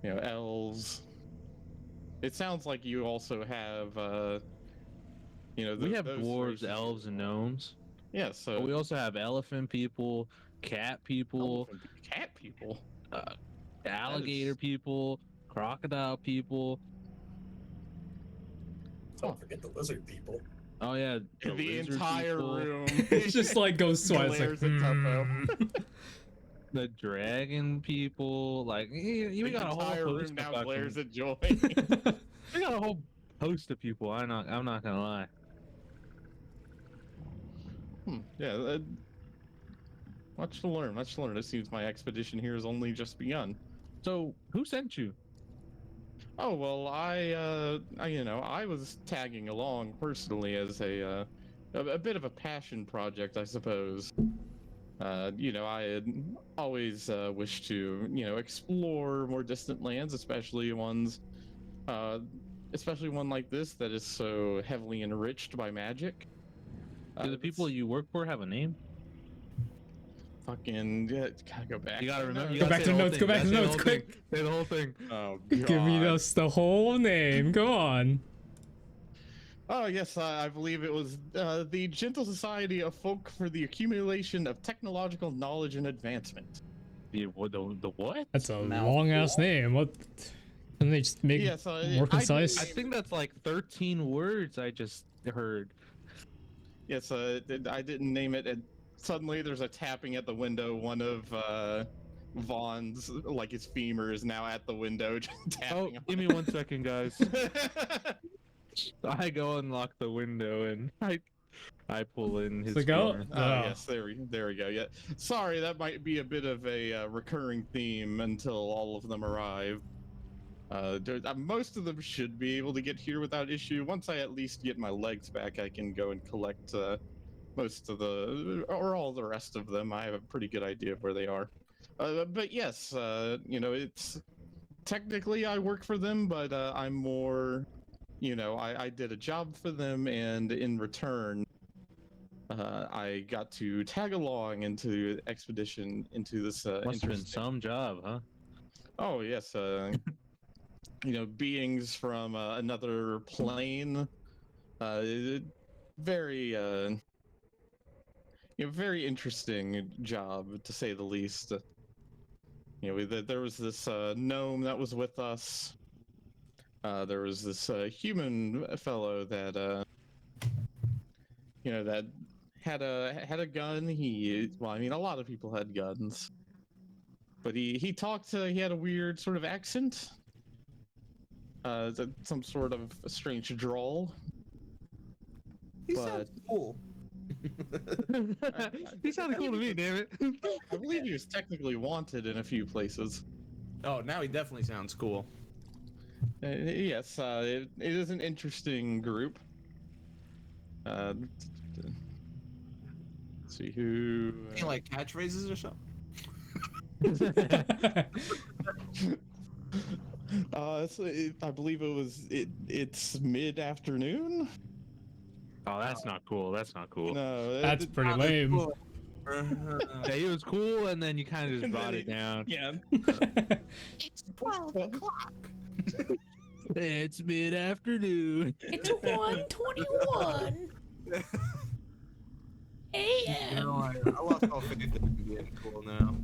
elves. It sounds like you also have, We have those dwarves, races. elves, and gnomes. Yeah, so But we also have elephant people, cat people, cat people. alligator people, crocodile people. Don't forget the lizard people. Oh yeah, The lizard entire people, room. It's just like goes twice. Like, glares at Tuppo. the dragon people. Like we got a whole entire host room now of glares fucking, at Joy. we got a whole host of people. I'm not gonna lie. Yeah, much to learn. Much to learn. It seems my expedition here has only just begun. So who sent you? Oh well, I was tagging along personally as a bit of a passion project, I suppose. I had always wished to, explore more distant lands, especially ones, especially one like this that is so heavily enriched by magic. Do the people you work for have a name? Fucking gotta go back. You gotta remember. You Go gotta back say to the notes, whole go back thing. to You gotta notes, say the whole thing. Say the whole thing. Oh god. give me the whole name. Go on. Oh yes, I believe it was the Gentle Society of Folk for the Accumulation of Technological Knowledge and Advancement. The what? That's a Mouthful. long ass name. What? Can they just make Yes, it more concise? I think that's like 13 words I just heard. Yes, I didn't name it, and suddenly there's a tapping at the window. One of Vaughn's, like his femur, is now at the window, just Oh, tapping. give me 1 second, guys. I go unlock the window and I pull in his. So go. femur. Oh yes, there we go. Yeah, sorry, that might be a bit of a recurring theme until all of them arrive. Most of them should be able to get here without issue. Once I at least get my legs back, I can go and collect most of or all the rest of them. I have a pretty good idea of where they are. But yes, it's technically I work for them, but I'm more, I did a job for them, and in return, I got to tag along into the expedition into this. Must have been interesting- some job, huh? Oh yes, beings from another plane. Very, very interesting job to say the least. There was this gnome that was with us. There was this human fellow that, that had a gun. Well, I mean, a lot of people had guns, but he talked. He had a weird sort of accent. Some sort of a strange drawl. He But- sounds cool. He sounded cool to me, damn it. I believe he was technically wanted in a few places. Oh, now he definitely sounds cool. Yes, it is an interesting group. Let's see who. You like catchphrases or something? I believe it was. It's mid-afternoon. Oh, that's not cool. That's not cool. No, That's pretty lame. Cool. Yeah, he was cool, and then you kind of just brought it down. Yeah. It's 12 o'clock. It's mid-afternoon. It's 1:21 a.m. I lost all faith in him being cool now.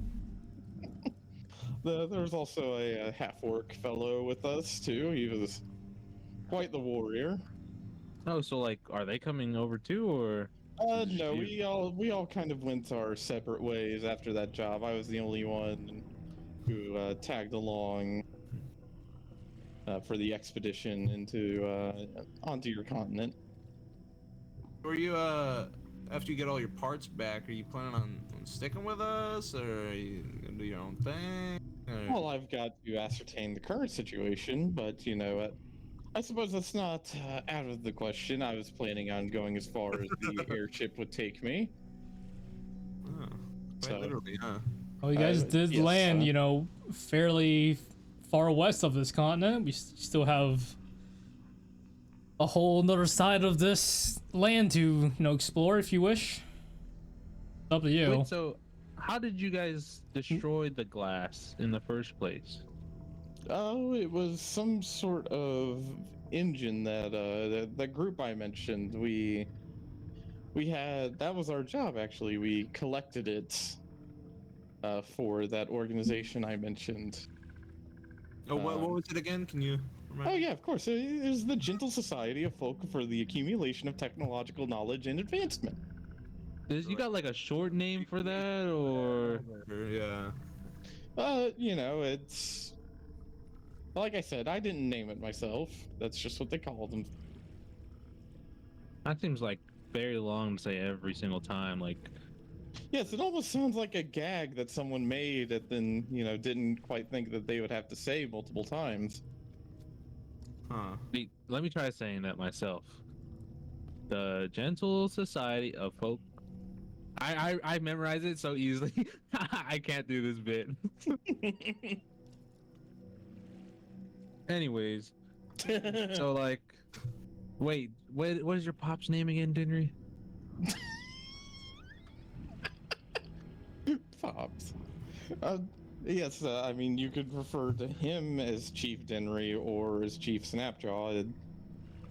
There was also a half-orc fellow with us too. He was quite the warrior. Oh, so like, are they coming over too, or? No, we all kind of went our separate ways after that job. I was the only one who tagged along for the expedition onto your continent. Were you after you get all your parts back, are you planning on sticking with us, or are you gonna do your own thing? Or... Well, I've got to ascertain the current situation, but you know, I suppose that's not out of the question. I was planning on going as far as the airship would take me. Oh, So- quite literally, huh? Well, you guys did yes, land, you know, fairly far west of this continent. We still have a whole another side of this land to, you know, explore if you wish. It's up to you. Wait, so how did you guys destroy the glass in the first place? Oh, it was some sort of engine that group I mentioned. We had, that was our job actually. We collected it for that organization I mentioned. Oh, what was it again? Can you remember? Oh yeah, of course. It is the Gentle Society of Folk for the Accumulation of Technological Knowledge and Advancement. You got like a short name for that, or? Yeah. You know, it's like I said, I didn't name it myself. That's just what they called them. That seems like very long to say every single time. Like, Yes, it almost sounds like a gag that someone made and then, you know, didn't quite think that they would have to say multiple times. Huh. let me try saying that myself. The Gentle Society of Folk. I memorize it so easily. I can't do this bit. Anyways, so like, wait, what is your pop's name again, Dinri? Pops. Yes, I mean, you could refer to him as Chief Dinri or as Chief Snapjaw.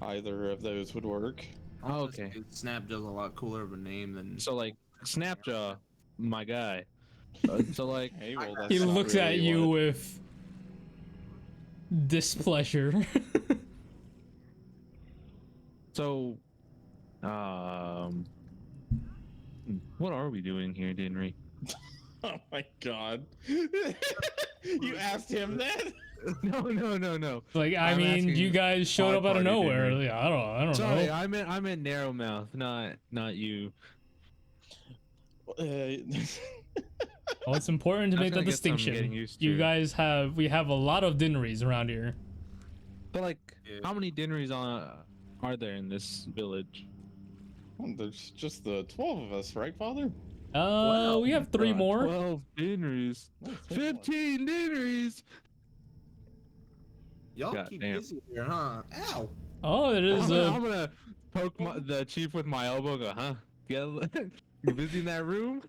Either of those would work. Oh, okay. Snapjaw's a lot cooler of a name than. So like, Snapjaw, my guy. So like, Hey, well, that's He not looks at really you what- with displeasure. so, what are we doing here, Dinri? Oh my god. You asked him that? No. Like, I I'm mean, asking you guys showed our up out of party, nowhere. didn't we? Yeah, I don't Sorry, know. I meant narrow mouth, not you. Well, it's important to That's make that gonna get some distinction. getting used You to. guys we have a lot of Dinris around here. But like, Yeah. how many Dinris are there in this village? There's just the 12 of us, right, Father? We have 3 God, more. 12 Dinris. 15 Dinris. Y'all God keep damn. busy here, huh? Ow! Oh, it is I'm gonna poke the chief with my elbow. Go, huh? You busy in that room?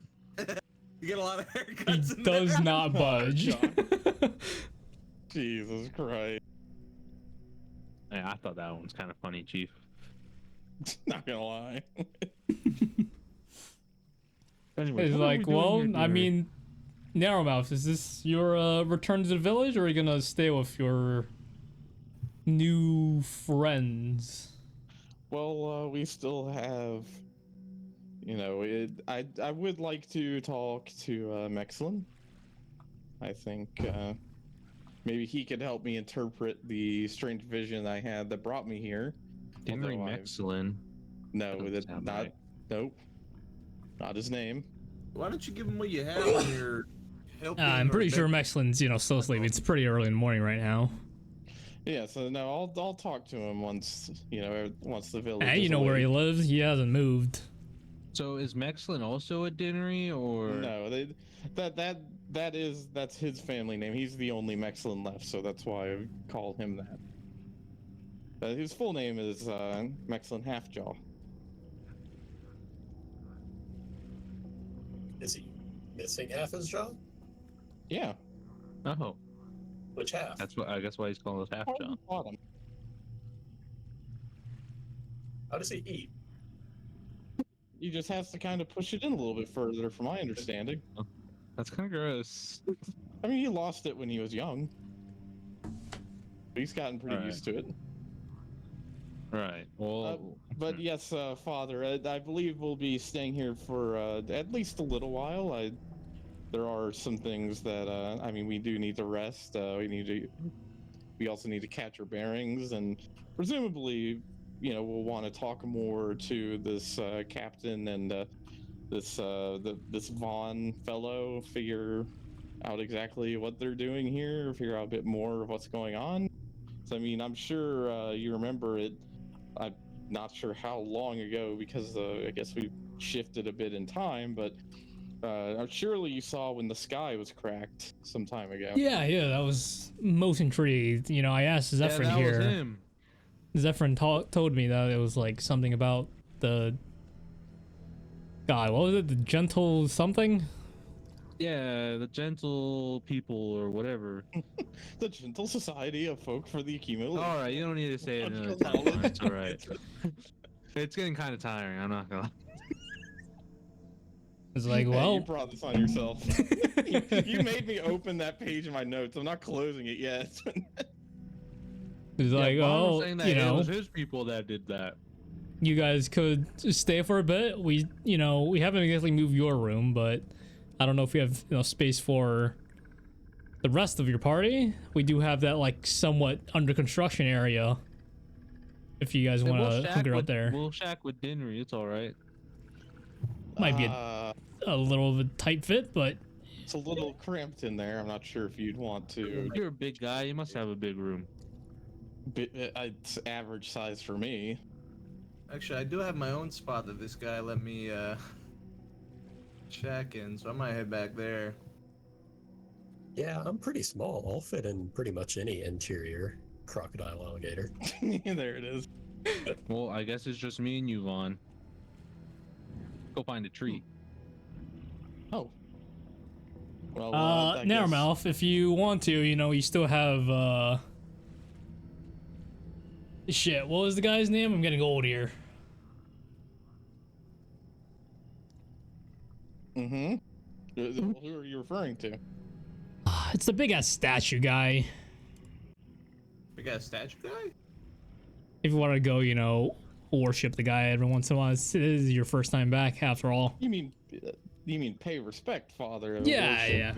You get a lot of he haircuts. does not budge. Jesus Christ. Yeah, I thought that one was kind of funny, chief. Not gonna lie. Anyway, It's like, well, I mean, Narrowmouth, is this your return to the village, or are you gonna stay with your new friends? Well, we still have, you know, I would like to talk to Mexlin. I think maybe he could help me interpret the strange vision I had that brought me here. Dinri Although Mexlin. No, Doesn't that sound not. right. Nope. Not his name. Why don't you give him what you have when you're helping? I'm or pretty sure maybe- Mexlin's, still asleep. It's pretty early in the morning right now. Yeah, so no, I'll talk to him once once the village. Hey, is you know where he awake. lives? He hasn't moved. So is Mexlin also a Dinri, or No, that's his family name. He's the only Mexlin left, so that's why I call him that. His full name is Mexlin Halfjaw. Is he missing half his jaw? Yeah. Oh, Which half? that's what I guess why he's called half John. Bottom. How does he eat? He just has to kind of push it in a little bit further, from my understanding. That's kind of gross. I mean, he lost it when he was young. He's gotten pretty Alright. used to it. Right. Well, But yes, Father, I believe we'll be staying here for at least a little while. There are some things that I mean, we do need to rest. We also need to catch our bearings, and presumably, we'll want to talk more to this captain and this Vaughn fellow, figure out exactly what they're doing here, figure out a bit more of what's going on. So I mean, I'm sure you remember it. I'm not sure how long ago, because I guess we shifted a bit in time, but surely you saw when the sky was cracked some time ago. Yeah, that was most intrigued. I asked Zephyrin that here. was him. Zephyrin told me that it was like something about the... God, what was it? The gentle something? Yeah, the gentle people or whatever. The Gentle Society of Folk for the Accumulation. All right, you don't need to say it another time. It's all right. It's getting kind of tiring. I'm not gonna. It's like, Hey, well... you brought this on yourself. You made me open that page in my notes. I'm not closing it yet. It's like, Vaughn was oh, saying that it was his people that did that. you guys could stay for a bit. We haven't exactly moved your room, but I don't know if you have space for the rest of your party. We do have that like somewhat under construction area. If you guys want to hunker out there, We'll shack with Dinri. It's all right. might be a little of a tight fit, but It's a little cramped in there. I'm not sure if you'd want to. You're a big guy. You must have a big room. It's average size for me. Actually, I do have my own spot that this guy let me check in, so I might head back there. Yeah, I'm pretty small. I'll fit in pretty much any interior crocodile alligator. There it is. Well, I guess it's just me and you, Vaughn. Go find a tree. Oh. Well, I guess- Narrowmouth, if you want to, you still have shit, what was the guy's name? I'm getting old here. Mm-hmm. Who are you referring to? It's the big ass statue guy. We got a statue guy? If you want to go, worship the guy every once in a while, this is your first time back after all. You mean pay respect, Father? Yeah.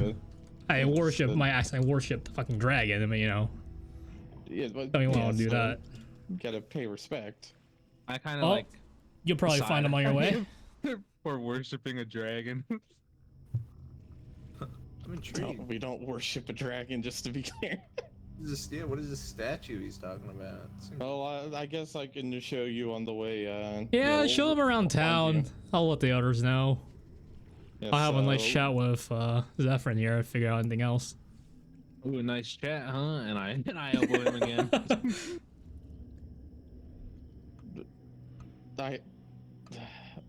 I worship my accent. I worship the fucking dragon. I mean, Yeah, but don't you want to do that? You gotta pay respect. I kind of Oh, like. You'll probably side find him on your way. For worshiping a dragon. I'm No, intrigued. we don't worship a dragon, just to be clear. What is this statue he's talking about? Well, I guess I can just show you on the way. Yeah, show him around town. I'll let the others know. Yeah, I'll have a nice so- chat with Zephyrin here and figure out anything else. Ooh, nice chat, huh? And I elbow him again.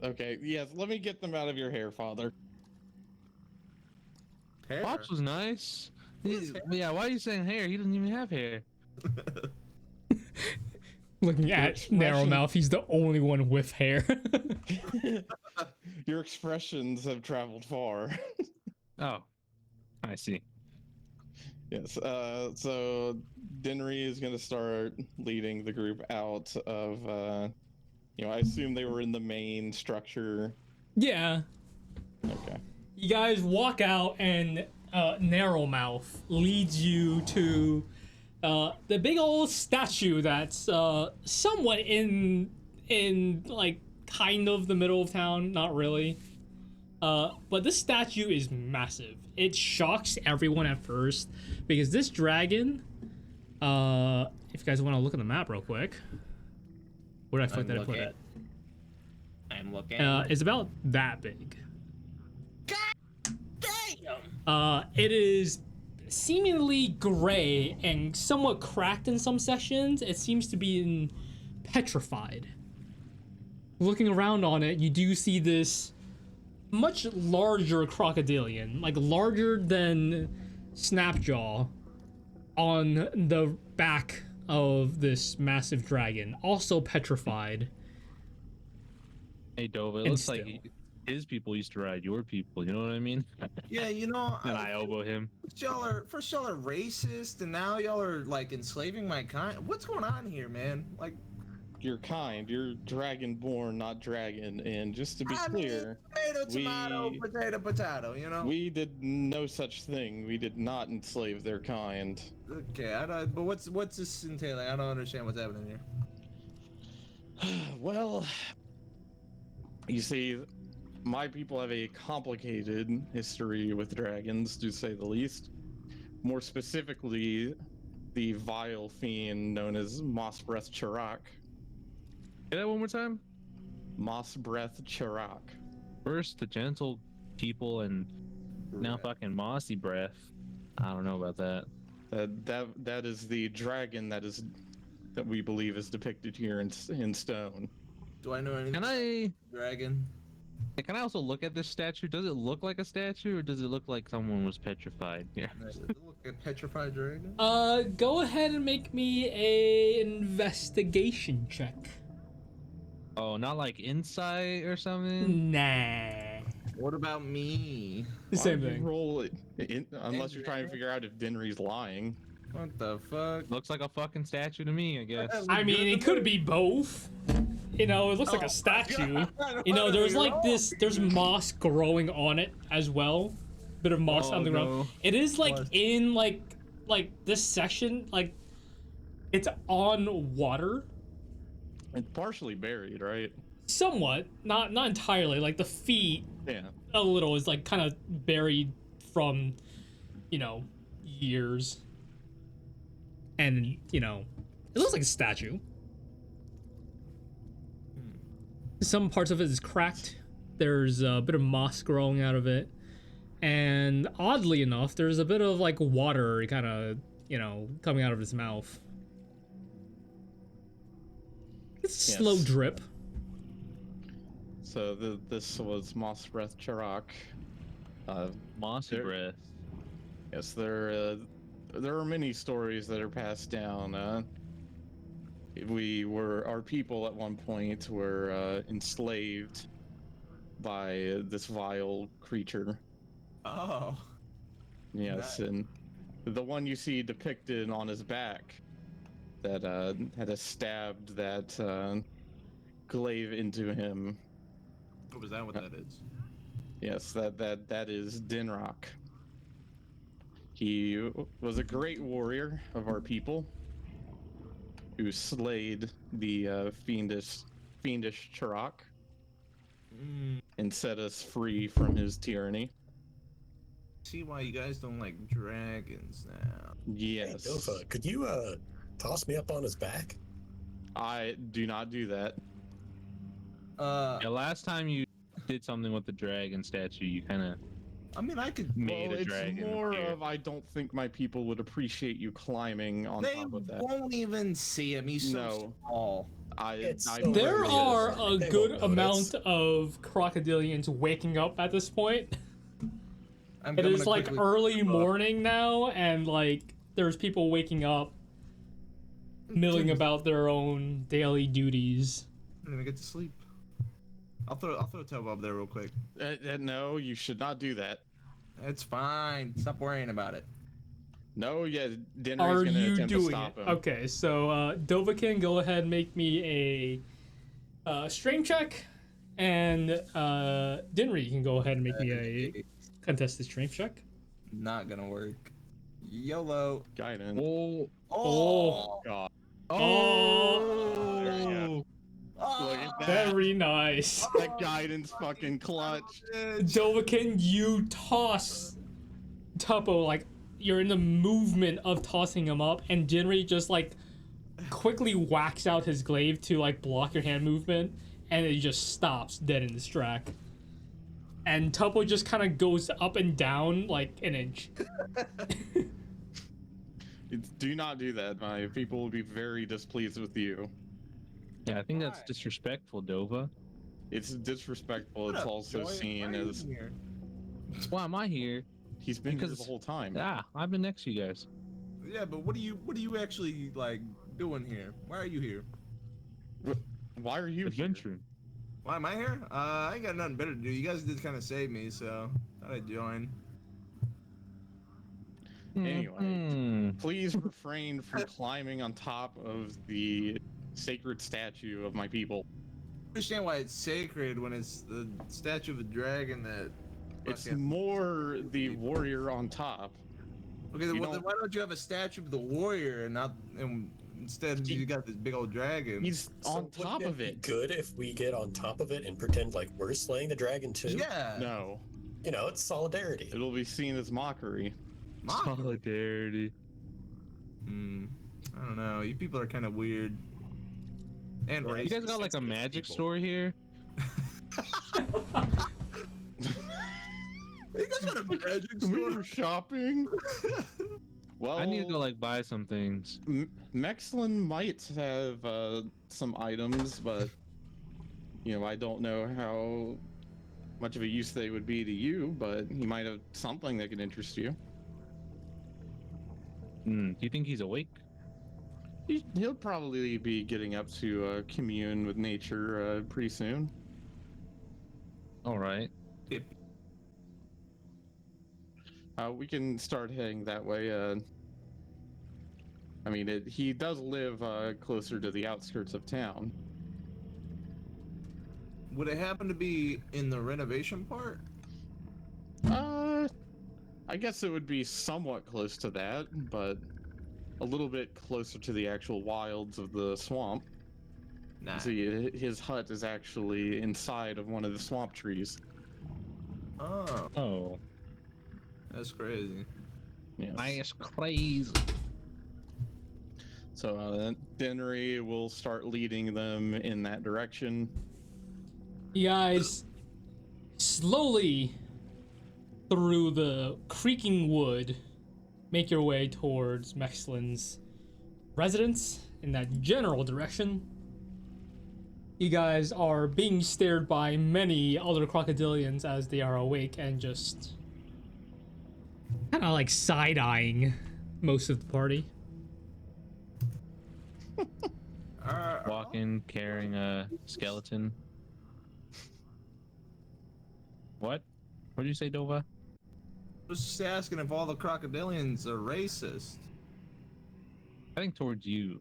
Okay, yes, let me get them out of your hair, Father. Hair? Pops was nice. His hair? Yeah, why are you saying hair? He doesn't even have hair. Looking at expression- Narrowmouth, he's the only one with hair. Your expressions have traveled far. Oh, I see. Yes, so Dinri is going to start leading the group out of, I assume they were in the main structure Yeah. Okay. You guys walk out, and Narrowmouth leads you to the big old statue that's somewhat in like kind of the middle of town, not really. But this statue is massive. It shocks everyone at first because this dragon, if you guys want to look at the map real quick, where did I fuck that I put it? I'm looking. It's about that big. It is seemingly gray and somewhat cracked in some sections. It seems to be petrified. Looking around on it, you do see this much larger crocodilian, like larger than Snapjaw, on the back of this massive dragon, also petrified. Hey, Dova, it And looks like his people used to ride your people, you know what I mean? Yeah, you know. And I elbow him. Y'all are racist, and now y'all are like enslaving my kind. What's going on here, man? Like, You're kind. You're dragonborn, not dragon. And just to be I clear, mean, tomato, potato. You know. we did no such thing. We did not enslave their kind. Okay, I don't. But what's this entailing? I don't understand what's happening here. Well, you see, my people have a complicated history with dragons, to say the least. More specifically, the vile fiend known as Moss Breath Chirac. Say that one more time. Moss Breath Chirac. First, the gentle people, and now fucking mossy breath. I don't know about that. That is the dragon that we believe is depicted here in stone. Do I know anything? Can I Dragon. also look at this statue? Does it look like a statue, or does it look like someone was petrified? Yeah. Look at petrified dragon. Go ahead and make me a investigation check. Oh, not like insight or something? Nah. What about me? The Why same would you thing. roll it unless you're trying to figure out if Dinri's lying. What the fuck? Looks like a fucking statue to me, I guess. I mean, it could be both. You know, it looks like a statue. You know, there's like this, there's moss growing on it as well. Bit of moss on the ground. no. It is like in like this section, like it's on water. It's partially buried, right? Somewhat, not entirely. Like the feet Yeah. a little is like kind of buried from, you know, years. And, you know, it looks like a statue. Some parts of it is cracked. There's a bit of moss growing out of it. And oddly enough, there's a bit of like water kind of, you know, coming out of his mouth. It's a Yes. slow drip. So this was Moss Breath Chirac. Mossy there- breath. Yes, there are many stories that are passed down. Our people at one point were enslaved by this vile creature. Oh. Yes, and the one you see depicted on his back that had a stabbed that glaive into him. What was that? What that is? Yes, that is Dinrock. He was a great warrior of our people who slayed the fiendish Chirac and set us free from his tyranny. See why you guys don't like dragons now. Yes. Hey, Dova, could you toss me up on his back? I do not do that. Yeah, last time you did something with the dragon statue, you kind of I mean, I could. made Well, a dragon. it's more appear. of I don't think my people would appreciate you climbing on They top of that. won't even see him. He's so No. small. It's so There Really are is. a They good won't amount notice. of crocodilians waking up at this point. I'm It gonna is like quickly- early morning now, and like there's people waking up, milling about their own daily duties. I'm gonna get to sleep. I'll throw Tuppo up there real quick. No, you should not do that. It's fine. Stop worrying about it. No, yeah, Dinner's Are gonna you attempt to doing stop it? him. Okay, so Dovakin, go ahead and make me a strength check, And Dinri, you can go ahead and make me a contested strength check. Not gonna work. YOLO. Guidance. Oh. God. Oh. Look at that. Very nice. That guidance fucking clutch. Dovakin, you toss Tuppo, like, you're in the movement of tossing him up, and Dinri just, like, quickly whacks out his glaive to, like, block your hand movement, and it just stops dead in this track. And Tuppo just kind of goes up and down, like, an inch. Do not do that. My people will be very displeased with you. Yeah, I think that's disrespectful, Dova. It's disrespectful. It's also seen as Why am I here? he's been here Because- the whole time. I've been next to you guys. Yeah, but what are you actually like doing here? Why are you here? Why are you here? Adventuring. Why am I here? I ain't got nothing better to do. You guys did kind of save me, so thought I'd join. Anyway, please refrain from climbing on top of the sacred statue of my people. I understand why it's sacred when it's the statue of a dragon that. It's fucking- more the warrior on top. Okay, you then don't- why don't you have a statue of the warrior and not and instead you got this big old dragon? He's on So top wouldn't of it. Be good if we get on top of it and pretend like we're slaying the dragon too. Yeah. No, You know, it's solidarity. it'll be seen as mockery. Solidarity. I don't know. You people are kind of weird. And Right. You guys got like a magic store here? You guys got a magic We store? were shopping. Well, I need to go like buy some things. Mexlin might have some items, but you know, I don't know how much of a use they would be to you, but he might have something that could interest you. Do you think he's awake? He'll probably be getting up to commune with nature pretty soon. All right. We can start heading that way. I mean, he does live closer to the outskirts of town. Would it happen to be in the renovation part? I guess it would be somewhat close to that, but a little bit closer to the actual wilds of the swamp. Nah. See, his hut is actually inside of one of the swamp trees. Oh, Oh. that's crazy. Yes. Nice crazy. So Dinri will start leading them in that direction. You guys slowly through the creaking wood make your way towards Mexlin's residence in that general direction. You guys are being stared by many other crocodilians as they are awake and just kind of like side-eyeing most of the party. Walking, carrying a skeleton. What? What did you say, Dova? I was just asking if all the crocodilians are racist. I think towards you.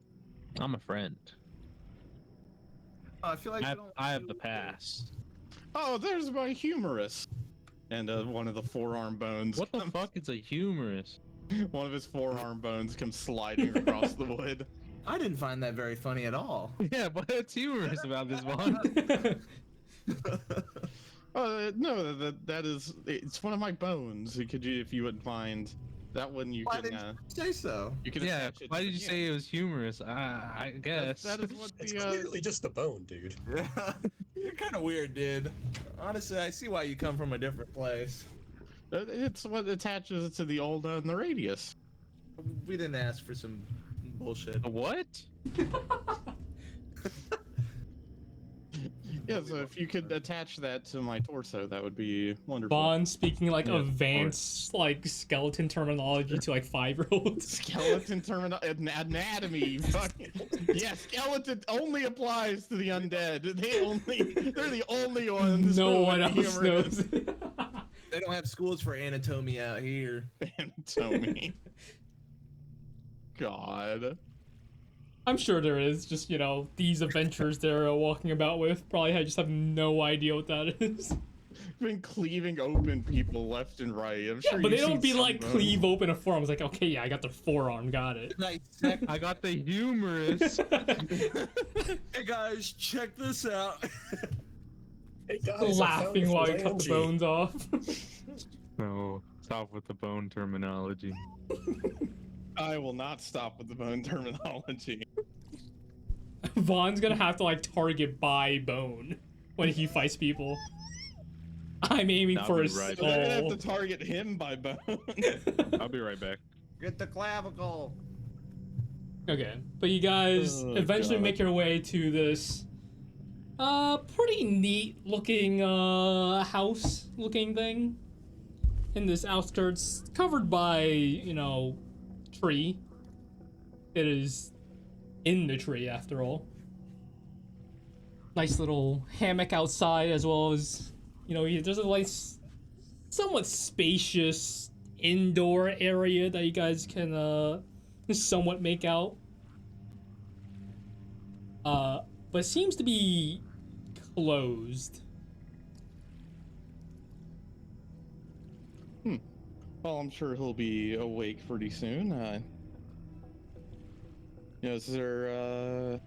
I'm a friend. I feel like I have the pass. Oh, there's my humerus. And one of the forearm bones. What the fuck is a humerus? One of his forearm bones comes sliding across the wood. I didn't find that very funny at all. Yeah, but it's humorous about this one. No, that is, it's one of my bones. Could you, if you wouldn't mind, that one you Why can, didn't you say so? you can Yeah, attach it why to did you the say it end. was humorous? I guess. That is what It's the, clearly just a bone, dude. Yeah, you're kind of weird, dude. Honestly, I see why you come from a different place. it's what attaches it to the ulna and the radius. We didn't ask for some bullshit. What? Yeah, so if you could attach that to my torso, that would be wonderful. Bond speaking like Yeah, advanced like skeleton terminology to like 5-year-olds. Skeleton anatomy. You fucking, yeah, skeleton only applies to the undead. They're the only ones. No who one would else humor knows. They don't have schools for anatomy out here. Anatomy. God. I'm sure there is. Just, these adventures they're walking about with. Probably just have no idea what that is. Been cleaving open people left and right. I'm Yeah, sure but they you've don't be seen like some of them. cleave open a forearm. It's like, okay, yeah, I got their forearm, got it. I got the humorous. Hey guys, check this out. Hey guys, I found Laughing a while he cut the phalange. bones off. No, stop with the bone terminology. I will not stop with the bone terminology. Vaughn's gonna have to like target by bone when he fights people. I'm aiming I'll for be his right So they're gonna have skull. to target him by bone. I'll be right back. Get the clavicle. Okay, but you guys Oh, eventually God. make your way to this pretty neat looking house looking thing in this outskirts covered by, tree. It is in the tree after all. Nice little hammock outside as well as, there's a nice somewhat spacious indoor area that you guys can somewhat make out. But seems to be closed. Well, I'm sure he'll be awake pretty soon. Is there,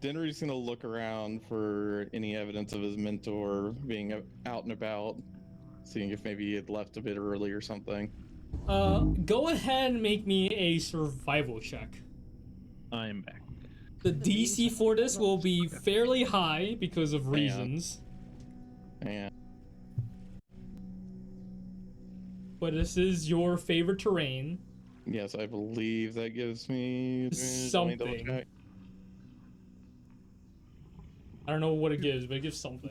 Dinri's gonna look around for any evidence of his mentor being out and about, seeing if maybe he had left a bit early or something. Go ahead and make me a survival check. I'm back. The DC for this will be fairly high because of reasons, And but this is your favorite terrain. yes, I believe that gives me let me double Something. check. I don't know what it gives, but it gives something.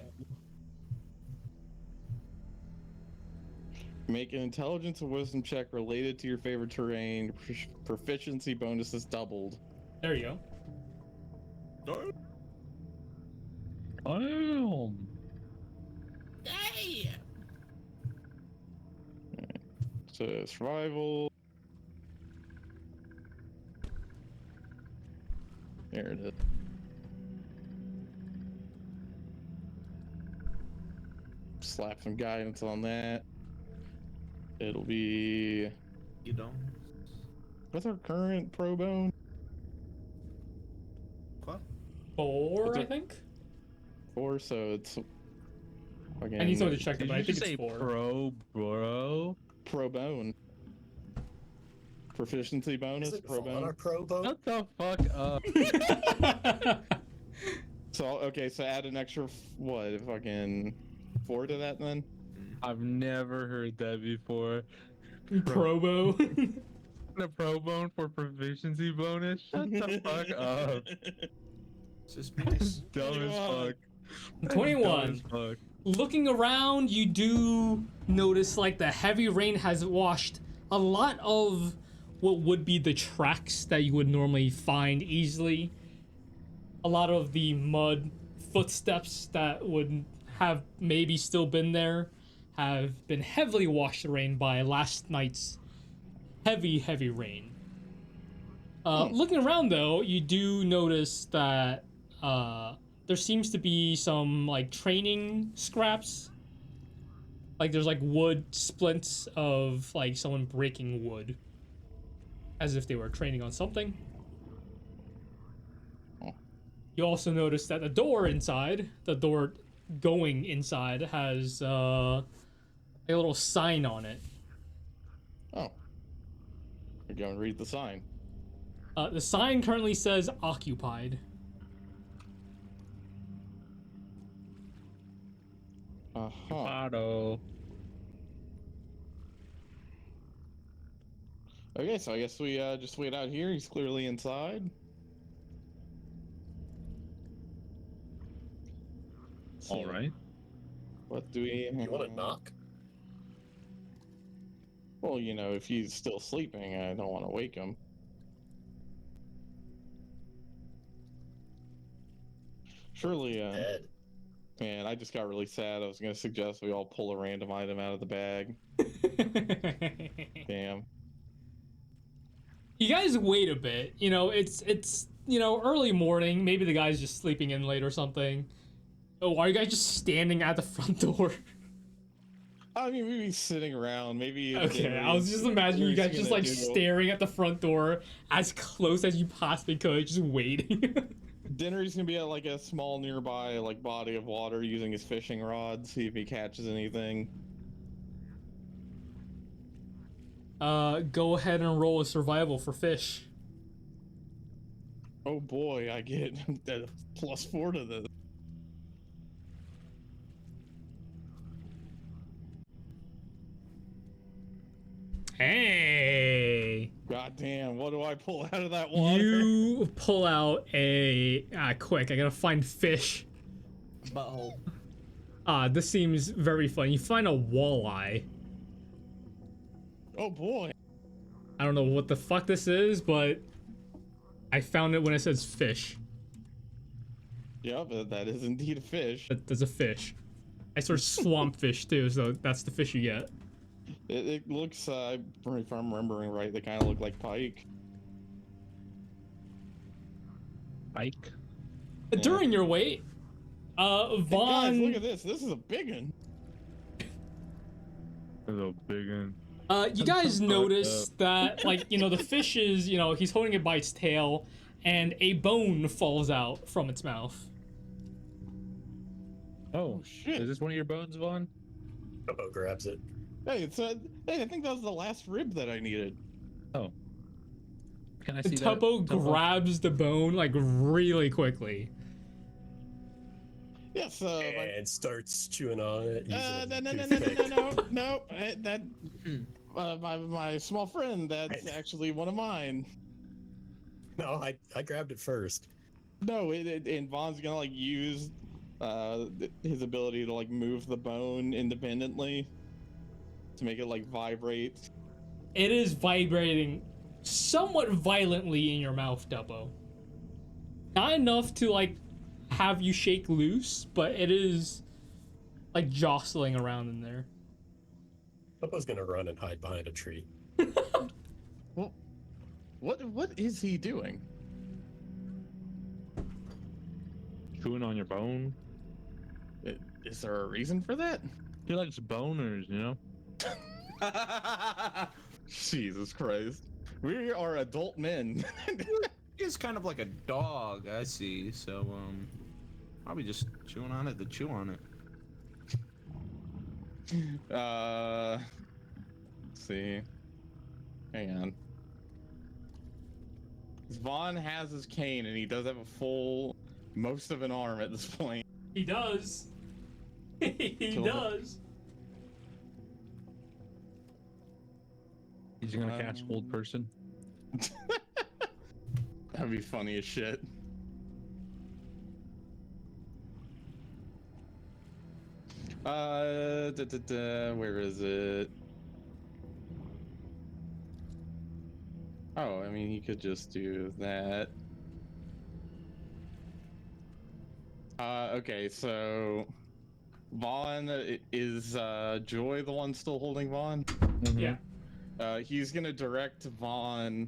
Make an intelligence or wisdom check related to your favorite terrain. Proficiency bonus is doubled. There you go. Oh. Hey! So survival. There it is. Slap some guidance on that. It'll be. You don't. What's our current pro bone? What? 4, What's I it? think. 4, so it's. Again, I need someone to check it, Did but I you think just it's say 4. pro, bro? pro bone. Proficiency bonus, Isn't pro Vaughn our bone. pro bone? Shut the fuck up. So, okay, so add an extra, what, fucking 4 to that then? I've never heard that before. Probo. The pro bone for proficiency bonus? Shut the fuck up. Suspicious. Dumb as fuck. 21. Dumb as fuck. Looking around, you do notice like the heavy rain has washed a lot of what would be the tracks that you would normally find easily. A lot of the mud footsteps that would have maybe still been there have been heavily washed rain by last night's heavy rain. Looking around though, you do notice that there seems to be some like training scraps. Like there's like wood splints of like someone breaking wood, as if they were training on something. You also notice that the door going inside, has a little sign on it. Oh. We're going to read the sign. The sign currently says occupied. Uh-huh. Auto. Okay, so I guess we just wait out here. He's clearly inside. So, All right. what do we... You want to knock? Well, if he's still sleeping, I don't want to wake him. Surely, Dead. man, I just got really sad. I was going to suggest we all pull a random item out of the bag. Damn. You guys wait a bit. You know, it's early morning. Maybe the guy's just sleeping in late or something. Oh, are you guys just standing at the front door? I mean, we'd be sitting around. Maybe. Okay, I was just imagining you guys just like do- staring at the front door as close as you possibly could, just waiting. Dinri's gonna be at like a small nearby like body of water using his fishing rod, see if he catches anything. Go ahead and roll a survival for fish. Oh boy, I get that +4 to this. Hey! God damn, what do I pull out of that water? You pull out a quick. I gotta find fish. Butthole. This seems very fun. You find a walleye. Oh boy. I don't know what the fuck this is, but I found it when it says fish. Yeah, but that is indeed a fish. There's a fish. I sort of swamp fish too, so that's the fish you get. It looks, if I'm remembering right, they kind of look like pike. Pike. During your wait, Hey Vaughn. guys, look at this. This is a big one. A little big one. You guys notice that, like, the fish is, he's holding it by its tail, and a bone falls out from its mouth. Oh, shit. Is this one of your bones, Vaughn? Tuppo grabs it. Hey, hey, I think that was the last rib that I needed. Oh. Can I see Tuppo that? grabs the bone, like, really quickly. Yes, And starts chewing on it. no. My small friend, that's actually one of mine. No, I grabbed it first. No, and Vaughn's gonna like use his ability to like move the bone independently to make it like vibrate. It is vibrating somewhat violently in your mouth, Tuppo. Not enough to, like, have you shake loose, but it is, like, jostling around in there. Tuppo's gonna run and hide behind a tree. Well, what is he doing? Chewing on your bone? Is there a reason for that? He likes boners, you know? Jesus Christ. We are adult men. He's kind of like a dog, I see. So, probably just chewing on it to chew on it. Let's see. Hang on. Vaughn has his cane, and he does have a full, most of an arm at this point. He does. He Cool. does. He's gonna catch old person. That'd be funny as shit. Where is it? Oh, I mean, he could just do that. Okay, so Vaughn, is Joy the one still holding Vaughn? Yeah. He's gonna direct Vaughn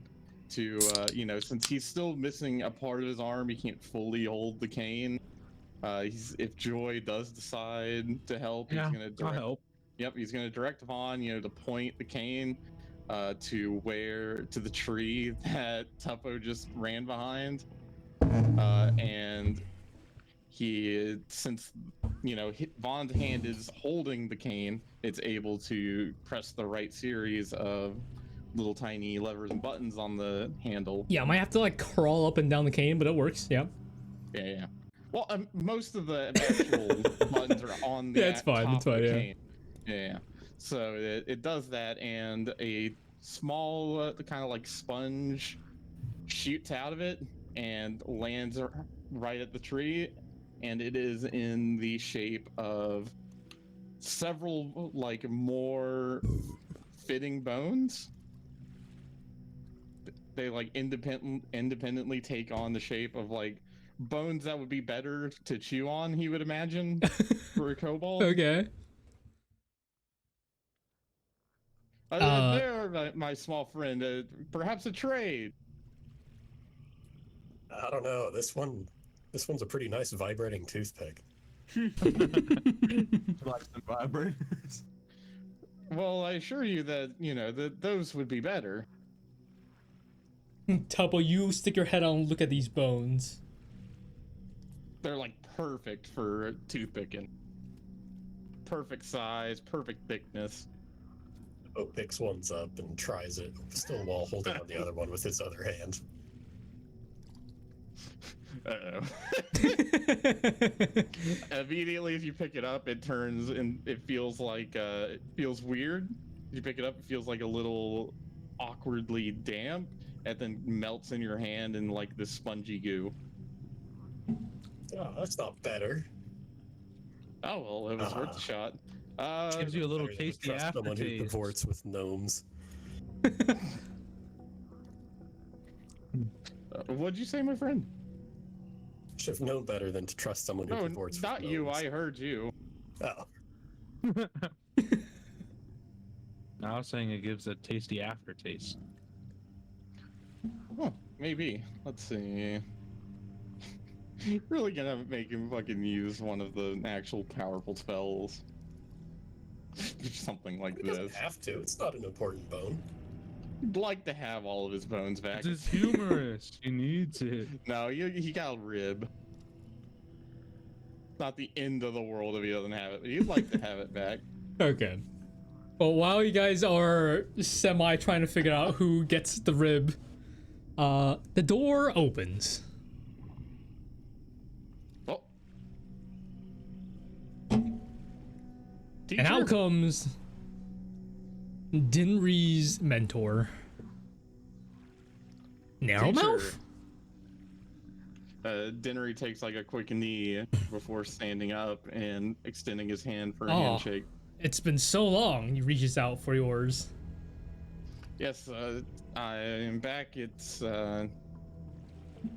to, since he's still missing a part of his arm, he can't fully hold the cane. If Joy does decide to help, he's gonna direct. I'll help. Yep, he's gonna direct Vaughn, to point the cane to the tree that Tuppo just ran behind, and since Vaughn's hand is holding the cane, it's able to press the right series of little tiny levers and buttons on the handle. Yeah, I might have to, like, crawl up and down the cane, but it works. Yeah. Yeah. Well, most of the actual buttons are on the it's fine. top It's fine. of the Yeah. cane. Yeah. So it does that, and a small kind of like sponge shoots out of it and lands right at the tree, and it is in the shape of several like more fitting bones. They like independently take on the shape of like bones that would be better to chew on, he would imagine, for a kobold. Okay. There, my small friend. Perhaps a trade. I don't know. This one's a pretty nice vibrating toothpick. Like some vibrators. Well, I assure you that that those would be better. Tuppo, you stick your head out and look at these bones. They're like perfect for toothpicking. Perfect size, perfect thickness. Oh, picks one's up and tries it, still while holding on the other one with his other hand. Uh-oh. Immediately, if you pick it up, it turns and it feels like it feels weird. If you pick it up, it feels like a little awkwardly damp, and then melts in your hand in like this spongy goo. Oh, that's not better. Oh well, it was worth a shot. Gives you a little Better than tasty trust someone who aftertaste. cavorts with gnomes. What'd you say, my friend? Should have known better than to trust someone who No, cavorts with not gnomes. you. I heard you. Oh. I was saying it gives a tasty aftertaste. Huh, maybe. Let's see. Really gonna make him fucking use one of the actual powerful spells. Something like He doesn't this. have to. It's not an important bone. He'd like to have all of his bones back. It's humorous. He needs it. No, he got a rib. Not the end of the world if he doesn't have it, but he'd like to have it back. Okay. Well, while you guys are semi trying to figure out who gets the rib, the door opens. Oh. And out comes Dinri's mentor. Narrowmouth? Dinri takes like a quick knee before standing up and extending his hand for a Oh. handshake. It's been so long. He reaches out for yours. Yes, I am back. It's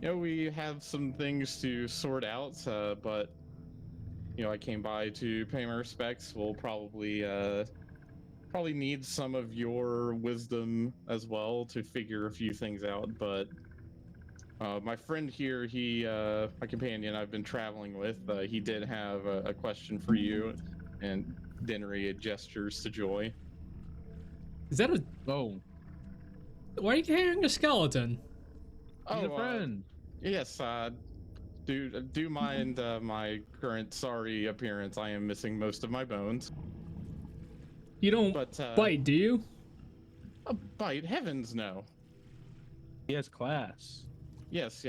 we have some things to sort out, but I came by to pay my respects. We'll probably need some of your wisdom as well to figure a few things out. But my friend here, my companion I've been traveling with, he did have a question for you, and Dinri gestures to Joy. Is that a... Oh, Why are you carrying a skeleton? he's a friend. Yes, do mind my current sorry appearance. I am missing most of my bones. You don't But bite, do you? a bite? Heavens no. He has class. Yes.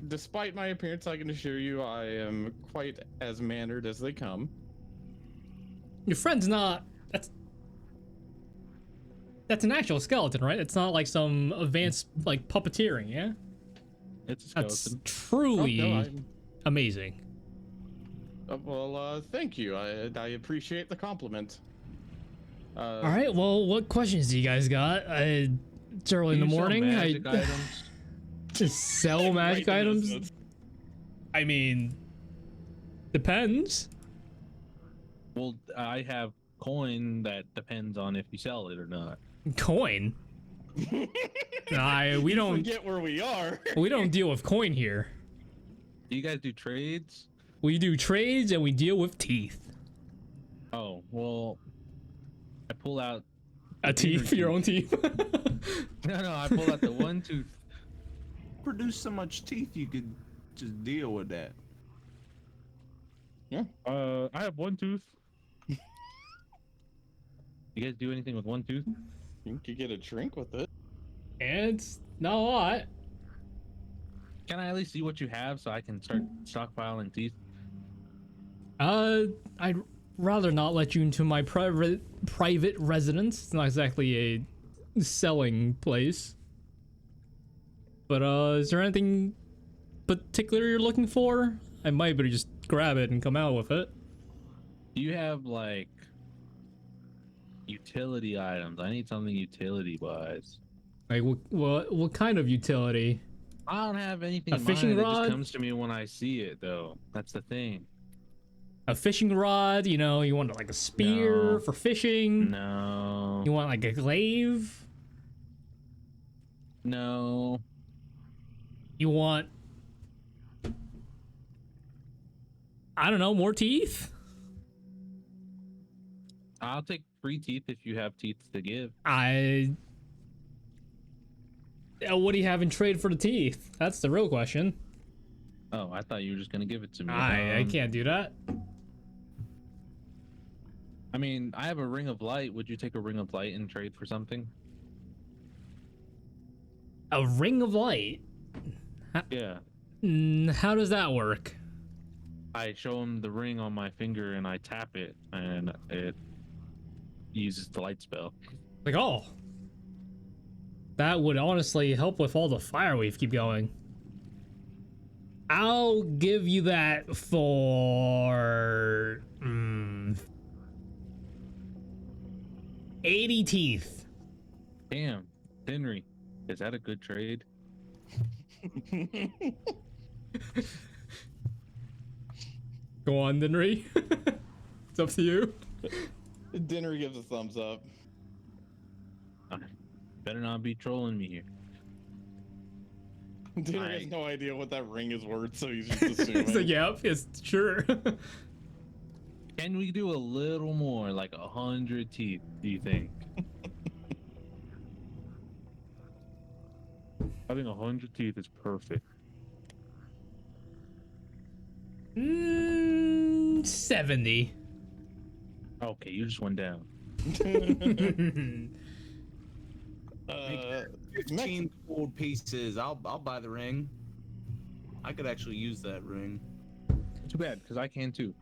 Despite my appearance, I can assure you I am quite as mannered as they come. Your friend's not... That's an actual skeleton, right? It's not like some advanced, like, puppeteering, yeah? It's a That's skeleton. truly Oh, no, I'm- amazing. Thank you. I appreciate the compliment. All right, well, what questions do you guys got? It's early in the Do you sell morning. magic items? Just sell magic Right in items? this- I mean, depends. Well, I have coin that depends on if you sell it or not. Coin? we You don't forget where we are. we don't deal with coin here. Do you guys do trades? We do trades and we deal with teeth. Oh, well, I pull out A teeth? Your own teeth? No, I pull out the one tooth. Produce so much teeth you could just deal with that. I have one tooth. You guys do anything with one tooth? You could get a drink with it. And it's not a lot. Can I at least see what you have so I can start stockpiling teeth? I'd rather not let you into my private residence. It's not exactly a selling place. But is there anything particular you're looking for? I might better just grab it and come out with it. Do you have like utility items? I need something utility wise. Like what kind of utility? I don't have anything. A in fishing mind. It rod? just comes to me when I see it, though. That's the thing. A fishing rod, you know, you want like a spear No. for fishing. No. You want like a glaive. No. You want, I don't know, more teeth? I'll take free teeth if you have teeth to give. What do you have in trade for the teeth? That's the real question. Oh, I thought you were just gonna give it to me. I can't do that. I mean, I have a ring of light. Would you take a ring of light in trade for something? A ring of light? Yeah. How does that work? I show him the ring on my finger and I tap it and it uses the light spell. Like, oh. That would honestly help with all the fire we keep going. I'll give you that for 80 teeth. Damn, Dinri, is that a good trade? Go on, Dinri. It's up to you. Dinner gives a thumbs up. Better not be trolling me here. Dinner has no idea what that ring is worth, so he's just assuming. It's like, yep, it's sure. Can we do a little more, like 100 teeth, do you think? Having 100 teeth is perfect. 70. Okay, you just went down. 15 gold pieces. I'll buy the ring. I could actually use that ring. Too bad, because I can too.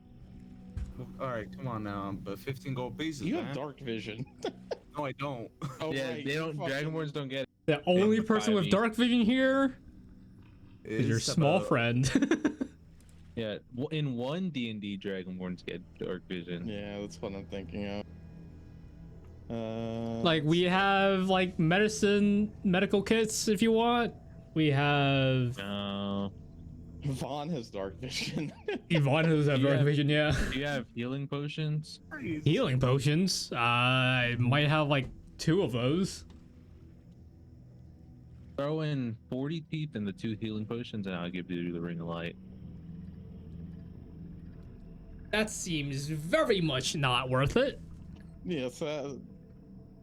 All right, come on now. But 15 gold pieces. You man. have dark vision. No, I don't. Oh, Yeah, right, they don't. fucking- Dragonborns don't get it. The only Yeah, person with me. dark vision here is your small Tuppo. friend. Yeah, in one D&D, Dragonborns get dark vision. Yeah, that's what I'm thinking of. Like, we have like medical kits if you want. We have No. Vaughn has dark vision. Yvonne who's have dark Yeah. vision, yeah. Do you have healing potions? Healing potions. I might have like 2 of those. Throw in 40 teeth and the 2 healing potions, and I'll give you the ring of light. That seems very much not worth it. Yes, a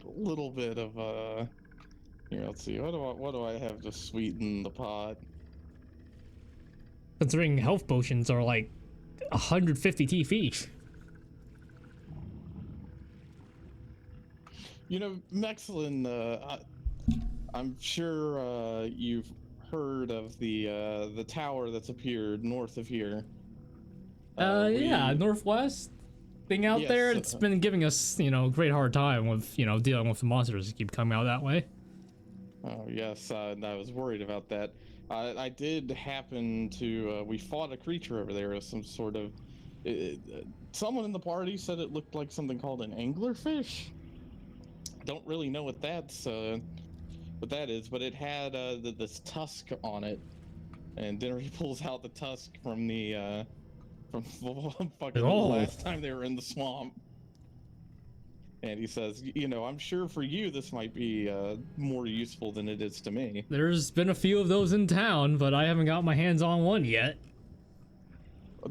little bit of here, let's see. What do I have to sweeten the pot? Considering health potions are like 150 teeth each. You know, Mexlin, I'm sure you've heard of the tower that's appeared north of here. Yeah, Northwest thing out Yes, there. It's been giving us, you know, a great hard time with, you know, dealing with the monsters that keep coming out that way. Oh yes, I was worried about that. I did happen to. We fought a creature over there, some sort of. Someone in the party said it looked like something called an anglerfish. Don't really know what that is, but it had this tusk on it, and Dinri pulls out the tusk from the from fucking Oh. last time they were in the swamp. And he says, you know, I'm sure for you this might be more useful than it is to me. There's been a few of those in town, but I haven't got my hands on one yet.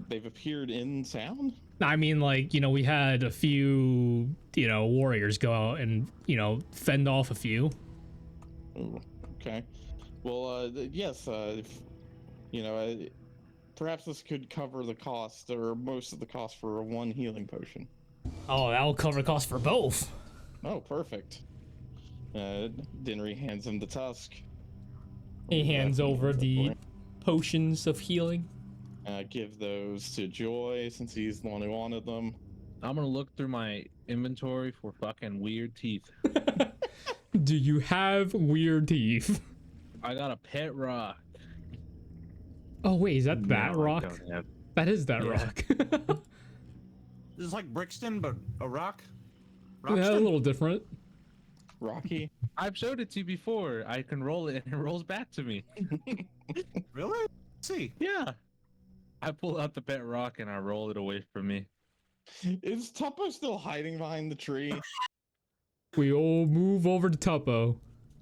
They've appeared in town? I mean, like, you know, we had a few, you know, warriors go out and, you know, fend off a few. Ooh, okay. Well, yes, if, you know, perhaps this could cover the cost, or most of the cost for 1 healing potion. Oh, that'll cover costs for both. Oh, perfect. Dinri hands him the tusk. He hands That's over the important. potions of healing. Give those to Joy, since he's the one who wanted them. I'm gonna look through my inventory for fucking weird teeth. Do you have weird teeth? I got a pet rock. Oh, wait, is that No, that I rock? don't have- That is that Yeah. rock. This is like Brixton, but a rock. Yeah, a Rockston? little different. Rocky? I've showed it to you before. I can roll it and it rolls back to me. Really? Let's see. Yeah. I pull out the pet rock and I roll it away from me. Is Tuppo still hiding behind the tree? We all move over to Tuppo,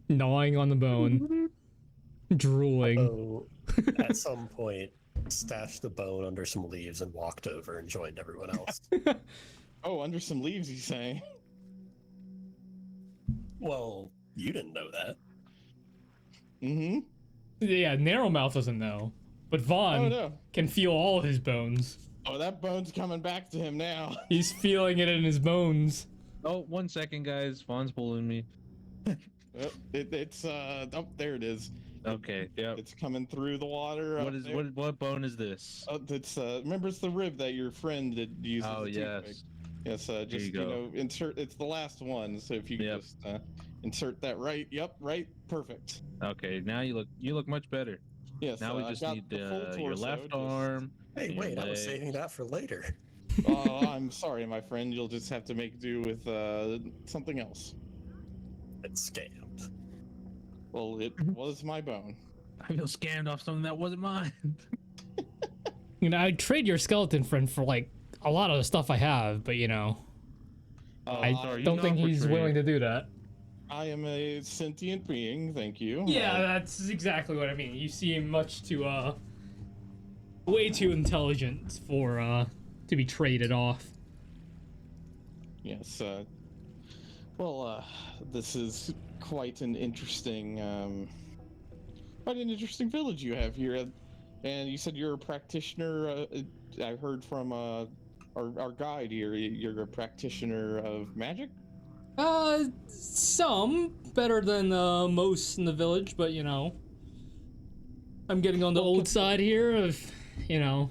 gnawing on the bone, drooling. So, at some point, stashed the bone under some leaves and walked over and joined everyone else. Oh, under some leaves, he's saying. Well, you didn't know that. Mm-hmm. Yeah, Narrowmouth doesn't know, but Vaughn Oh, no. can feel all his bones. Oh, that bone's coming back to him now. He's feeling it in his bones. Oh, 1 second, guys. Vaughn's pulling me. Oh, there it is. Okay, yep. It's coming through the water. What bone is this? Remember, it's the rib that your friend did use. Oh, as a toothpick. yes. Yes, just, insert. It's the last one, so if you could just insert that right. Yep, right. Perfect. Okay, now you look much better. Yes. Now we just need your left arm. Hey, wait, I was leg. saving that for later. Oh, I'm sorry, my friend. You'll just have to make do with something else. It's scammed. Well, it was my bone. I feel scammed off something that wasn't mine. You know, I'd trade your skeleton friend for like a lot of the stuff I have, but you know, I don't think he's willing to do that. I am a sentient being, thank you. Yeah, that's exactly what I mean. You seem much too, way too intelligent for, to be traded off. Yes, this is quite an interesting village you have here. And you said you're a practitioner, I heard from, our guide here, you're a practitioner of magic? Some better than most in the village, but you know, I'm getting on the old side here of, you know,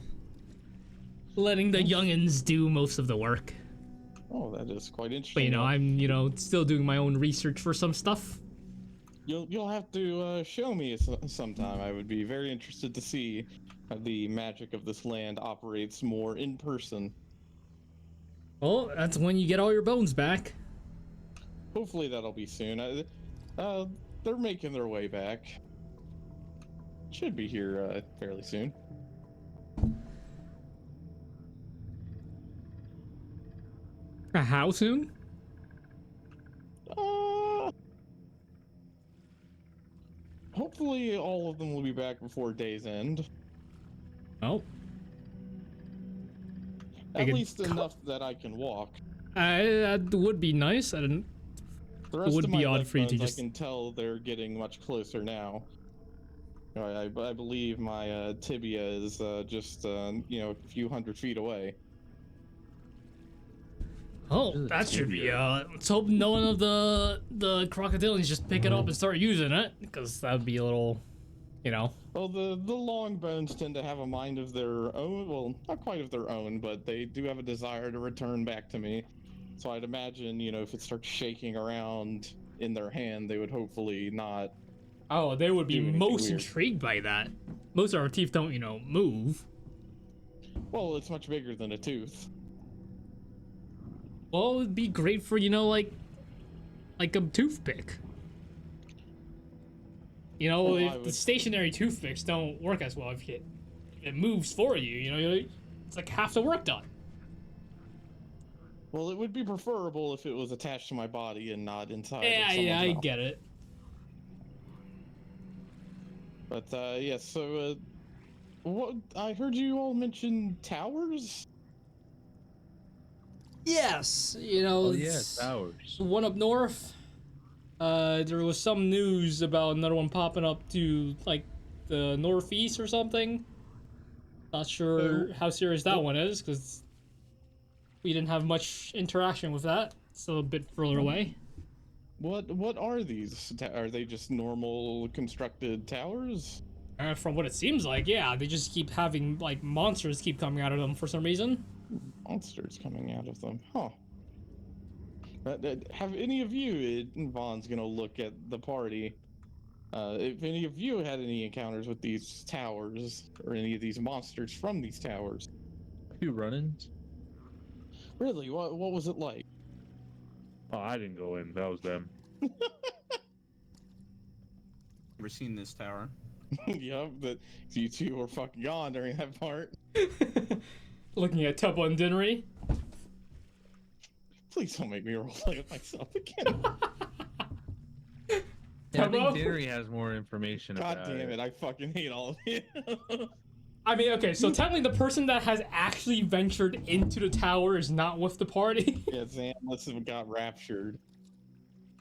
letting the youngins do most of the work. Oh, that is quite interesting. But you know, I'm, you know, still doing my own research for some stuff. You'll have to show me sometime. I would be very interested to see how the magic of this land operates more in person. Well, that's when you get all your bones back. Hopefully that'll be soon. They're making their way back. Should be here fairly soon. How soon? Hopefully all of them will be back before day's end. Oh. At least enough that I can walk. That would be nice. I didn't. The rest It would of be my odd leg for you to bones, just. I can tell they're getting much closer now. I believe my tibia is just a few hundred feet away. Oh, that should be. Let's hope no one of the crocodilians just pick it up and start using it, because that would be a little, you know. Well, the long bones tend to have a mind of their own. Well, not quite of their own, but they do have a desire to return back to me. So I'd imagine, if it starts shaking around in their hand, they would hopefully not. Oh, they would be most weird. intrigued by that. Most of our teeth don't, move. Well, it's much bigger than a tooth. Well, it would be great for, like a toothpick. If the stationary toothpicks don't work as well, if it moves for you, it's like half the work done. Well, it would be preferable if it was attached to my body and not inside. Yeah, I get it. But yes, so what I heard you all mention towers. Yes, Oh yeah, towers. one up north. There was some news about another one popping up to like the northeast or something. Not sure how serious that one is, because we didn't have much interaction with that. Still a bit further away. What are these? Are they just normal constructed towers? From what it seems like, yeah, they just keep having like monsters keep coming out of them for some reason. Monsters coming out of them, huh? Have any of you? Vaughn's gonna look at the party. If any of you had any encounters with these towers or any of these monsters from these towers? A few run-ins. Really? What was it like? Oh, I didn't go in. That was them. Never seen this tower. Yeah, but you two were fucking gone during that part. Looking at Tuppo and Dinri. Please don't make me roll like myself again. Yeah, I think Tuppo? Dinri has more information God about damn it, I fucking hate all of you. I mean, okay, so technically the person that has actually ventured into the tower is not with the party. Yeah, Zan must have got raptured.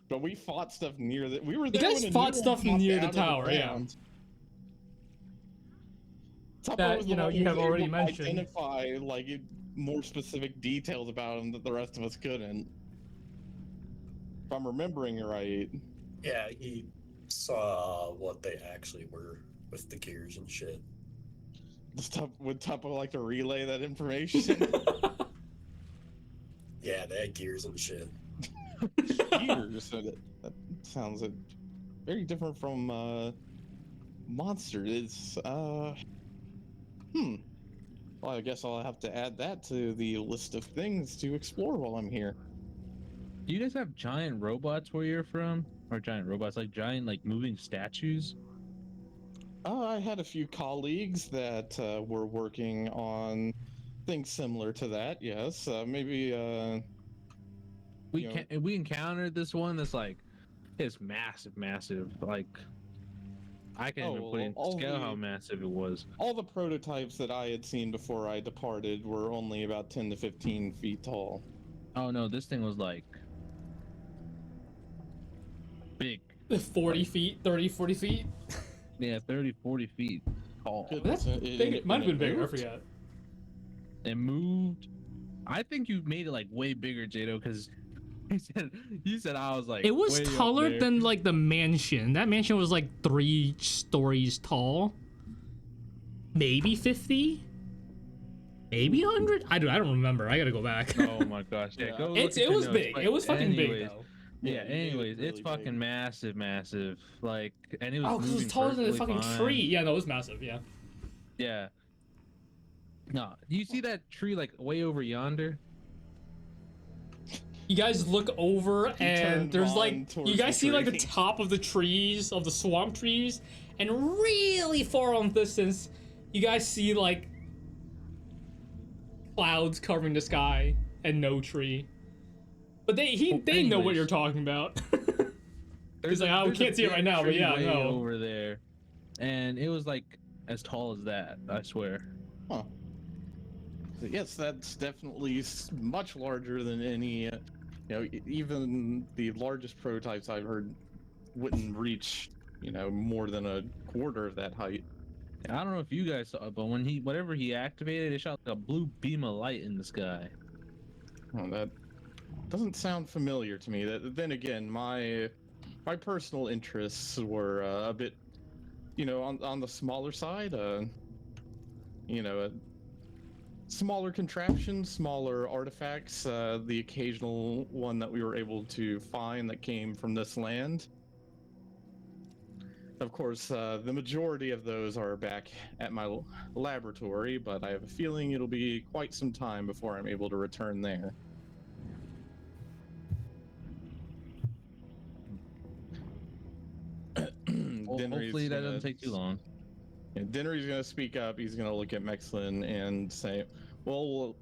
But we fought stuff near that. We were You there guys when a fought new stuff one near popped the out of tower, yeah. ground. Tuppo That, was you the know, one you who have was already able to mentioned. Identify like more specific details about him that the rest of us couldn't. If I'm remembering right. Yeah, he saw what they actually were with the gears and shit. Would Tuppo like to relay that information? Yeah, they had gears and shit. Gears. That sounds very different from monster. It's Well, I guess I'll have to add that to the list of things to explore while I'm here. Do you guys have giant robots where you're from? Or giant robots, like giant, like moving statues? I had a few colleagues that were working on things similar to that. Yes, maybe. We encountered this one that's like, it's massive, massive. Like, I can't even put into scale how massive it was. All the prototypes that I had seen before I departed were only about 10 to 15 feet tall. Oh no, this thing was like big. 40 feet, 30, 40 feet. Yeah, 30, 40 feet tall. That's big. It might have been bigger, I forget. It moved. I think you made it like way bigger, Jadow, because you said I was like. It was way up taller there. than like the mansion. That mansion was like 3 stories tall. Maybe 50? Maybe 100? I don't remember. I gotta go back. Oh my gosh. Yeah, go look It at your was notes. big. But It was fucking big anyways, though. Yeah, Yeah, you made anyways, it really it's fucking big. massive. Like, and it was Oh, because it moving was taller than a perfectly fucking fine. tree. Yeah, no, it was massive, yeah. Yeah. No, do you see that tree like way over yonder? You guys look over and turned there's Vaughn like, towards you guys the see like the tree. top of the trees, of the swamp trees, and really far on distance, you guys see like clouds covering the sky and no tree. But they know what anyways. you're talking about. There's like, we there's a can't see it right big now, but tree yeah, way no. over there, and it was like as tall as that. I swear. Huh. Yes, that's definitely much larger than any. Even the largest prototypes I've heard wouldn't reach, more than a quarter of that height. I don't know if you guys saw it, but whatever he activated, it shot like a blue beam of light in the sky. Well, that doesn't sound familiar to me. Then again, my personal interests were a bit, on the smaller side. Smaller contraptions, smaller artifacts. The occasional one that we were able to find that came from this land. Of course, the majority of those are back at my laboratory, but I have a feeling it'll be quite some time before I'm able to return there. Well, hopefully that doesn't take too long. Yeah, Dinri's gonna speak up. He's gonna look at Mexlin and say, well,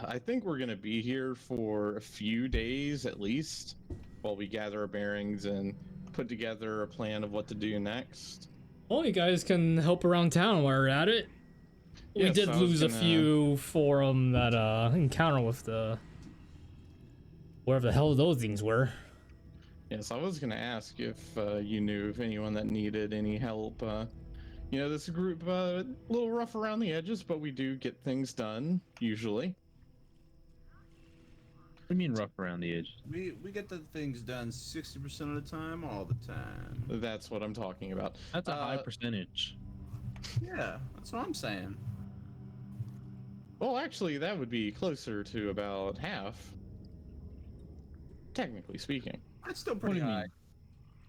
I think we're gonna be here for a few days at least, while we gather our bearings and put together a plan of what to do next. Well, you guys can help around town while we're at it. We Yes, did I was lose a gonna- few for that encounter with the wherever the hell those things were. Yes, I was gonna ask if you knew of anyone that needed any help. This group a little rough around the edges, but we do get things done usually. What do you mean rough around the edge? We get the things done 60% of the time, all the time. That's what I'm talking about. That's a high percentage. Yeah, that's what I'm saying. Well, actually, that would be closer to about half, technically speaking. That's still What pretty do you high. mean?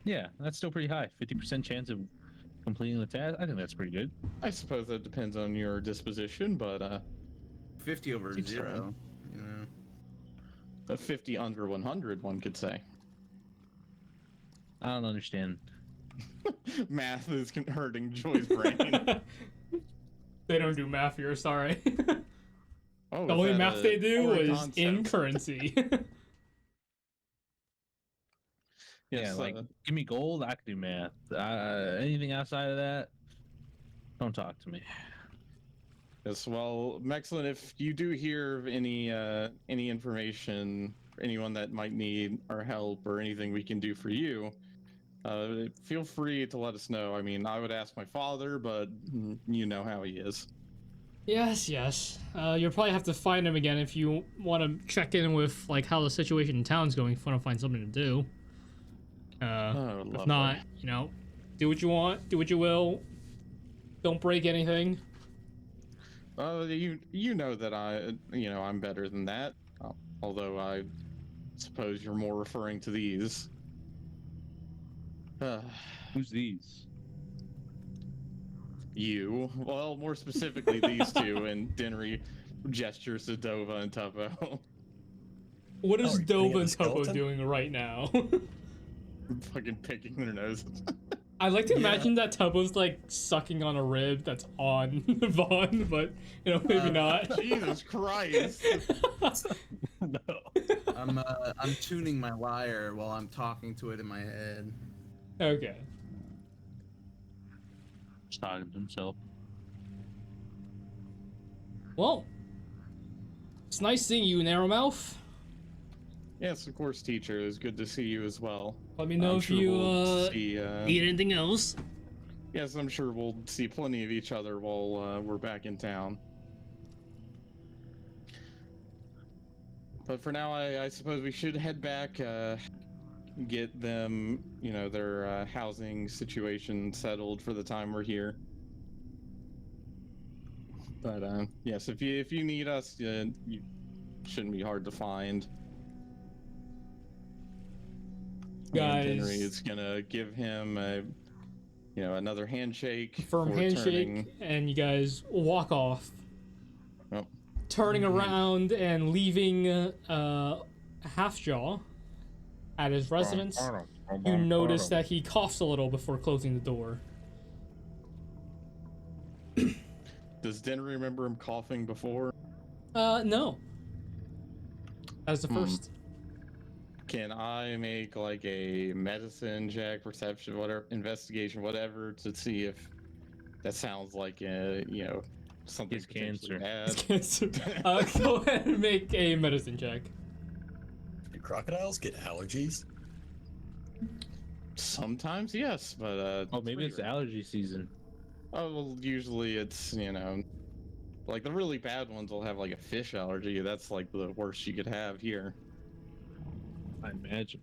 Yeah, that's still pretty high. 50% chance of completing the task. I think that's pretty good. I suppose that depends on your disposition, but 50 over Keep 0. You know. a 50 under 100, one could say. I don't understand. Math is hurting Joy's brain. They don't do math here, sorry. Oh, The is only that math a they do foreign is in concept? currency. Yes, Yeah, like give me gold, I can do math. Anything outside of that, don't talk to me. yes. Well, Mexlin, if you do hear of any information, anyone that might need our help or anything we can do for you, feel free to let us know. I mean, I would ask my father, but you know how he is. Yes, yes. You'll probably have to find him again if you want to check in with like how the situation in town's going. If you want to find something to do. Oh, If lovely. not, you know, do what you want, do what you will. Don't break anything. You know that I'm better than that. Although I suppose you're more referring to these. Who's these? You. Well, more specifically these two, and Dinri gestures to Dova and Tuppo. What is are you pointing Dova at and the Tuppo skeleton? doing right now? Fucking picking their noses. I'd like to Yeah. imagine that Tuppo's like sucking on a rib that's on Vaughn, but you know, maybe not. Jesus Christ. No. I'm tuning my lyre while I'm talking to it in my head. Okay. He's talking to himself. Well, it's nice seeing you, Narrowmouth. Yes, of course, teacher. It was good to see you as well. Let me know I'm if sure you we'll see, need anything else. Yes, I'm sure we'll see plenty of each other while we're back in town. But for now, I suppose we should head back, get them, their housing situation settled for the time we're here. But yes, if you need us, you shouldn't be hard to find. Guys. And Dinri is gonna give him another handshake. Firm for handshake, turning- and you guys walk off. Oh. Turning around and leaving Halfjaw at his residence, you notice that he coughs a little before closing the door. Does Dinri remember him coughing before? No. That's the first. Can I make like a medicine check, perception, whatever, investigation, whatever, to see if that sounds like something It's potentially cancer. bad? Go ahead and make a medicine check. Do crocodiles get allergies? Sometimes yes, but Oh, maybe it's allergy season. oh well, usually it's like the really bad ones will have like a fish allergy. That's like the worst you could have here. I imagine.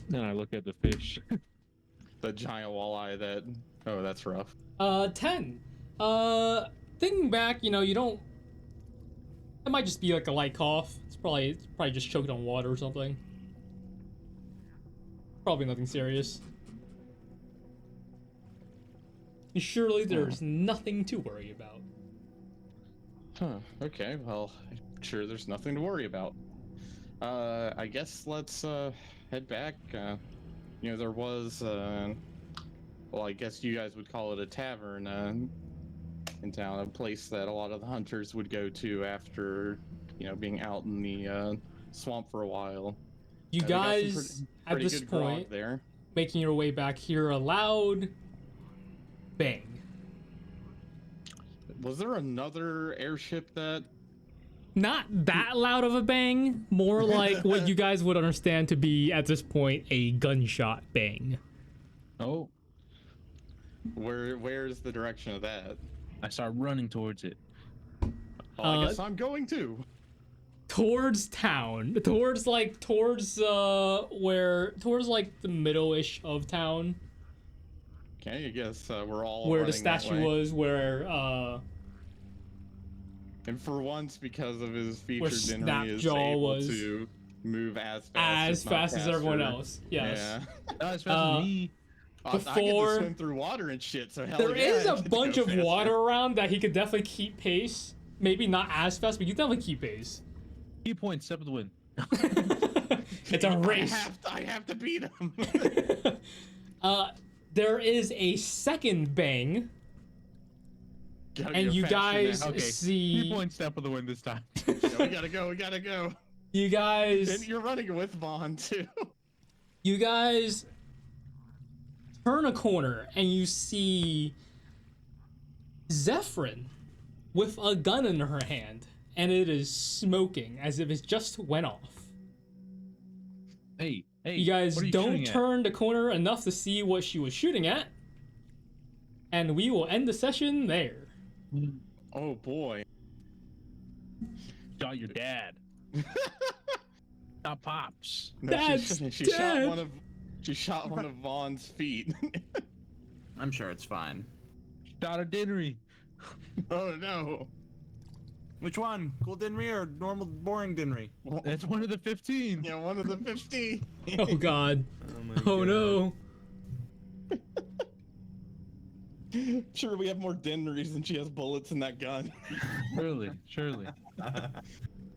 Then I look at the fish. The giant walleye that's rough. 10. Thinking back, you don't. It might just be like a light cough. It's probably just choked on water or something. Probably nothing serious. Surely there's nothing to worry about. Huh, okay, well, I'm sure there's nothing to worry about. I guess let's head back. There was well, I guess you guys would call it a tavern in town, a place that a lot of the hunters would go to after, being out in the swamp for a while. You We got some guys, at pretty this good grog point, there. making your way back, hear a loud bang. Was there another airship that? Not that loud of a bang, more like what you guys would understand to be, at this point, a gunshot bang. Oh, Where's the direction of that? I start running towards it. Oh, I guess I'm going to. Towards town. Towards like the middle-ish of town. Okay, I guess we're all Where the running that statue way. was, where And for once, because of his feature, Dinri is Snapjaw able was to move as fast, as if not fast as everyone faster. else. Yes. Yeah. Not as fast as me. I get Before- to swim through water and shit, so hell There yeah, is I a get to bunch go of faster. water around that he could definitely keep pace. Maybe not as fast, but you definitely keep pace. Key point, step of the wind. It's a race. I have to beat him. There is a second bang. Gotta And go you faster guys now. Okay, see 3 points step of the win this time. Yeah, we gotta go. We gotta go. you And guys you're running with Vaughn too. you guys turn a corner and you see Zephyrin with a gun in her hand, and it is smoking as if it just went off. Hey, You guys what are don't shooting at? turn the corner enough to see what she was shooting at, and we will end the session there. Oh boy. Shot your dad. Not pops. No, That's she dead. shot one of Vaughn's feet. I'm sure it's fine. Shot a Dinri. Oh no. Which one? Cool Dinri or normal boring Dinri? That's one of the 15. Yeah, one of the 50. Oh god. Oh no. Sure, we have more Dinris than she has bullets in that gun. Surely, surely.